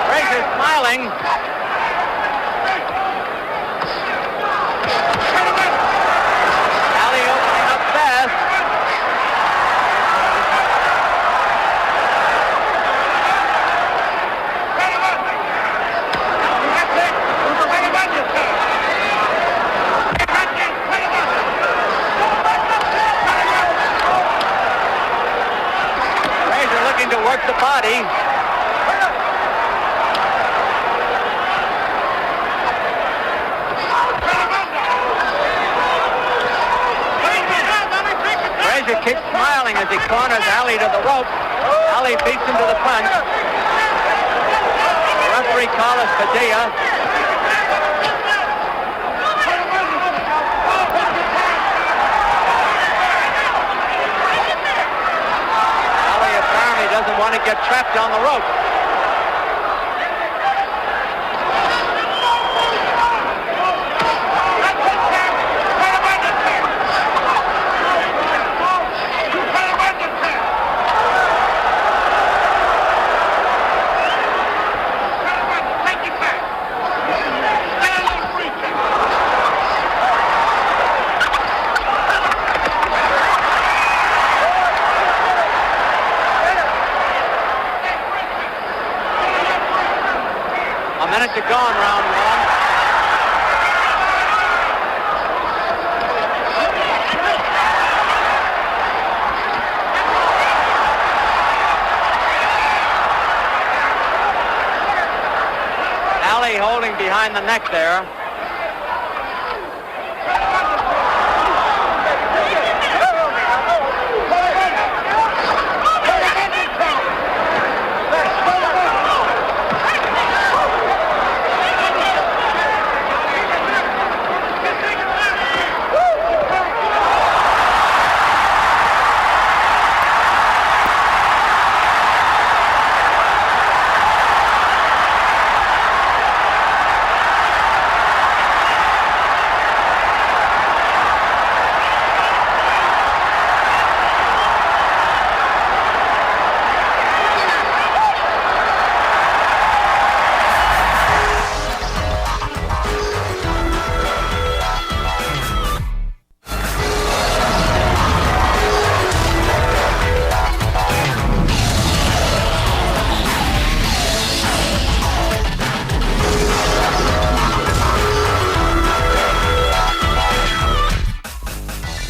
[SPEAKER 16] Frazier smiling. Ali opening up fast. To work the body. Frazier keeps smiling as he corners Ali to the rope. Ali beats him to the punch. The referee Carlos Padilla. Doesn't want to get trapped on the rope. behind the neck there.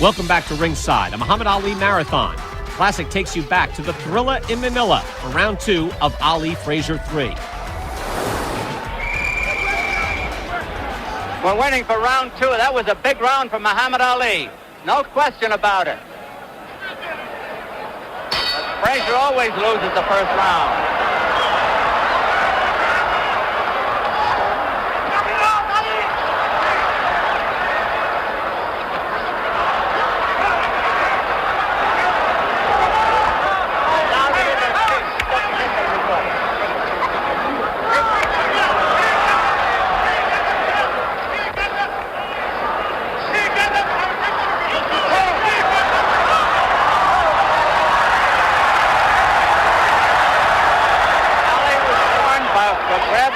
[SPEAKER 1] Welcome back to Ringside, a Muhammad Ali Marathon. Classic takes you back to the Thrilla in Manila for round 2 of Ali Frazier 3.
[SPEAKER 16] We're waiting for round 2. That was a big round for Muhammad Ali. No question about it. But Frazier always loses the first round.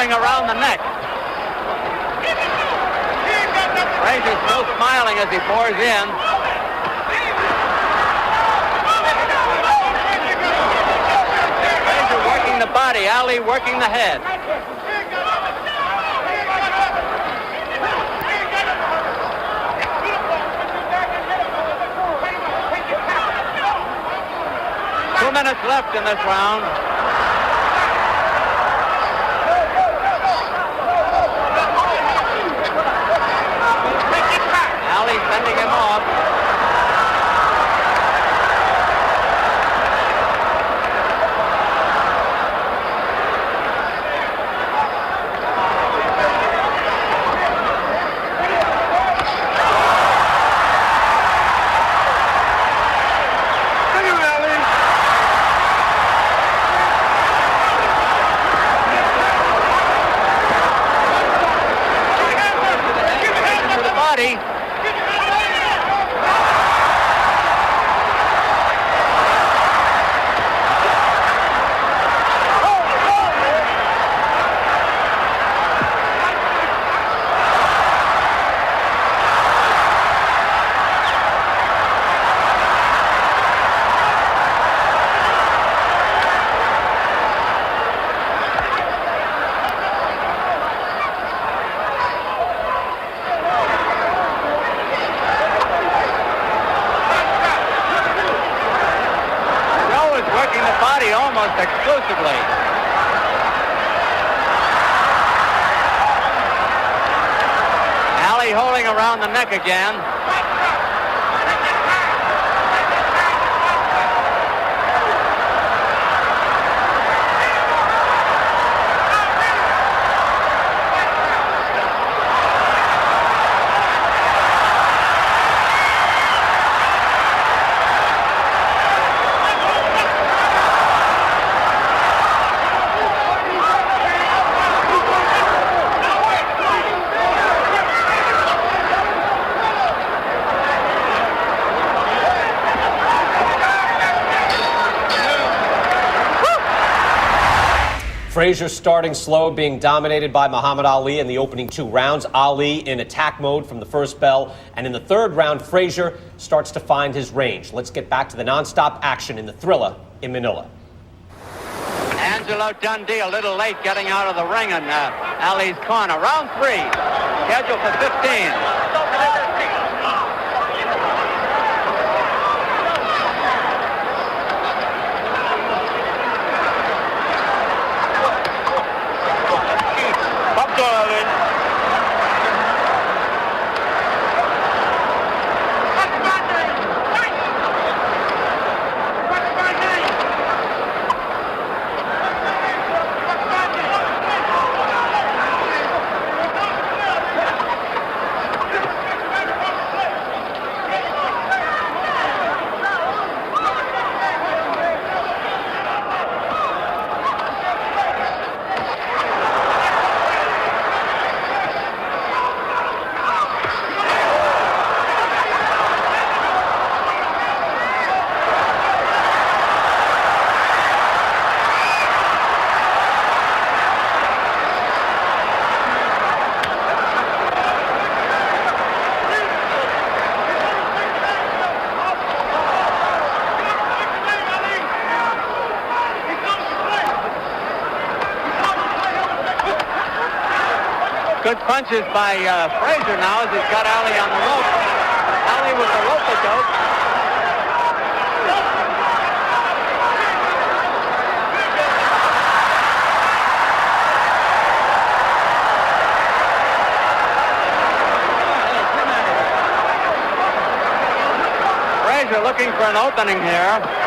[SPEAKER 16] Around the neck. Frazier's still smiling as he pours in. Frazier working the body, Ali working the head. Two minutes left in this round. Sending him off. 30 almost exclusively. Ali holding around the neck again.
[SPEAKER 1] Frazier starting slow, being dominated by Muhammad Ali in the opening 2 rounds. Ali in attack mode from the first bell. And in the 3rd round, Frazier starts to find his range. Let's get back to the nonstop action in the Thrilla in Manila.
[SPEAKER 16] Angelo Dundee a little late getting out of the ring in Ali's corner. Round 3, scheduled for 15. Good punches by Frazier now as he's got Ali on the rope. Ali with the rope-a-dope. Frazier looking for an opening here.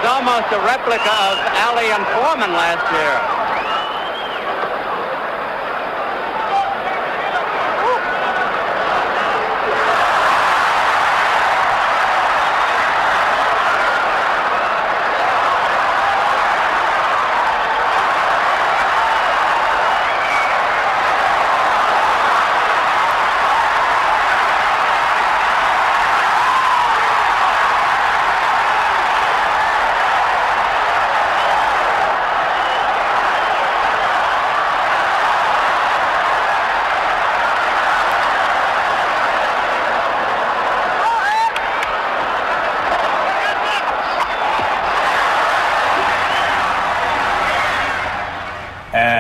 [SPEAKER 16] Almost a replica of Ali and Foreman last year.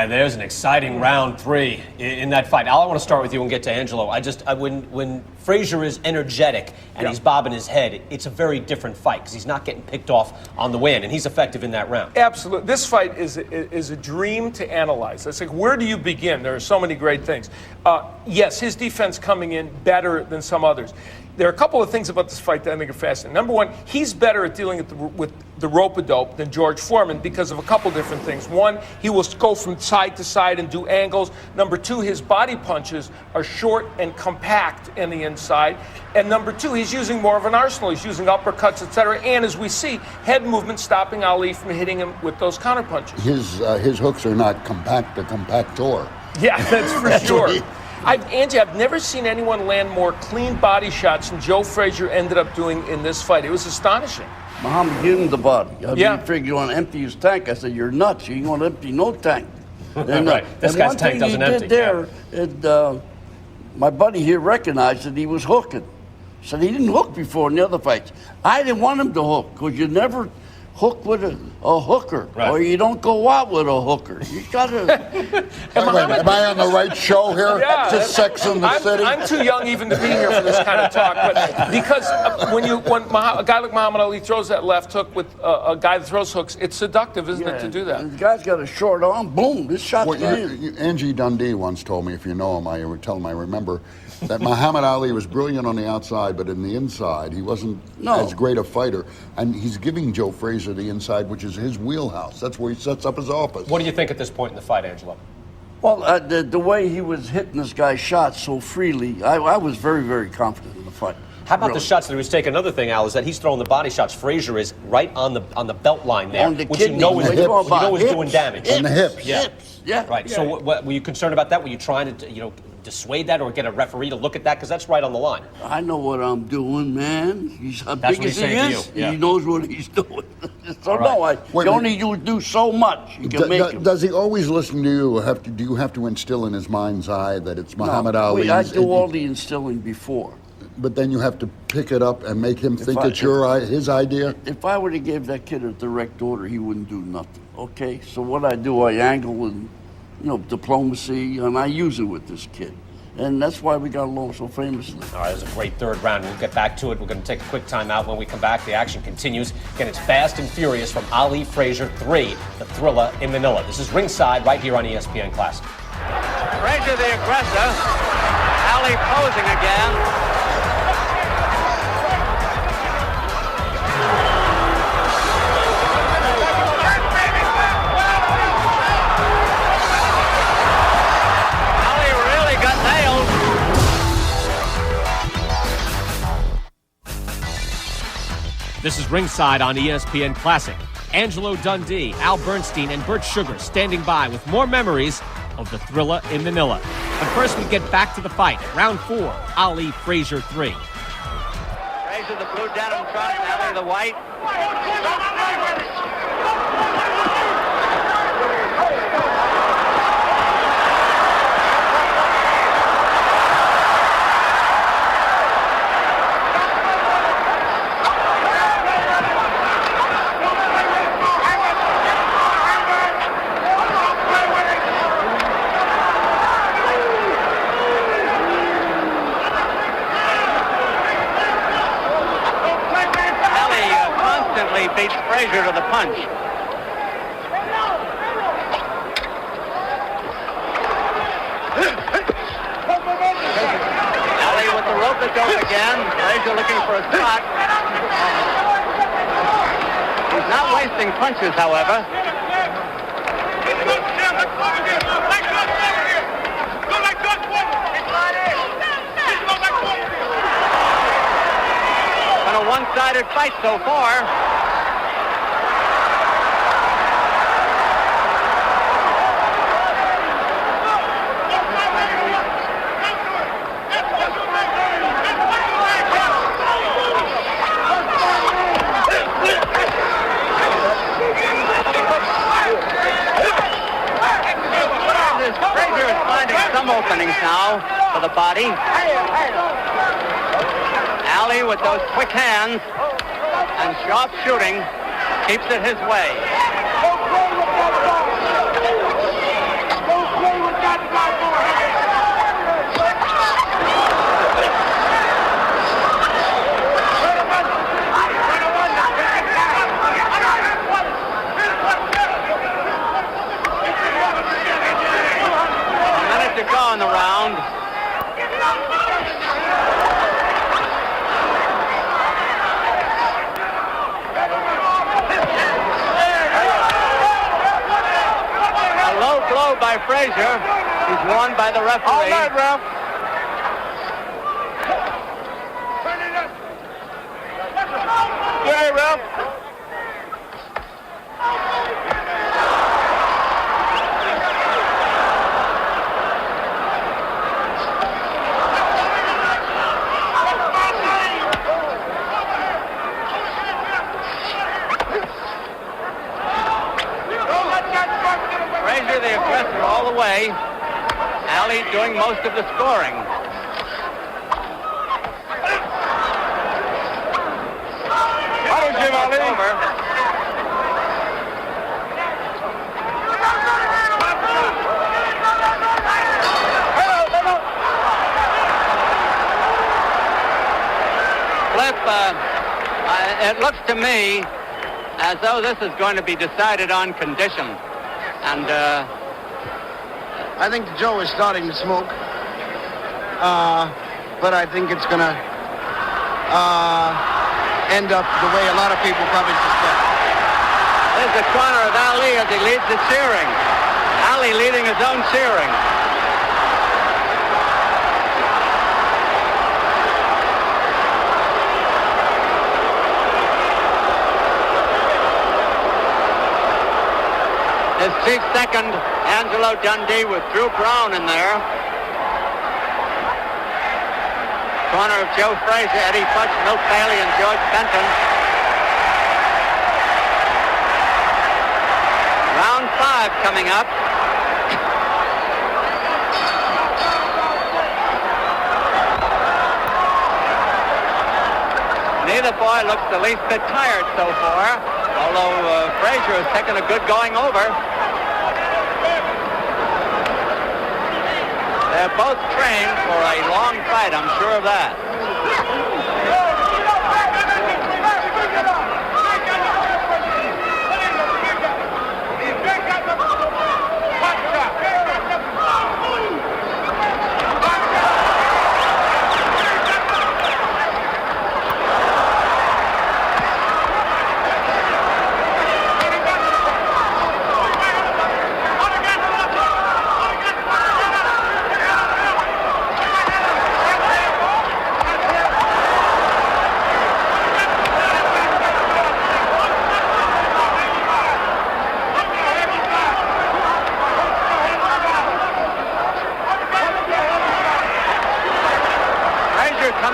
[SPEAKER 1] There's an exciting round 3 in that fight. Al, I want to start with you and get to Angelo. When Frazier is energetic and he's bobbing his head, it's a very different fight because he's not getting picked off on the way in, and he's effective in that round.
[SPEAKER 13] Absolutely. This fight is a dream to analyze. It's like, where do you begin? There are so many great things. Yes, his defense coming in better than some others. There are a couple of things about this fight that I think are fascinating. Number one, he's better at dealing with the rope-a-dope than George Foreman because of a couple different things. One, he will go from side to side and do angles. Number two, his body punches are short and compact in the inside. And number two, he's using more of an arsenal. He's using uppercuts, etc. And as we see, head movement stopping Ali from hitting him with those counterpunches.
[SPEAKER 5] His hooks are not compact, they're compactor.
[SPEAKER 13] Yeah, that's for sure. Angie, I've never seen anyone land more clean body shots than Joe Frazier ended up doing in this fight. It was astonishing.
[SPEAKER 4] Muhammad gave him the body. I figured you want to empty his tank. I said, you're nuts. You ain't going to empty no tank. And,
[SPEAKER 1] right. This guy's tank doesn't empty.
[SPEAKER 4] My buddy here recognized that he was hooking. Said he didn't hook before in the other fights. I didn't want him to hook because you never hook with a hooker, or you don't go out with a hooker. You gotta.
[SPEAKER 5] Am I on the right show here?
[SPEAKER 13] Yeah,
[SPEAKER 5] Just Sex in the City.
[SPEAKER 13] I'm too young even to be here for this kind of talk, but because when a guy like Muhammad Ali throws that left hook with a guy that throws hooks, it's seductive, isn't it, to do that?
[SPEAKER 4] And the guy's got a short arm. Boom! This shot's in.
[SPEAKER 5] Angie Dundee once told me, if you know him, I would tell him I remember. That Muhammad Ali was brilliant on the outside, but in the inside, he wasn't as great a fighter. And he's giving Joe Frazier the inside, which is his wheelhouse. That's where he sets up his office.
[SPEAKER 1] What do you think at this point in the fight, Angelo?
[SPEAKER 4] Well, the way he was hitting this guy's shots so freely, I was very, very confident in the fight.
[SPEAKER 1] How about the shots that he was taking? Another thing, Al, is that he's throwing the body shots. Frazier is right on the belt line there,
[SPEAKER 4] which
[SPEAKER 1] you know is doing damage.
[SPEAKER 5] On the hips.
[SPEAKER 4] Hips. Yeah.
[SPEAKER 1] Right. Yeah. So, what were you concerned about that? Were you trying to, dissuade that or get a referee to look at that? Because that's right on the line.
[SPEAKER 4] I know what I'm doing, man. He's how
[SPEAKER 1] that's
[SPEAKER 4] big as he is.
[SPEAKER 1] Yeah.
[SPEAKER 4] He knows what he's doing. So right. You only do so much. You can make him.
[SPEAKER 5] Does he always listen to you? Do you have to instill in his mind's eye that it's Muhammad Ali?
[SPEAKER 4] I do all the instilling before.
[SPEAKER 5] But then you have to pick it up and make him think it's his idea?
[SPEAKER 4] If I were to give that kid a direct order, he wouldn't do nothing. Okay? So what I do, I angle and, diplomacy, and I use it with this kid. And that's why we got along so famously.
[SPEAKER 1] All right, it was a great third round. We'll get back to it. We're going to take a quick time out. When we come back, the action continues. Again, it's Fast and Furious from Ali Frazier 3, the thriller in Manila. This is Ringside right here on ESPN Classic.
[SPEAKER 16] Frazier the aggressor. Ali posing again.
[SPEAKER 1] This is Ringside on ESPN Classic. Angelo Dundee, Al Bernstein, and Bert Sugar standing by with more memories of the Thrilla in Manila. But first, we get back to the fight. Round 4, Ali Frazier 3.
[SPEAKER 16] Frazier, the blue denim trunks, Ali, the white. Beats Frazier to the punch. Ali with the rope-a-dope again. Frazier looking for a spot. He's not wasting punches, however. Been a one-sided fight so far. Frazier is finding some openings now for the body. Ali with those quick hands and sharp shooting keeps it his way. To go in the round. A low blow by Frazier. He's warned by the referee. All right, ref. Yeah, ref. Frazier the aggressor all the way. Ali doing most of the scoring. Over. Flip, it looks to me as though this is going to be decided on condition. And
[SPEAKER 10] I think Joe is starting to smoke. But I think it's going to end up the way a lot of people probably suspect.
[SPEAKER 16] There's the corner of Ali as he leads the cheering. Ali leading his own cheering. His chief second, Angelo Dundee, with Drew Brown in there. Corner of Joe Frazier, Eddie Futch, Milt Bailey, and George Benton. Round 5 coming up. Neither boy looks the least bit tired so far, although Frazier has taken a good going over. They're both trained for a long fight, I'm sure of that.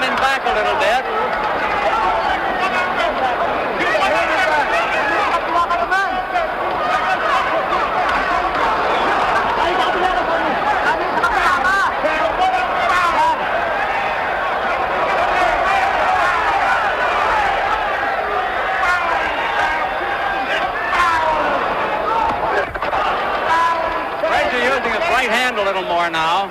[SPEAKER 16] coming back a little bit. Frazier using his right hand a little more now.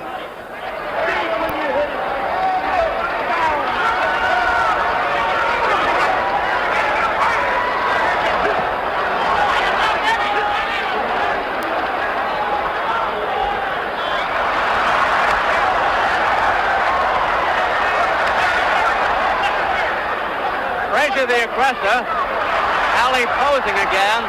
[SPEAKER 16] Frazier the aggressor. Ali posing again.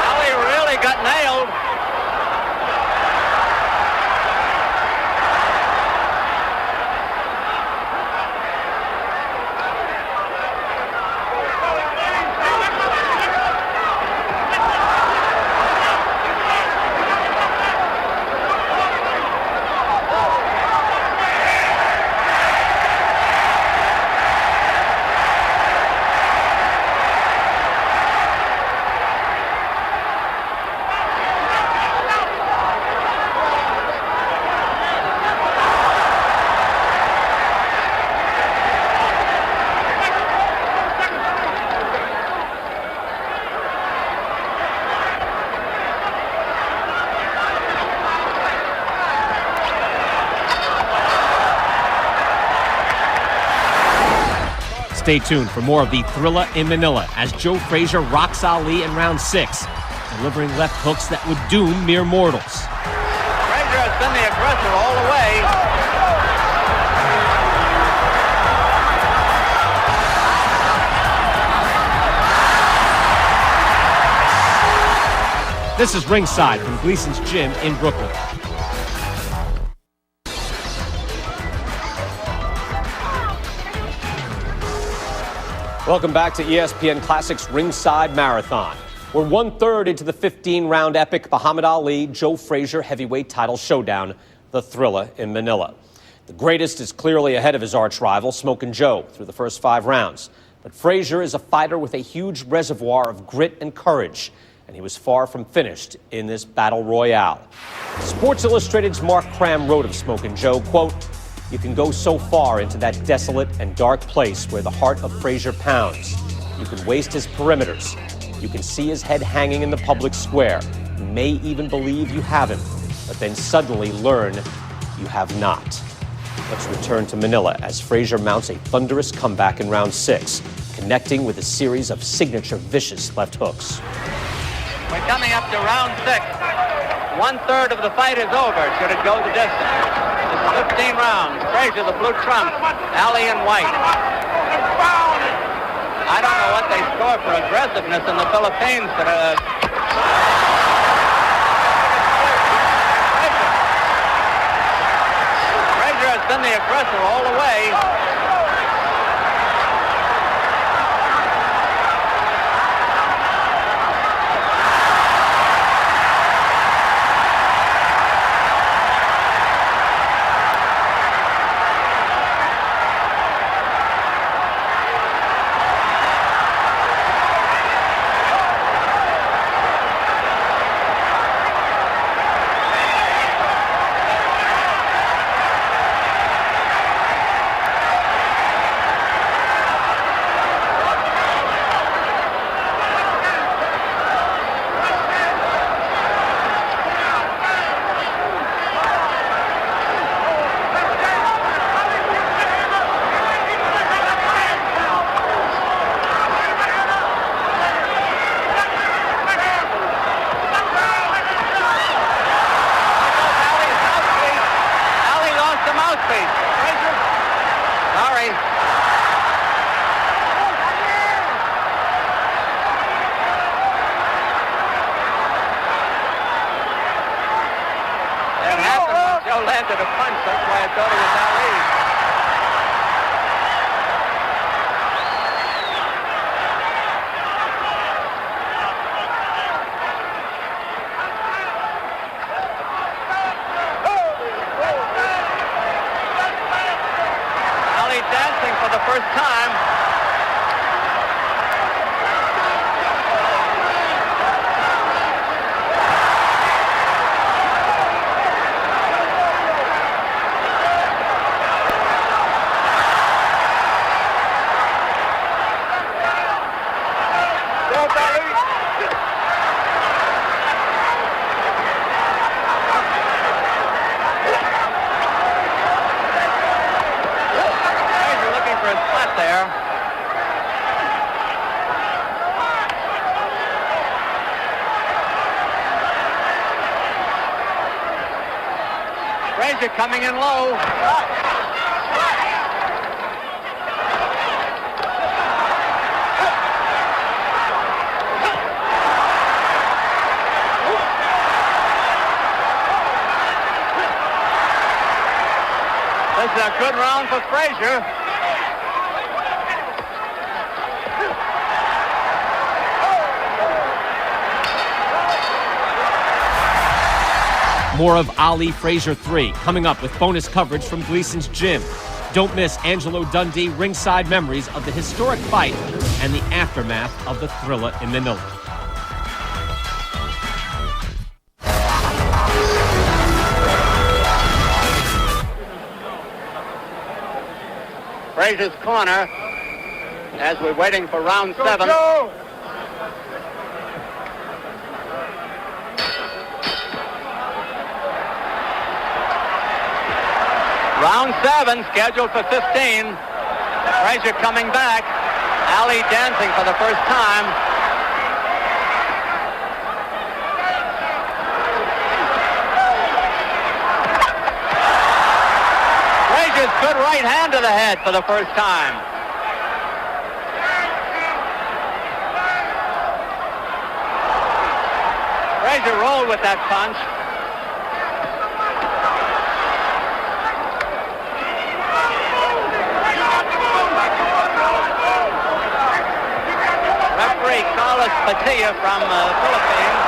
[SPEAKER 16] Ali really got nailed.
[SPEAKER 1] Stay tuned for more of the Thrilla in Manila as Joe Frazier rocks Ali in round 6, delivering left hooks that would doom mere mortals.
[SPEAKER 16] Frazier has been the aggressor all the way.
[SPEAKER 1] This is Ringside from Gleason's Gym in Brooklyn. Welcome back to ESPN Classics Ringside Marathon. We're 1/3 into the 15-round epic Muhammad Ali-Joe Frazier heavyweight title showdown, the Thrilla in Manila. The greatest is clearly ahead of his arch rival, Smokin' Joe, through the first 5 rounds. But Frazier is a fighter with a huge reservoir of grit and courage, and he was far from finished in this battle royale. Sports Illustrated's Mark Cram wrote of Smokin' Joe, quote, "You can go so far into that desolate and dark place where the heart of Frazier pounds. You can waste his perimeters. You can see his head hanging in the public square. You may even believe you have him, but then suddenly learn you have not." Let's return to Manila as Frazier mounts a thunderous comeback in round 6, connecting with a series of signature vicious left hooks.
[SPEAKER 16] We're coming up to round 6. 1/3 of the fight is over, should it go the distance. It's 15 rounds. Frazier, the blue trump. Ali in white. I don't know what they score for aggressiveness in the Philippines, but Frazier has been the aggressor all the way. for the first time. Frazier coming in low. This is a good round for Frazier.
[SPEAKER 1] More of Ali Frazier 3 coming up with bonus coverage from Gleason's Gym. Don't miss Angelo Dundee ringside memories of the historic fight and the aftermath of the Thrilla in Manila.
[SPEAKER 16] Frazier's corner as we're waiting for round 7. Round 7 scheduled for 15. Frazier coming back. Ali dancing for the first time. Frazier's good right hand to the head for the first time. Frazier rolled with that punch. Referee Carlos Patilla from the Philippines.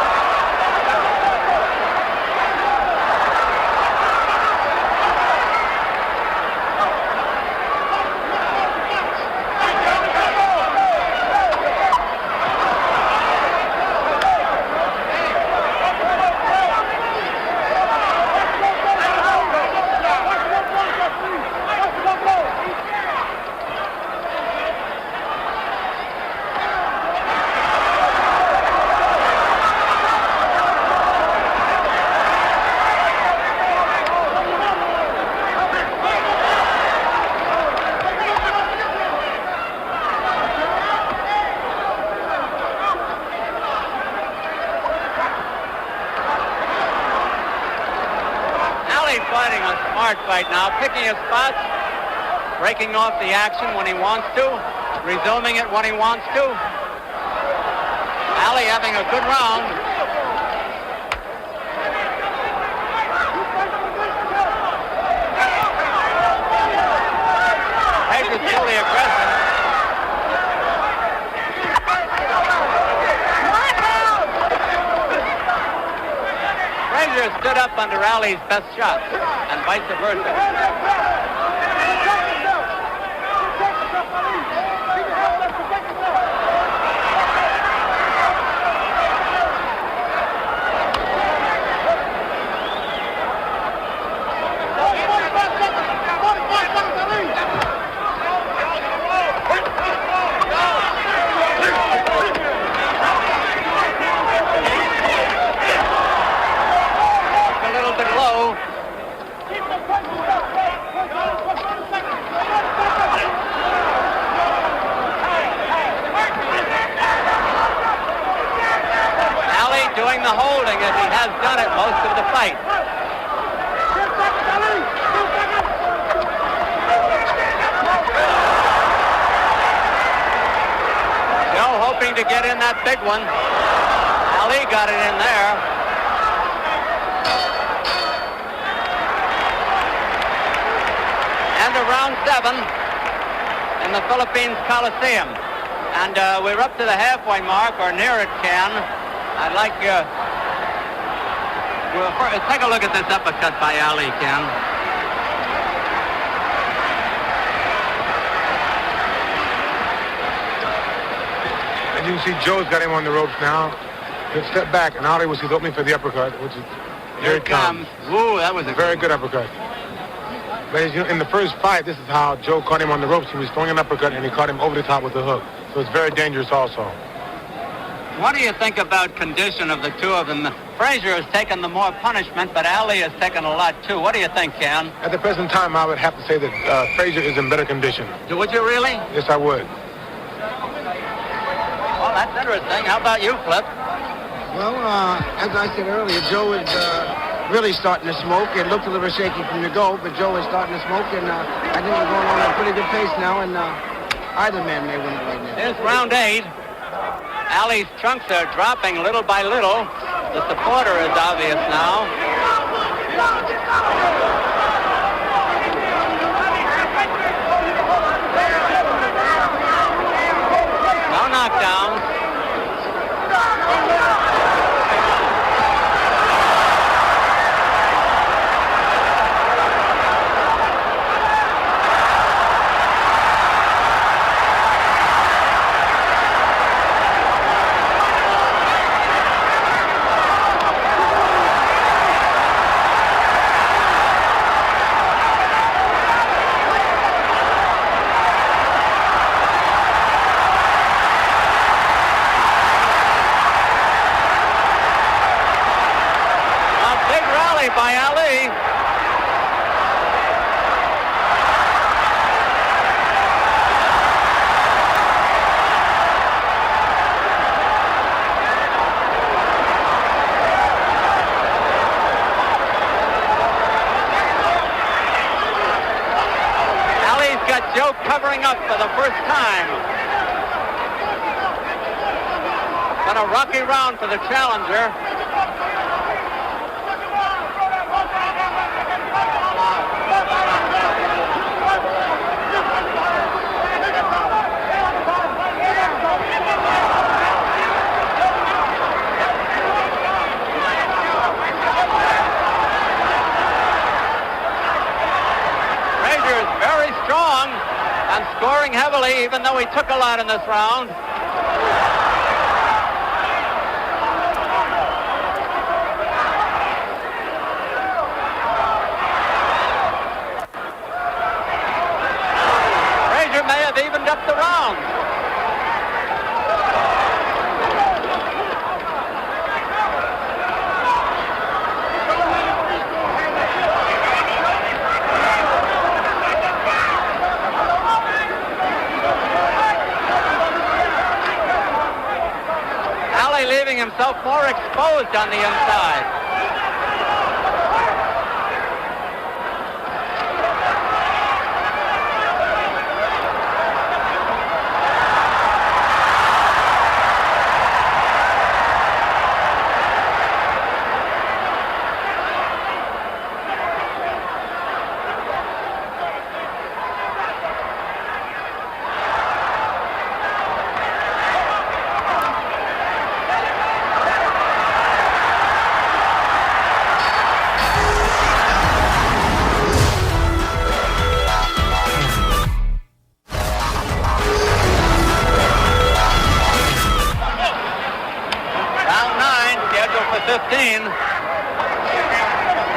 [SPEAKER 16] Fighting a smart fight now, picking his spots, breaking off the action when he wants to, resuming it when he wants to. Ali having a good round. Frazier's really aggressive. Frazier stood up under Ali's best shots, and vice versa. Doing the holding as he has done it most of the fight. Joe hoping to get in that big one. Ali got it in there. And to round 7 in the Philippines Coliseum. And we're up to the halfway mark, or near it, Ken. I'd like take a look at this uppercut by Ali, Ken.
[SPEAKER 15] you can see, Joe's got him on the ropes now. He'll step back, and Ali will see the opening for the uppercut, which is
[SPEAKER 16] Here it comes. Ooh, that was a
[SPEAKER 15] very good uppercut. But as you know, in the first fight, this is how Joe caught him on the ropes. He was throwing an uppercut, and he caught him over the top with the hook. So it's very dangerous also.
[SPEAKER 16] What do you think about condition of the two of them? Frazier has taken the more punishment, but Ali has taken a lot too. What do you think, Ken?
[SPEAKER 15] At the present time, I would have to say that Frazier is in better condition.
[SPEAKER 16] Would you really?
[SPEAKER 15] Yes, I would.
[SPEAKER 16] Well, that's interesting. How about you, Flip?
[SPEAKER 17] Well, as I said earlier, Joe is really starting to smoke. It looked a little shaky from the go, but Joe is starting to smoke, and I think we're going on at a pretty good pace now, and either man may win it right now.
[SPEAKER 16] Here's round 8. Ali's trunks are dropping little by little. The supporter is obvious now. No knockdowns. By Ali. Ali's got Joe covering up for the first time. Been a rocky round for the challenger. Scoring heavily, even though he took a lot in this round. Frazier may have evened up the round. Leaving himself more exposed on the inside.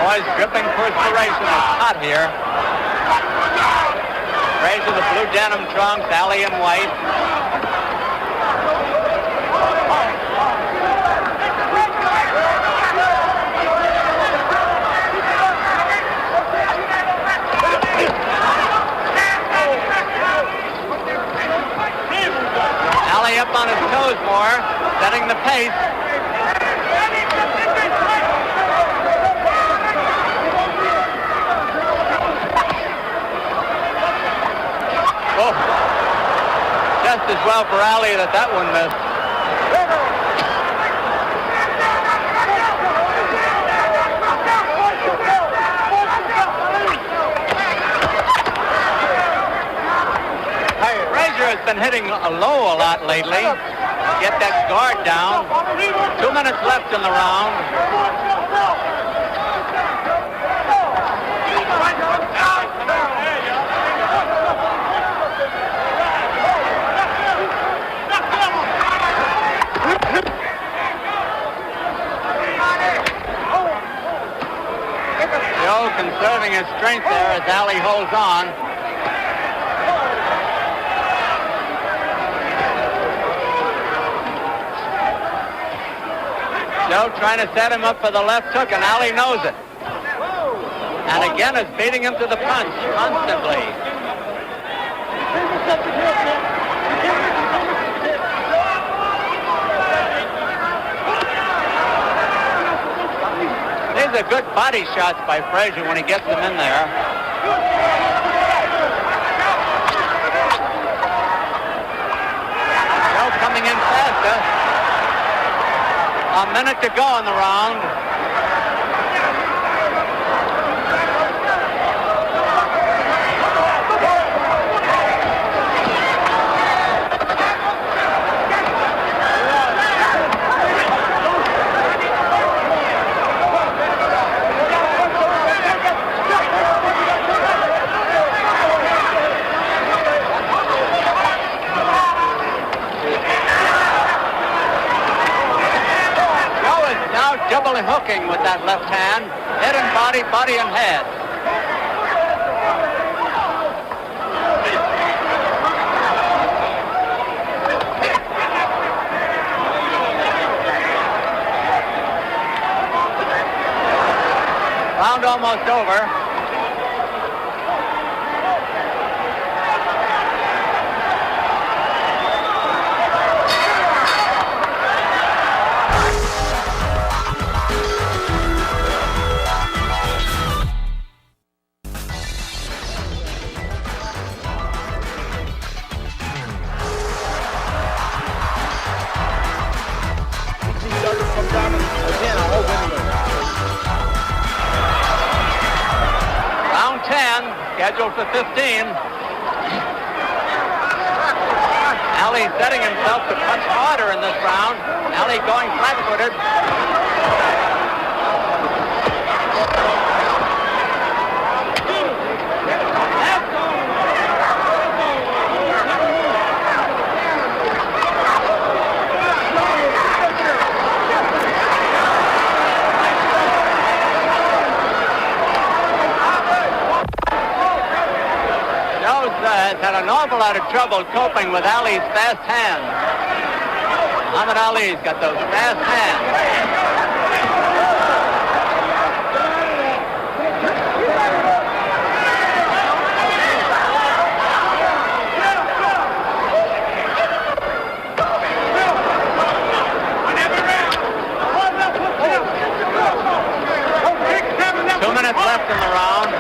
[SPEAKER 16] Boys dripping perspiration. It's hot here. Frazier, the blue denim trunks, Ali in white. Ali up on his toes more, setting the pace. Just as well for Ali that one missed. Frazier has been hitting low a lot lately. Get that guard down. 2 minutes left in the round. showing his strength there as Ali holds on. Joe trying to set him up for the left hook, and Ali knows it. And again is beating him to the punch constantly. These are good body shots by Frazier when he gets them in there. Joe coming in faster. A minute to go in the round. Double hooking with that left hand, head and body, body and head. Round almost over. Scheduled for 15. Ali setting himself to punch harder in this round. Ali going flat-footed. Had an awful lot of trouble coping with Ali's fast hands. Muhammad Ali's got those fast hands. 2 minutes left in the round.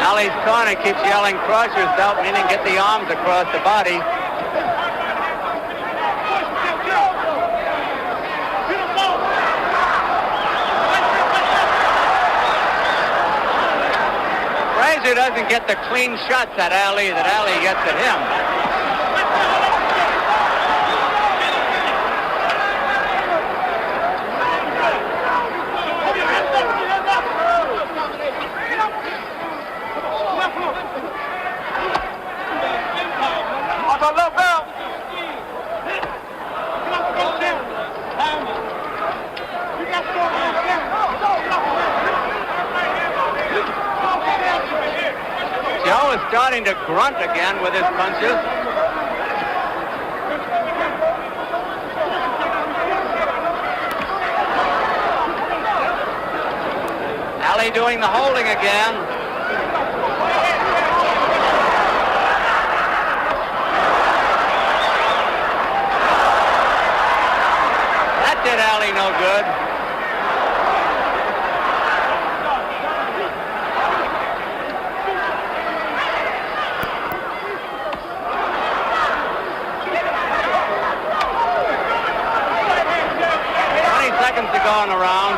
[SPEAKER 16] Ali's corner keeps yelling, cross yourself, meaning get the arms across the body. Frazier doesn't get the clean shots at Ali that Ali gets at him. Joe is starting to grunt again with his punches. Ali doing the holding again. That did Ali no good. Seconds to go in the round.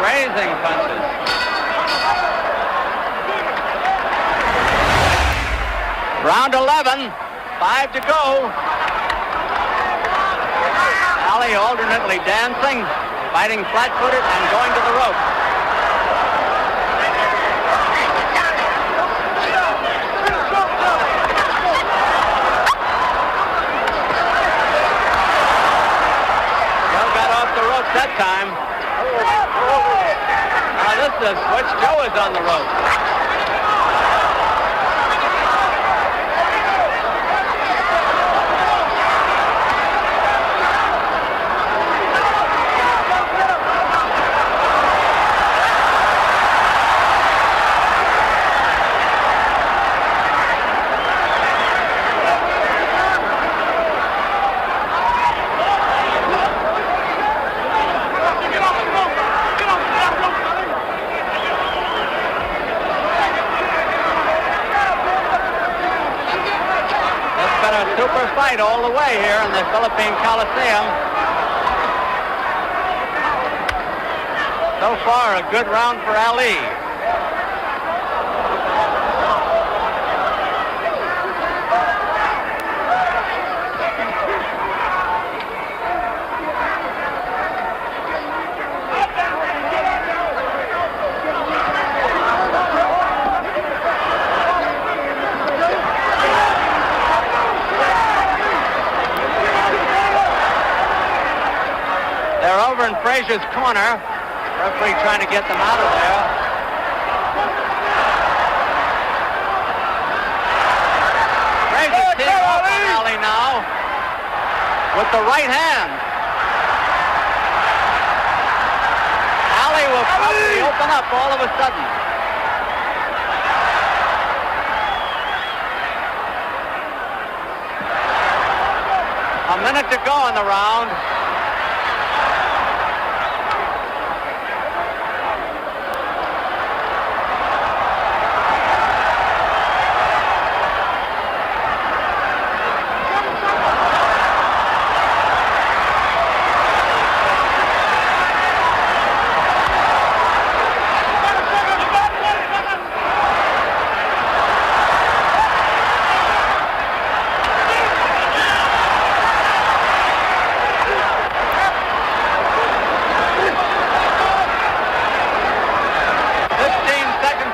[SPEAKER 16] Grazing punches. 11. 5 to go. Ali alternately dancing, fighting flat-footed, and going to the rope. Joe got off the ropes that time. Now this is a switch. Joe is on the rope. Super fight all the way here in the Philippine Coliseum. So far, a good round for Ali. They're over in Frazier's corner. Referee trying to get them out of there. Frazier's teeing off on Ali now with the right hand. Ali will probably open up all of a sudden. A minute to go in the round.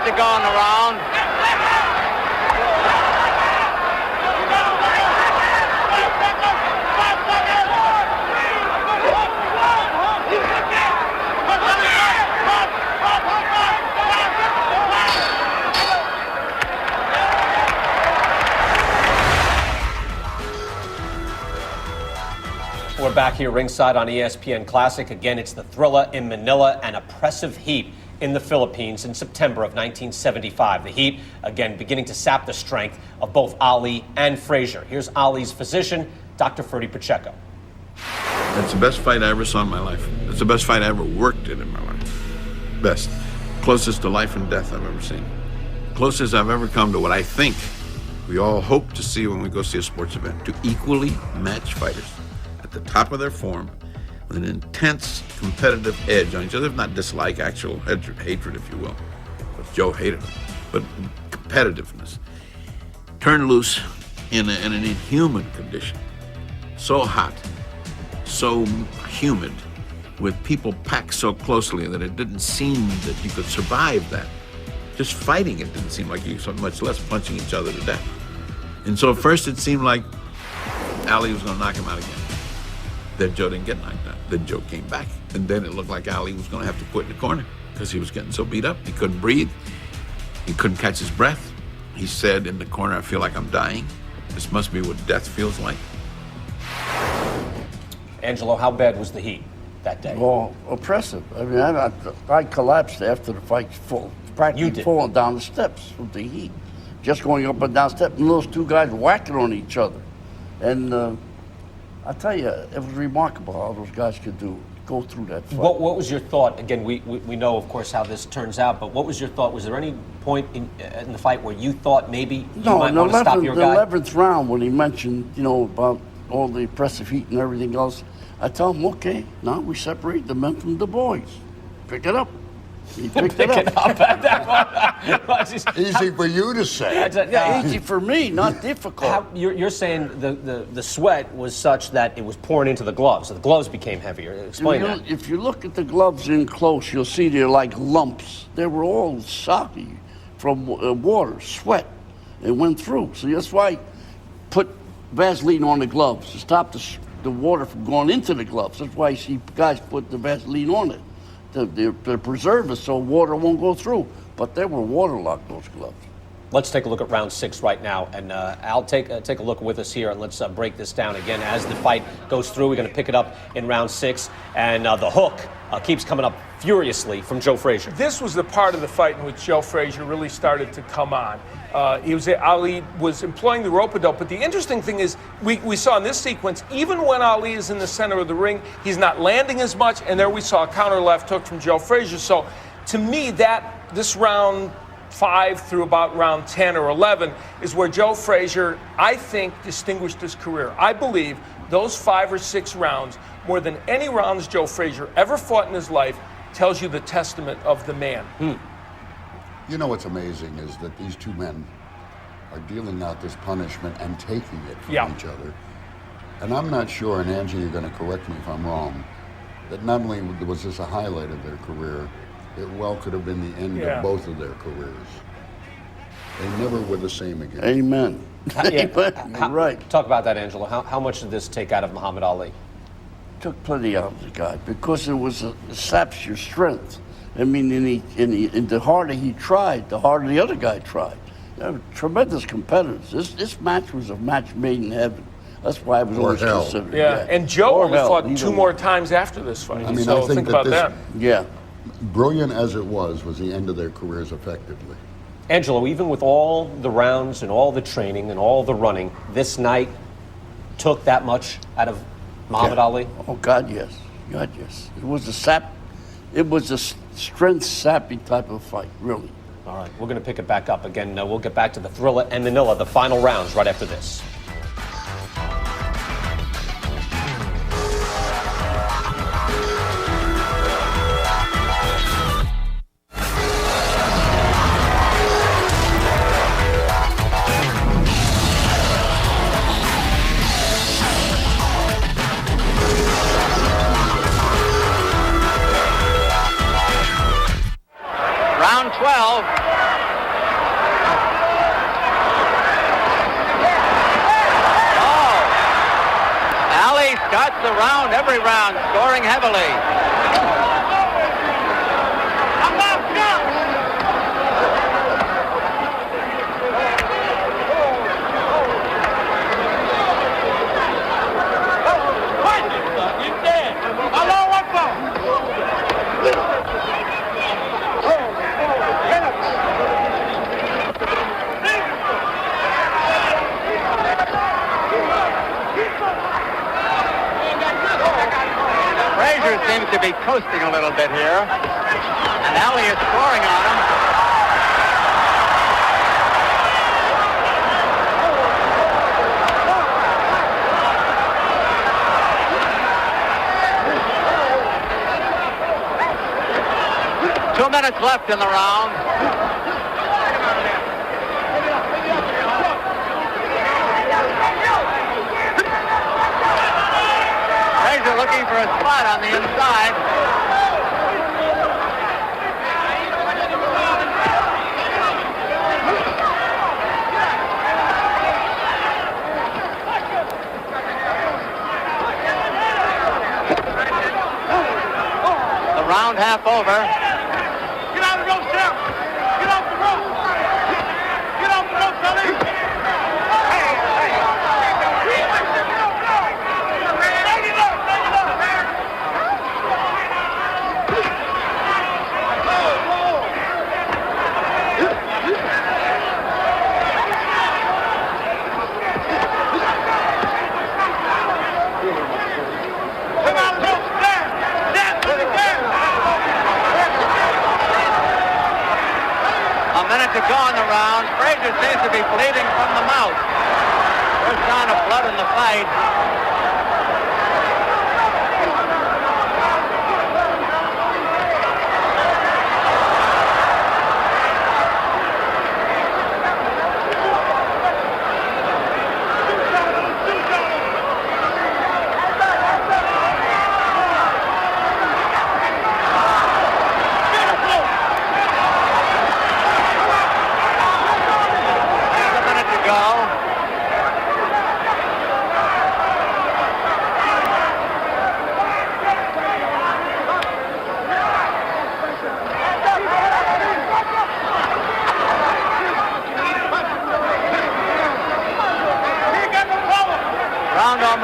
[SPEAKER 16] To go on the round.
[SPEAKER 1] We're back here ringside on ESPN Classic. Again, it's the Thrilla in Manila, an oppressive heat in the Philippines in September of 1975. The heat, again, beginning to sap the strength of both Ali and Frazier. Here's Ali's physician, Dr. Ferdy Pacheco.
[SPEAKER 18] That's the best fight I ever saw in my life. It's the best fight I ever worked in my life. Best. Closest to life and death I've ever seen. Closest I've ever come to what I think we all hope to see when we go see a sports event. To equally match fighters at the top of their form, with an intense competitive edge on each other, if not dislike, actual hatred, if you will. But Joe hated him. But competitiveness. Turned loose in an inhuman condition. So hot, so humid, with people packed so closely that it didn't seem that you could survive that. Just fighting it didn't seem like you, so much less punching each other to death. And so at first it seemed like Ali was going to knock him out again. Then Joe didn't get knocked out. Then Joe came back. And then it looked like Ali was going to have to quit in the corner because he was getting so beat up. He couldn't breathe. He couldn't catch his breath. He said in the corner, "I feel like I'm dying. This must be what death feels like."
[SPEAKER 1] Angelo, how bad was the heat that day?
[SPEAKER 4] Well, oppressive. I mean, I collapsed after the fight, practically falling down the steps with the heat. Just going up and down steps, and those two guys whacking on each other. And I tell you, it was remarkable how those guys could go through that fight.
[SPEAKER 1] What was your thought? Again, we know, of course, how this turns out, but what was your thought? Was there any point in the fight where you thought maybe you might want to stop your guy?
[SPEAKER 4] The 11th round, when he mentioned, about all the oppressive heat and everything else, I tell him, okay, now we separate the men from the boys. Pick it up. He picked it up.
[SPEAKER 5] Easy for you to say.
[SPEAKER 4] Yeah, easy for me, not difficult.
[SPEAKER 1] You're saying the sweat was such that it was pouring into the gloves, so the gloves became heavier. Explain that.
[SPEAKER 4] If you look at the gloves in close, you'll see they're like lumps. They were all soggy from water, sweat. It went through. So that's why I put Vaseline on the gloves to stop the water from going into the gloves. That's why you see guys put the Vaseline on it to preserve it so water won't go through. But they were waterlogged, those gloves.
[SPEAKER 1] Let's take a look at round 6 right now, and Al, take a look with us here, and let's break this down again. As the fight goes through, we're going to pick it up in round 6, and the hook keeps coming up furiously from Joe Frazier.
[SPEAKER 13] This was the part of the fight in which Joe Frazier really started to come on. Ali was employing the rope-a-dope, but the interesting thing is we saw in this sequence, even when Ali is in the center of the ring, he's not landing as much, and there we saw a counter left hook from Joe Frazier. So to me, this round 5 through about round 10 or 11 is where Joe Frazier, I think, distinguished his career. I believe those 5 or 6 rounds, more than any rounds Joe Frazier ever fought in his life, tells you the testament of the man.
[SPEAKER 5] You know what's amazing is that these two men are dealing out this punishment and taking it from each other. And I'm not sure, and Angie, you're going to correct me if I'm wrong, that not only was this a highlight of their career, it well could have been the end of both of their careers. They never were the same again.
[SPEAKER 4] Amen. You're right.
[SPEAKER 1] Talk about that, Angelo. How much did this take out of Muhammad Ali?
[SPEAKER 4] Took plenty out of the guy because it saps your strength. I mean, the harder he tried, the harder the other guy tried. Tremendous competitors. This match was a match made in heaven. That's why it was always considered.
[SPEAKER 13] Yeah, and Joe only fought 2 more times after this fight.
[SPEAKER 5] I mean,
[SPEAKER 13] so
[SPEAKER 5] I think
[SPEAKER 13] about that.
[SPEAKER 4] Yeah.
[SPEAKER 5] Brilliant as it was the end of their careers effectively.
[SPEAKER 1] Angelo, even with all the rounds and all the training and all the running, this night took that much out of Muhammad Ali?
[SPEAKER 4] Oh, God, yes. God, yes. It was a strength sappy type of fight, really.
[SPEAKER 1] All right, we're going to pick it back up again. We'll get back to the Thrilla and Manila, the final rounds, right after this.
[SPEAKER 16] Round 12. Ali starts the round, every round, scoring heavily. Frazier seems to be coasting a little bit here, and Ali is scoring on him. Two minutes left in the round. Frazier looking for a spot on the inside. The round half over.
[SPEAKER 2] Get out of the rope, Sam! Get off the rope! Get off the rope, Sonny!
[SPEAKER 16] A minute to go in the round. Frazier seems to be bleeding from the mouth. First sign of blood in the fight.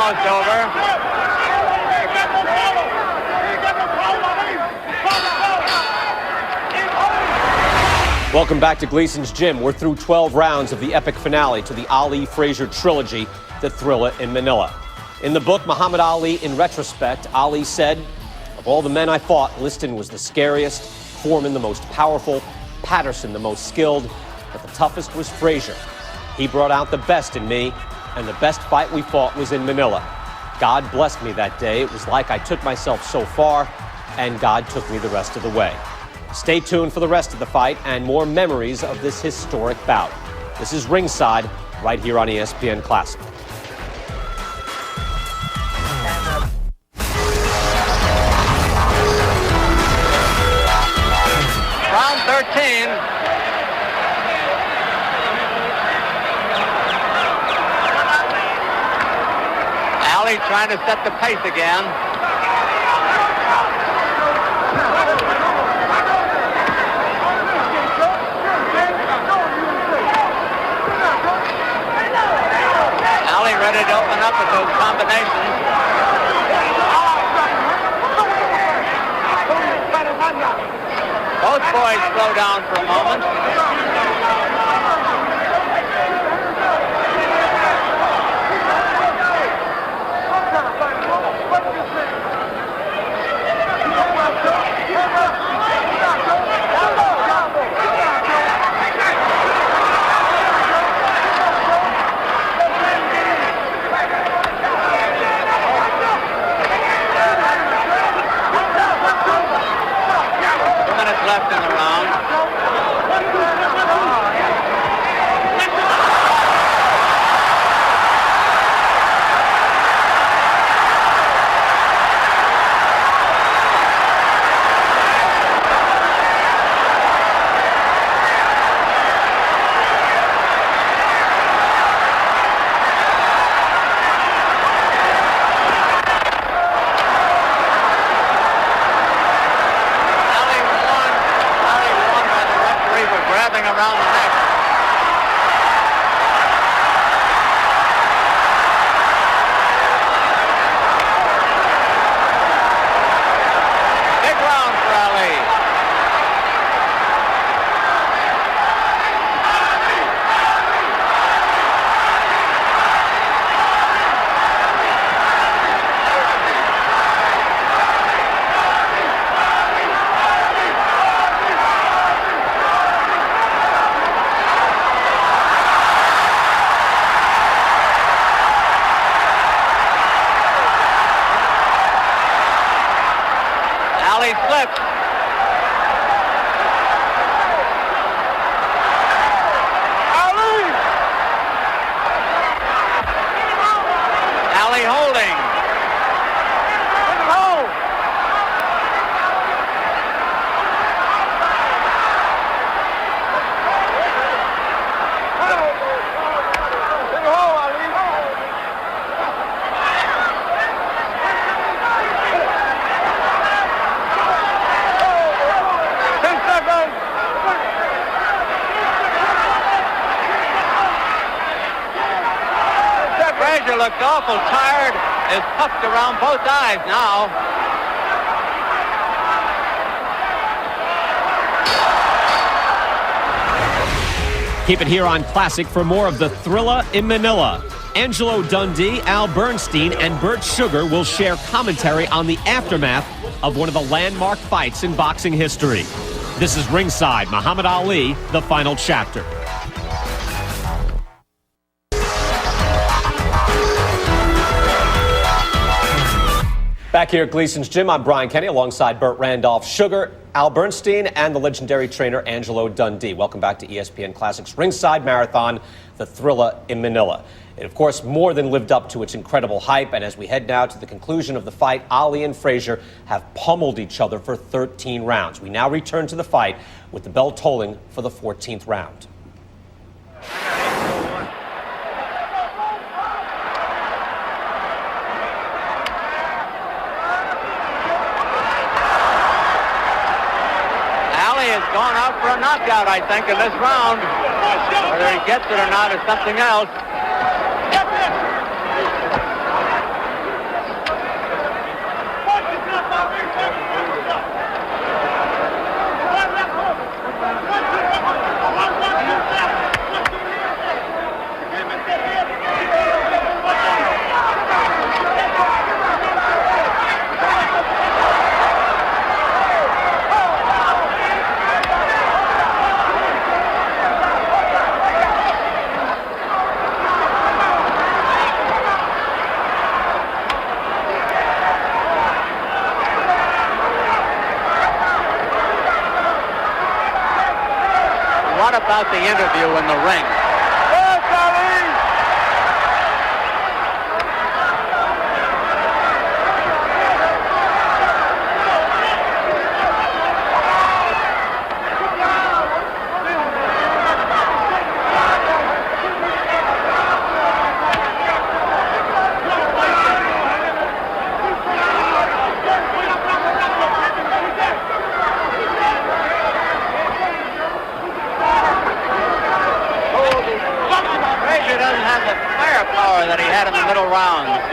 [SPEAKER 16] almost over.
[SPEAKER 1] Welcome back to Gleason's Gym. We're through 12 rounds of the epic finale to the Ali-Frazier trilogy, The Thrilla in Manila. In the book, Muhammad Ali, in retrospect, Ali said, "Of all the men I fought, Liston was the scariest, Foreman the most powerful, Patterson the most skilled, but the toughest was Frazier. He brought out the best in me, and the best fight we fought was in Manila. God blessed me that day. It was like I took myself so far, and God took me the rest of the way." Stay tuned for the rest of the fight and more memories of this historic bout. This is Ringside, right here on ESPN Classic.
[SPEAKER 16] Round 13. Ali trying to set the pace again. Ali ready to open up with those combinations. Both boys slow down for a moment. Left in the round. Around the neck. Big round for Ali. Ali slips. Ali holding. Frazier looked awful tired, is puffed around both eyes now.
[SPEAKER 1] Keep it here on Classic for more of the Thrilla in Manila. Angelo Dundee, Al Bernstein, and Bert Sugar will share commentary on the aftermath of one of the landmark fights in boxing history. This is Ringside, Muhammad Ali, the final chapter. Back here at Gleason's Gym, I'm Brian Kenny alongside Burt Randolph, Sugar, Al Bernstein, and the legendary trainer Angelo Dundee. Welcome back to ESPN Classic's Ringside Marathon, The Thrilla in Manila. It, of course, more than lived up to its incredible hype, and as we head now to the conclusion of the fight, Ali and Frazier have pummeled each other for 13 rounds. We now return to the fight with the bell tolling for the 14th round.
[SPEAKER 16] Has gone out for a knockout, I think, in this round. Whether he gets it or not is something else. about the interview in the ring?
[SPEAKER 2] Yes, Ali!
[SPEAKER 16] Frazier doesn't have the firepower that he had in the middle rounds.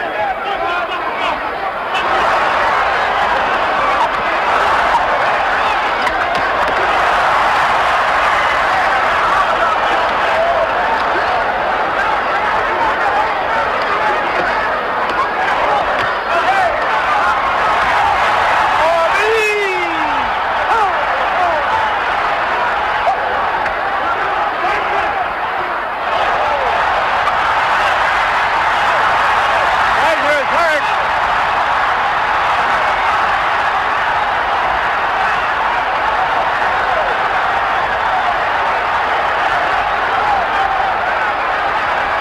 [SPEAKER 16] Frazier is hurt.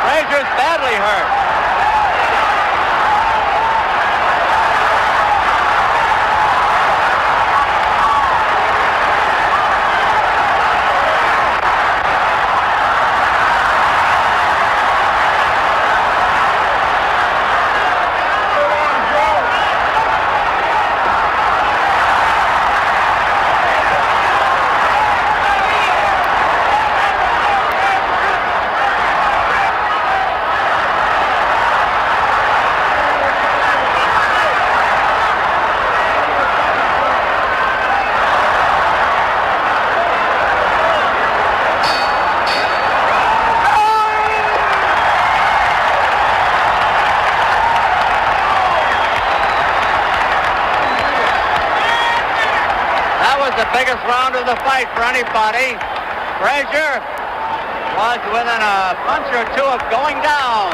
[SPEAKER 16] Frazier's badly hurt. That was the biggest round of the fight for anybody. Frazier was within a punch or two of going down.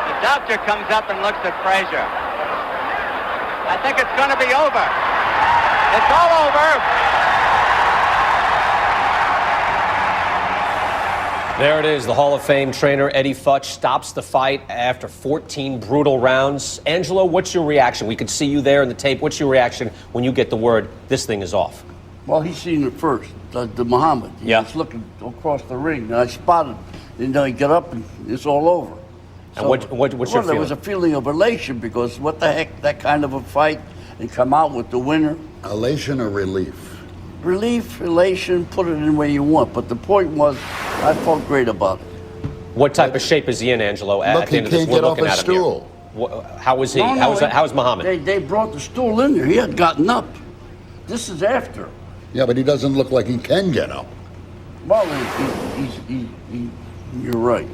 [SPEAKER 16] The doctor comes up and looks at Frazier. I think it's going to be over. It's all over.
[SPEAKER 1] There it is. The Hall of Fame trainer Eddie Futch stops the fight after 14 brutal rounds. Angelo, what's your reaction? We could see you there in the tape. What's your reaction when you get the word this thing is off?
[SPEAKER 4] Well, he seen it first, the Muhammad. He was looking across the ring, and I spotted. And then he got up, and it's all over.
[SPEAKER 1] And what's your feeling?
[SPEAKER 4] There was a feeling of elation, because what the heck, that kind of a fight, and come out with the winner.
[SPEAKER 5] Elation or relief?
[SPEAKER 4] Relief, elation, put it in where you want. But the point was, I felt great about it.
[SPEAKER 1] What type of shape is he in, Angelo? At the end of this, we're looking at him here. How was he? How was Muhammad?
[SPEAKER 4] They brought the stool in there. He had gotten up. This is after.
[SPEAKER 5] Yeah, but he doesn't look like he can get up.
[SPEAKER 4] Well, you're right.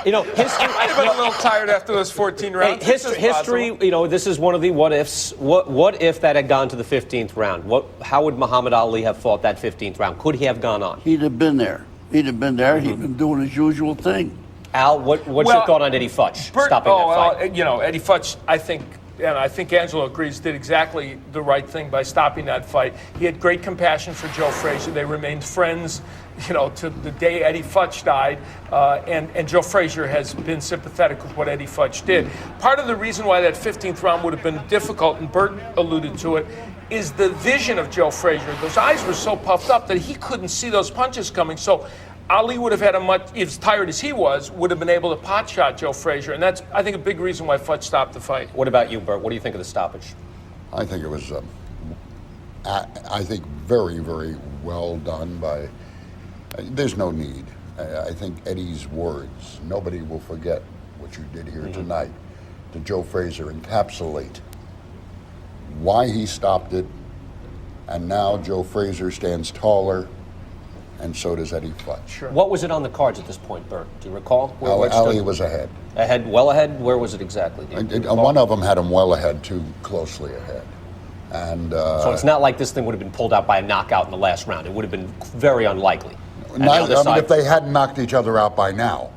[SPEAKER 1] You know, history.
[SPEAKER 13] Might have been a little tired after those 14 rounds.
[SPEAKER 1] History. You know, this is one of the what ifs. What if that had gone to the 15th round? How would Muhammad Ali have fought that 15th round? Could he have gone on?
[SPEAKER 4] He'd have been there. He'd been doing his usual thing.
[SPEAKER 1] Al, what's your thought on Eddie Futch stopping that fight?
[SPEAKER 13] You know, Eddie Futch, I think Angelo agrees, did exactly the right thing by stopping that fight. He had great compassion for Joe Frazier. They remained friends, you know, to the day Eddie Futch died. And Joe Frazier has been sympathetic with what Eddie Futch did. Part of the reason why that 15th round would have been difficult, and Bert alluded to it, is the vision of Joe Frazier. Those eyes were so puffed up that he couldn't see those punches coming. So Ali would have had as tired as he was, would have been able to pot shot Joe Frazier. And that's, I think, a big reason why Futch stopped the fight.
[SPEAKER 1] What about you, Bert? What do you think of the stoppage?
[SPEAKER 5] I think it was, I think, very, very well done by, there's no need. I think Eddie's words, nobody will forget what you did here tonight, to Joe Frazier, encapsulate why he stopped it, and now Joe Frazier stands taller, and so does Eddie Futch.
[SPEAKER 1] Sure. What was it on the cards at this point, Bert? Do you recall?
[SPEAKER 5] Ali was ahead.
[SPEAKER 1] Well ahead? Where was it exactly?
[SPEAKER 5] One of them had him well ahead, too closely ahead. And
[SPEAKER 1] so it's not like this thing would have been pulled out by a knockout in the last round. It would have been very unlikely.
[SPEAKER 5] If they hadn't knocked each other out by now.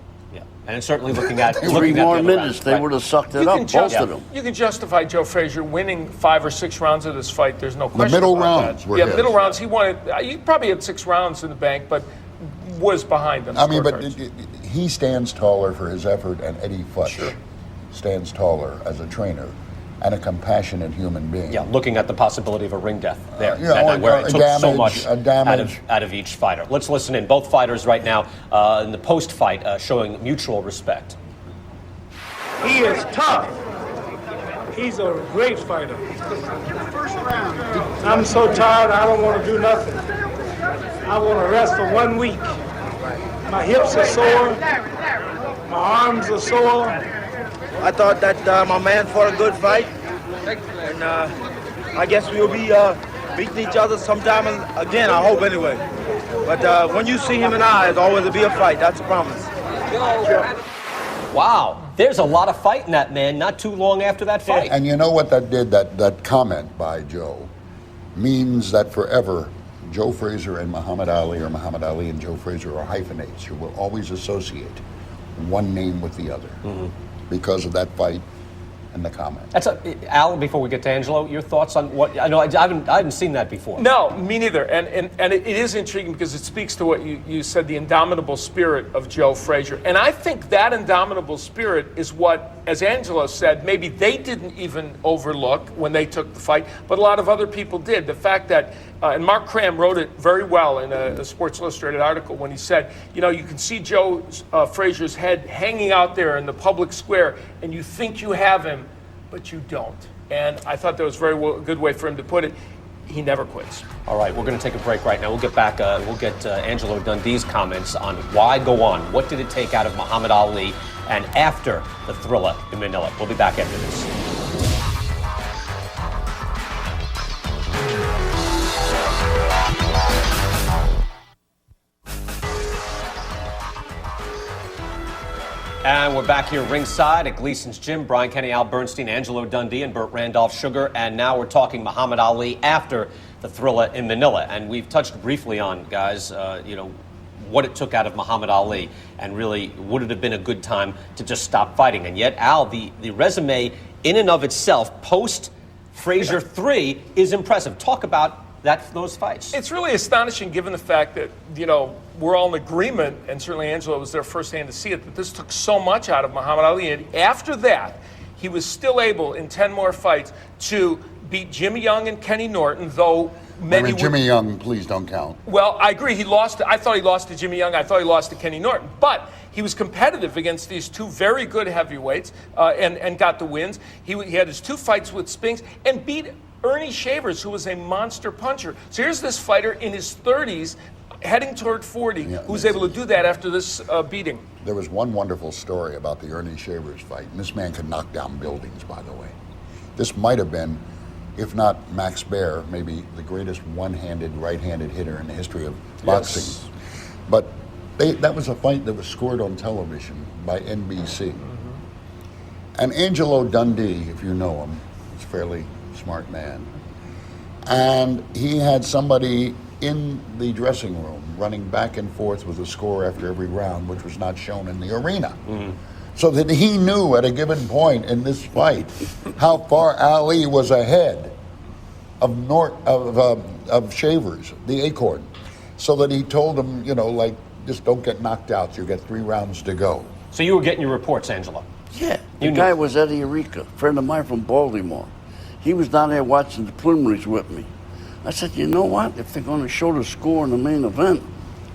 [SPEAKER 1] And it's certainly looking at
[SPEAKER 4] 3 more minutes, they would have sucked it up, both of them.
[SPEAKER 13] You can justify Joe Frazier winning 5 or 6 rounds of this fight. There's no question.
[SPEAKER 5] middle
[SPEAKER 13] about
[SPEAKER 5] rounds
[SPEAKER 13] that.
[SPEAKER 5] were
[SPEAKER 13] Yeah,
[SPEAKER 5] his.
[SPEAKER 13] middle rounds. He wanted. He probably had 6 rounds in the bank, but was behind them.
[SPEAKER 5] I mean, but he stands taller for his effort, and Eddie Futch stands taller as a trainer and a compassionate human being.
[SPEAKER 1] Yeah, looking at the possibility of a ring death there,
[SPEAKER 5] Yeah,
[SPEAKER 1] that
[SPEAKER 5] or-
[SPEAKER 1] night, where it
[SPEAKER 5] or
[SPEAKER 1] took so
[SPEAKER 5] damage-
[SPEAKER 1] much out of each fighter. Let's listen in. Both fighters right now in the post-fight showing mutual respect.
[SPEAKER 6] He is tough. He's a great fighter. I'm so tired, I don't want to do nothing. I want to rest for 1 week. My hips are sore. My arms are sore.
[SPEAKER 10] I thought that my man fought a good fight, and I guess we'll be beating each other sometime again, I hope anyway. But when you see him and I, it's always to be a fight, that's a promise.
[SPEAKER 1] Wow, there's a lot of fight in that man not too long after that fight.
[SPEAKER 5] And you know what that did? That comment by Joe means that forever Joe Frazier and Muhammad Ali, or Muhammad Ali and Joe Frazier, are hyphenates. You will always associate one name with the other because of that fight and the comment.
[SPEAKER 1] That's Al. Before we get to Angelo, your thoughts on what? I know I haven't seen that before.
[SPEAKER 13] No, me neither. And it is intriguing because it speaks to what you said, the indomitable spirit of Joe Frazier. And I think that indomitable spirit is what, as Angelo said, maybe they didn't even overlook when they took the fight, but a lot of other people did. The fact that, and Mark Cram wrote it very well in a Sports Illustrated article when he said, you can see Joe Frazier's head hanging out there in the public square, and you think you have him, but you don't. And I thought that was a very good way for him to put it. He never quits.
[SPEAKER 1] All right, we're going to take a break right now. We'll get back. We'll get Angelo Dundee's comments on why go on. What did it take out of Muhammad Ali and after the Thrilla in Manila? We'll be back after this. And we're back here ringside at Gleason's Gym. Brian Kenny, Al Bernstein, Angelo Dundee, and Burt Randolph Sugar. And now we're talking Muhammad Ali after the Thrilla in Manila. And we've touched briefly on, guys, what it took out of Muhammad Ali. And really, would it have been a good time to just stop fighting? And yet, Al, the resume in and of itself, post-Frazier 3, is impressive. Talk about those fights.
[SPEAKER 13] It's really astonishing given the fact that, we're all in agreement, and certainly Angelo was there firsthand to see it, that this took so much out of Muhammad Ali. And after that, he was still able, in 10 more fights, to beat Jimmy Young and Kenny Norton, though many
[SPEAKER 5] Jimmy Young, please don't count.
[SPEAKER 13] Well, I agree. I thought he lost to Jimmy Young. I thought he lost to Kenny Norton. But he was competitive against these 2 very good heavyweights and got the wins. He had his 2 fights with Spinks and beat Ernie Shavers, who was a monster puncher. So here's this fighter in his 30s, heading toward 40, who's able to do that after this beating.
[SPEAKER 5] There was one wonderful story about the Ernie Shavers fight. And this man could knock down buildings, by the way. This might have been, if not Max Baer, maybe the greatest one-handed, right-handed hitter in the history of boxing. But that was a fight that was scored on television by NBC. And Angelo Dundee, if you know him, is a fairly smart man. And he had somebody in the dressing room running back and forth with a score after every round, which was not shown in the arena. So that he knew at a given point in this fight how far Ali was ahead of Shavers, the Acorn. So that he told him, just don't get knocked out. You get 3 rounds to go.
[SPEAKER 1] So you were getting your reports, Angelo?
[SPEAKER 4] Yeah. The guy was Eddie Arica, a friend of mine from Baltimore. He was down there watching the preliminaries with me. I said, you know what? If they're going to show the score in the main event,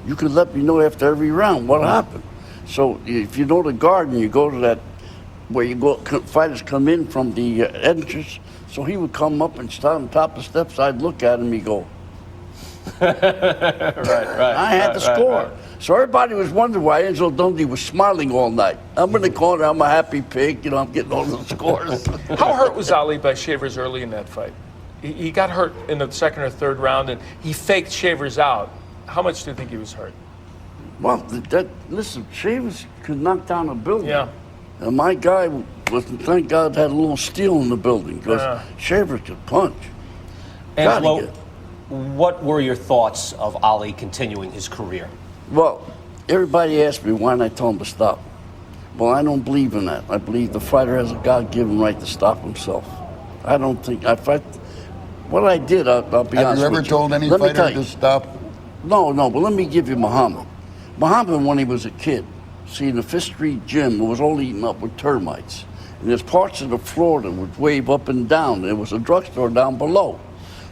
[SPEAKER 4] you could let me know after every round what happened. So if you know the garden, you go to that where fighters come in from the entrance. So he would come up and stand on top of the steps. I'd look at him, he'd go.
[SPEAKER 1] right.
[SPEAKER 4] I had the score. So everybody was wondering why Angelo Dundee was smiling all night. I'm in the corner, I'm a happy pig, I'm getting all the scores.
[SPEAKER 13] How hurt was Ali by Shavers early in that fight? He got hurt in the 2nd or 3rd round, and he faked Shavers out. How much do you think he was hurt?
[SPEAKER 4] Well, listen, Shavers could knock down a building.
[SPEAKER 13] Yeah.
[SPEAKER 4] And my guy thank God, had a little steel in the building, because Shavers could punch.
[SPEAKER 1] Angelo, what were your thoughts of Ali continuing his career?
[SPEAKER 4] Well, everybody asked me why, and I told him to stop. Well, I don't believe in that. I believe the fighter has a God-given right to stop himself. I don't think what I did. I'll be honest with you.
[SPEAKER 5] Have you ever told any fighter to stop?
[SPEAKER 4] No, but let me give you Muhammad. Muhammad, when he was a kid, see, in the Fifth Street gym, it was all eaten up with termites. And there's parts of the floor that would wave up and down. There was a drugstore down below.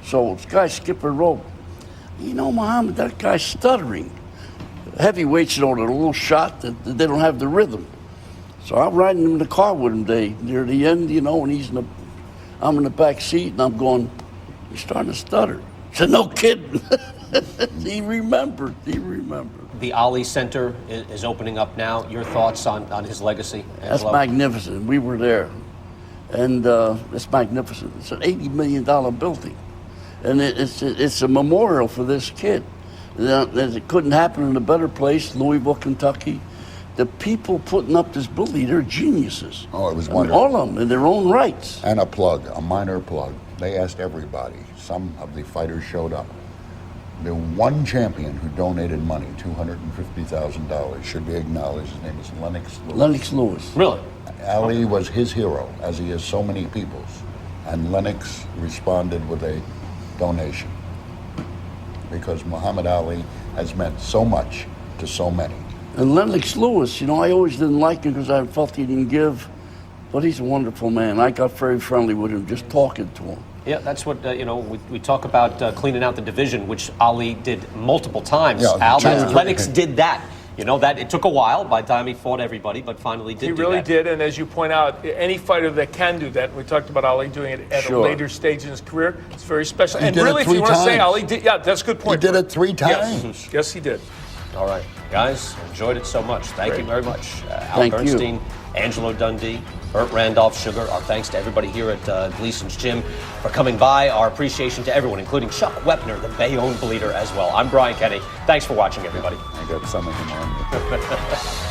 [SPEAKER 4] So this guy skipper rope. Muhammad, that guy's stuttering. Heavyweights, they're a little shot that they don't have the rhythm. So I'm riding in the car with him near the end, and I'm in the back seat, and I'm going, he's starting to stutter. I said, no kidding. He remembered.
[SPEAKER 1] The Ali Center is opening up now. Your thoughts on his legacy?
[SPEAKER 4] That's magnificent. We were there. And it's magnificent. It's an $80 million building. And it's a memorial for this kid. It couldn't happen in a better place, Louisville, Kentucky. The people putting up this building, they're geniuses.
[SPEAKER 5] Oh, it was wonderful.
[SPEAKER 4] All of them in their own rights.
[SPEAKER 5] And a minor plug. They asked everybody. Some of the fighters showed up. The one champion who donated money, $250,000, should be acknowledged. His name is Lennox Lewis.
[SPEAKER 4] Lennox Lewis.
[SPEAKER 1] Really?
[SPEAKER 5] Ali was his hero, as he is so many people's. And Lennox responded with a donation. Because Muhammad Ali has meant so much to so many.
[SPEAKER 4] And Lennox Lewis, I always didn't like him because I felt he didn't give. But he's a wonderful man. I got very friendly with him, just talking to him.
[SPEAKER 1] Yeah, that's what, we talk about cleaning out the division, which Ali did multiple times.
[SPEAKER 5] Yeah,
[SPEAKER 1] Al, Lennox did that. That it took a while by the time he fought everybody, but finally did do that.
[SPEAKER 13] He really did, and as you point out, any fighter that can do that, we talked about Ali doing it at a later stage in his career, it's very special.
[SPEAKER 5] He
[SPEAKER 13] and
[SPEAKER 5] did
[SPEAKER 13] really,
[SPEAKER 5] it
[SPEAKER 13] if you want to say
[SPEAKER 5] times.
[SPEAKER 13] Ali did, yeah, that's a good point.
[SPEAKER 5] He did it 3 times.
[SPEAKER 13] Yes, he did.
[SPEAKER 1] All right, guys, enjoyed it so much. Thank you very much. Al
[SPEAKER 4] Thank
[SPEAKER 1] Bernstein,
[SPEAKER 4] you.
[SPEAKER 1] Angelo Dundee, Burt Randolph Sugar. Our thanks to everybody here at Gleason's Gym for coming by. Our appreciation to everyone, including Chuck Wepner, the Bayonne Bleeder, as well. I'm Brian Kenny. Thanks for watching, everybody.
[SPEAKER 5] I got some of them on.